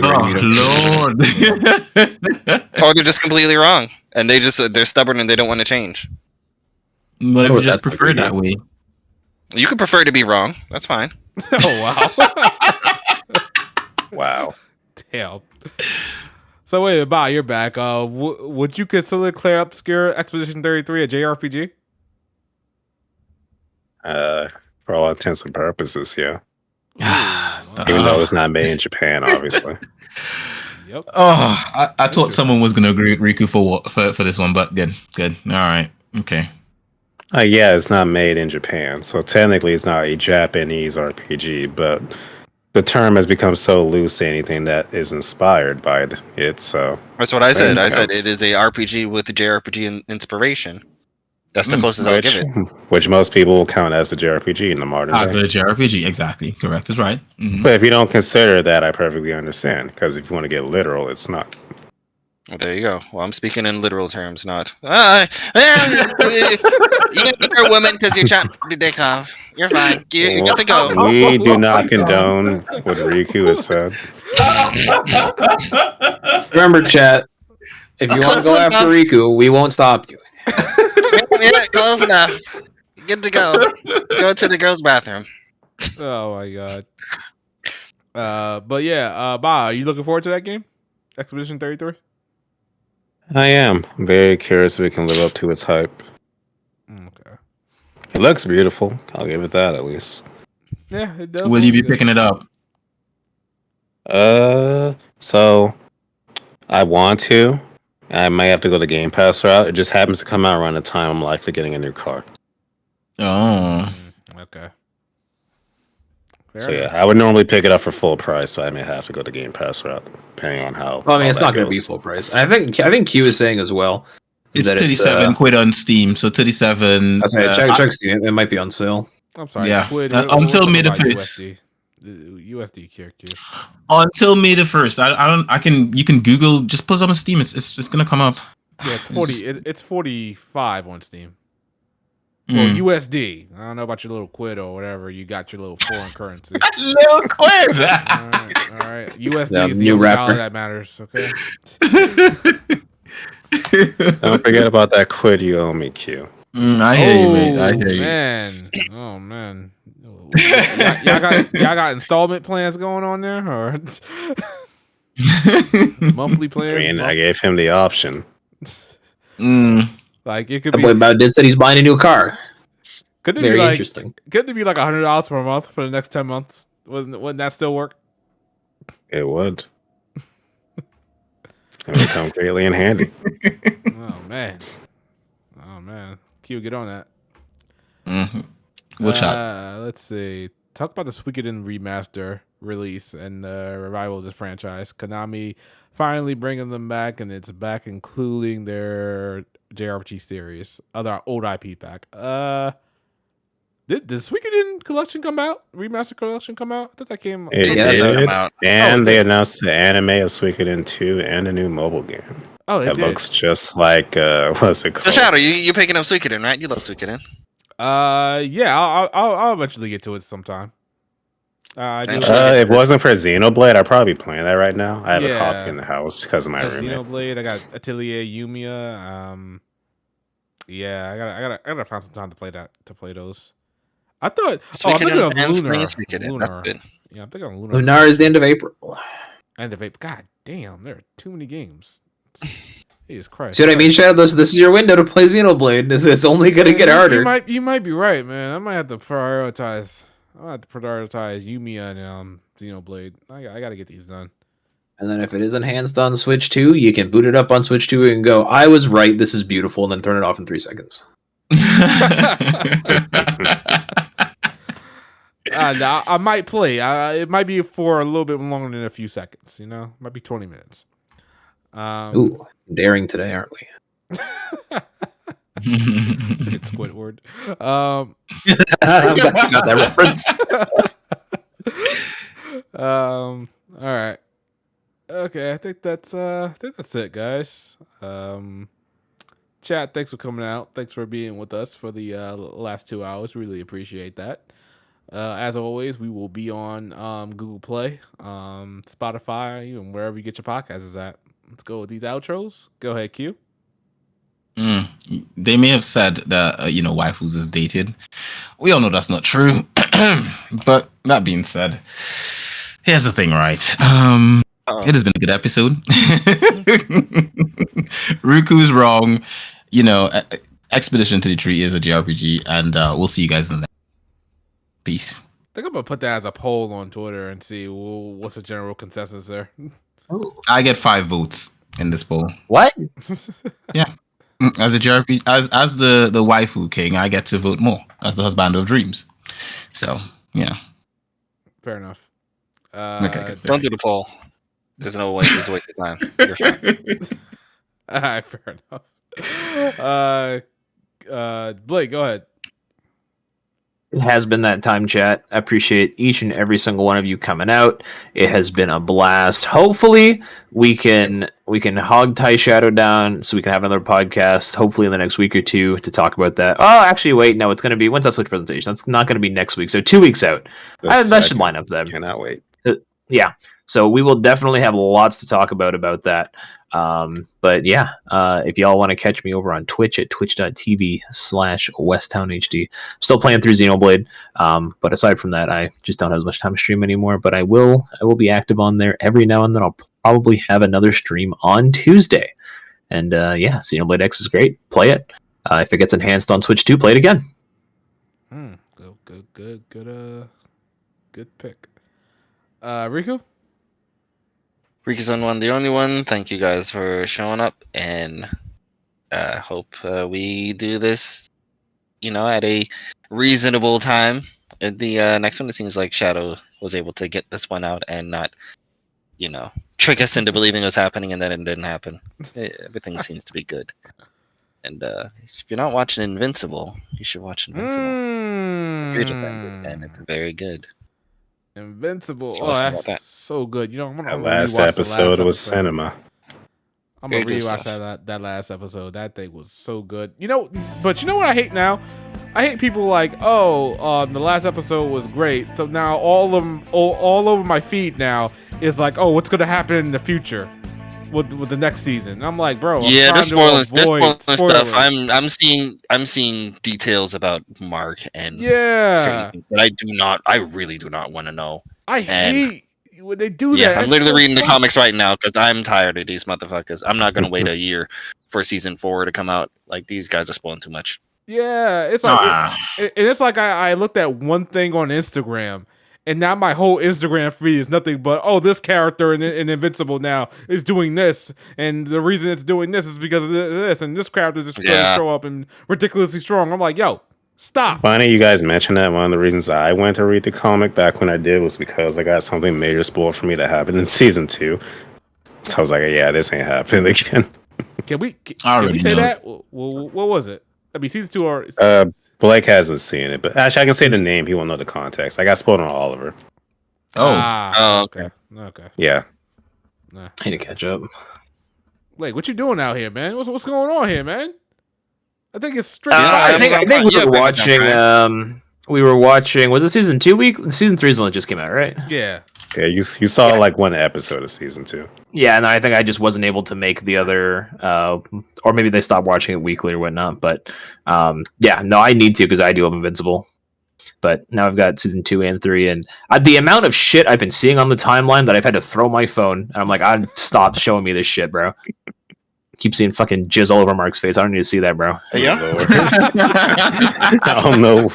or they're just completely wrong, and they're stubborn and they don't want to change. But if you just prefer it that way, you could prefer to be wrong. That's fine. Oh wow! Wow. Damn. So wait, Bob, you're back. Would you consider Claire Obscure Expedition 33 a JRPG? For all intents and purposes, yeah. Even though it's not made in Japan, obviously. Yep. Oh, I thought someone was going to agree with Riku for this one, but good. All right. Okay. Yeah, it's not made in Japan, so technically it's not a Japanese RPG, but the term has become so loose to anything that is inspired by it. So that's what I said. I said it is a RPG with JRPG inspiration. That's the closest I'll give it. Which most people will count as a JRPG in the modern day. As a JRPG, exactly. Correct is right. Mm-hmm. But if you don't consider that, I perfectly understand. Because if you want to get literal, it's not. Well, there you go. Well, I'm speaking in literal terms, not. You're a woman because you chopped the dick off. You're fine. You got to go. We do not condone what Riku has said. Remember, chat. If you want to go after Riku, we won't stop you. Yeah, close enough. Good to go. Go to the girls' bathroom. Oh my god. But yeah, Ba, are you looking forward to that game? Expedition 33? I am. I'm very curious if it can live up to its hype. Okay. It looks beautiful. I'll give it that at least. Yeah, it does. Will you be look good. picking it up? So I want to. I might have to go the Game Pass route. It just happens to come out around the time I'm likely getting a new car. Oh. Okay. So yeah, I would normally pick it up for full price, but I may have to go the Game Pass route, depending on how. Well, I mean, all it's that not going to be goes. full price. I think Q is saying as well. It's that 37 quid on Steam, so 37. I say check Steam. It might be on sale. I'm sorry. Yeah. Quid, Until May the about 1st. USD QQ. Until May the 1st. I don't. I can. You can Google. Just put it on Steam. It's gonna come up. Yeah, it's 40. It's 45 on Steam. Mm. Well, USD. I don't know about your little quid or whatever. You got your little foreign currency. Little quid. All right. USD Yeah, is the new only rapper. dollar that matters. Okay. Don't forget about that quid you owe me, Q. I hear you, mate. I hear you. Man. Oh man. Y'all got installment plans going on there, or monthly I plans? mean, I gave him the option. Like it could That be. boy about did said he's buying a new car. Could it Very be like? interesting. Could it be like $100 per month for the next 10 months? Wouldn't that still work? It would. It would come greatly in handy. Oh man. Q, get on that. We'll chat. Let's see. Talk about the Suikoden remaster release and the revival of this franchise. Konami finally bringing them back, and it's back including their JRPG series, other old IP back. Did the Suikoden collection come out? Remaster collection come out? I thought that came. It Yeah, that's did, come out. and Oh, they okay. announced the anime of Suikoden 2 and a new mobile game. Oh, they That did. looks just like what's it So called? Shadow, you picking up Suikoden, right? You love Suikoden. Yeah, I'll eventually get to it sometime. I do. If it wasn't for Xenoblade, I'd probably be playing that right now. I have a Yeah. copy in the house because of my got roommate. Xenoblade. I got Atelier Yumia. Yeah, I gotta find some time to play that. To play those. I thought. I'm thinking Suikoden of and Lunar. Suikoden. That's good. Yeah, I'm thinking of Lunar. Lunar is the end of April. End of April. God damn, there are too many games. Jesus Christ. See what I mean, Shadow? This is your window to play Xenoblade. It's only gonna get harder. You might be right, man. I might have to prioritize. Yumia and Xenoblade. I gotta get these done. And then if it is enhanced on Switch 2, you can boot it up on Switch 2 and go, I was right, this is beautiful, and then turn it off in 3 seconds. Nah, I might play. It might be for a little bit longer than a few seconds. Might be 20 minutes. Ooh, daring today, aren't we? It's Squidward. I'm glad you got that reference. All right. Okay, I think that's it, guys. Chat, thanks for coming out. Thanks for being with us for the last 2 hours. Really appreciate that. As always, we will be on Google Play, Spotify, even wherever you get your podcasts is at. Let's go with these outros. Go ahead, Q. They may have said that waifus is dated. We all know that's not true. But that being said, here's the thing, right? It has been a good episode. Ruku's wrong. Expedition to the Tree is a JRPG, and we'll see you guys in the next. Peace. I think I'm gonna put that as a poll on Twitter and see what's the general consensus there. I get 5 votes in this poll. What? Yeah. As a JRPG, as the waifu king, I get to vote more as the husband of dreams. So, yeah. Fair enough. Okay. Don't do the poll. There's no way. It's a waste of time. You're fine. All right, fair enough. Blake, go ahead. It has been that time, chat. I appreciate each and every single one of you coming out. It has been a blast. Hopefully, we can hog tie Shadow down so we can have another podcast. Hopefully, in the next week or two to talk about that. Oh, actually, wait. No, it's going to be when's that Switch presentation? That's not going to be next week. So 2 weeks out. That should line up then. Cannot wait. Yeah. So we will definitely have lots to talk about that. But yeah, if y'all want to catch me over on Twitch at twitch.tv/WesttownHD. Still playing through Xenoblade. But aside from that, I just don't have as much time to stream anymore. But I will be active on there every now and then. I'll probably have another stream on Tuesday. And yeah, Xenoblade X is great. Play it. If it gets enhanced on Switch 2, play it again. Good pick. Riku? Riku's on one, the only one. Thank you guys for showing up, and hope we do this, at a reasonable time. The next one, it seems like Shadow was able to get this one out and not, trick us into believing it was happening, and then it didn't happen. Everything seems to be good. And if you're not watching Invincible, you should watch Invincible. It's a beautiful thing, and it's very good. Invincible. So Oh, awesome that's about that. so good. I'm gonna Last rewatch episode the was last episode. cinema. I'm gonna Very good rewatch stuff. that last episode. That thing was so good. But you know what I hate now? I hate people like, the last episode was great. So now all over my feed now is like, oh, what's gonna happen in the future with the next season? And I'm like, bro, Yeah, I'm there's spoiling stuff. spoilers. I'm seeing details about Mark and certain Yeah, things that I really do not want to know. I hate when they do Yeah, that. I'm It's literally so reading the fucked. comics right now because I'm tired of these motherfuckers. I'm not gonna wait a year for season 4 to come out. Like, these guys are spoiling too much. Yeah, it's like and it's like I looked at one thing on Instagram, and now my whole Instagram feed is nothing but this character in Invincible now is doing this, and the reason it's doing this is because of this, and this character just going to Yeah. show up and ridiculously strong. I'm like, yo, stop. Funny you guys mentioned that. One of the reasons I went to read the comic back when I did was because I got something major spoiled for me to happen in season 2. So I was like, yeah, this ain't happening again. Can we I already say know. that? What was it? I mean, season 2 or Blake hasn't seen it, but actually I can say the name. He won't know the context. I got spoiled on Oliver. Oh, okay. Yeah. I need to catch up. Wait, what you doing out here, man? What's going on here, man? I think it's straight. I think we Yeah, were Back in watching. We were watching. Was it season 2 week? Season 3 is the one that just came out, right? Yeah. Yeah, you saw like one episode of season 2. Yeah, and I think I just wasn't able to make the other, or maybe they stopped watching it weekly or whatnot. But I need to because I do have Invincible. But now I've got season 2 and 3, and the amount of shit I've been seeing on the timeline that I've had to throw my phone. And I'm like, stop showing me this shit, bro. Keep seeing fucking jizz all over Mark's face. I don't need to see that, bro. Yeah. I don't know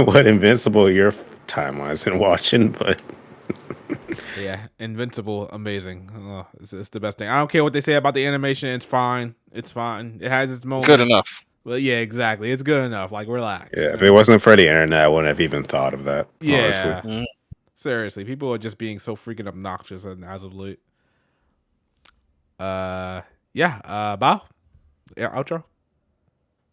what Invincible your timeline's been watching, but Yeah, Invincible, amazing. Oh, it's the best thing. I don't care what they say about the animation. It's fine. It's fine. It has its moments. Good enough. Well, yeah, exactly. It's good enough. Like, relax. yeah, if it wasn't for the internet, I wouldn't have even thought of that. Yeah. Honestly. Mhm. Seriously, people are just being so freaking obnoxious as of late. Bow. Yeah, outro.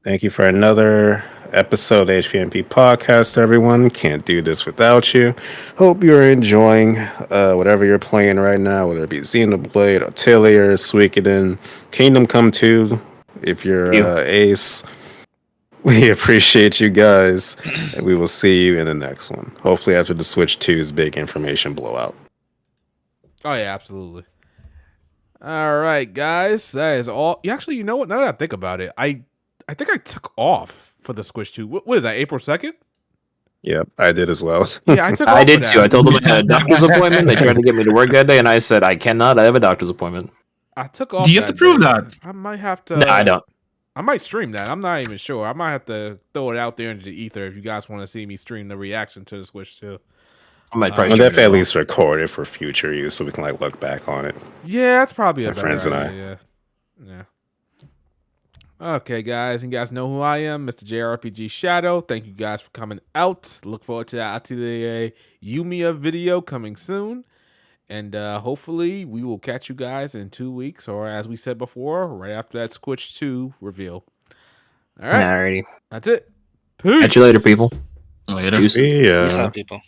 Thank you for another episode of HPMP Podcast, everyone. Can't do this without you. Hope you're enjoying whatever you're playing right now, whether it be Xenoblade, Atelier, Suikoden, Kingdom Come 2, if you're Ace. We appreciate you guys, and we will see you in the next one. Hopefully after the Switch 2's big information blowout. Oh, yeah, absolutely. All right, guys. That is all. Actually, you know what? Now that I think about it, I think I took off for the Switch 2. What is that, April 2nd? Yep, I did as well. Yeah, I took off I for did that. too. I told them I had a doctor's appointment. They tried to get me to work that day, and I said I cannot. I have a doctor's appointment. I took off. Do you have to prove that? I might have to. No, I don't. I might stream that. I'm not even sure. I might have to throw it out there into the ether if you guys want to see me stream the reaction to the Switch 2. I might We'll probably. definitely at least record it for future use so we can like look back on it. Yeah, that's probably a My better friends and idea. Yeah. Okay, guys, and you guys know who I am, Mr. JRPG Shadow. Thank you guys for coming out. Look forward to that Atelier Yumia video coming soon. And hopefully we will catch you guys in 2 weeks, or as we said before, right after that Switch 2 reveal. All right, Alrighty. that's it. Peace. Catch you later, people. Later. Peace. Yeah. Peace out, people.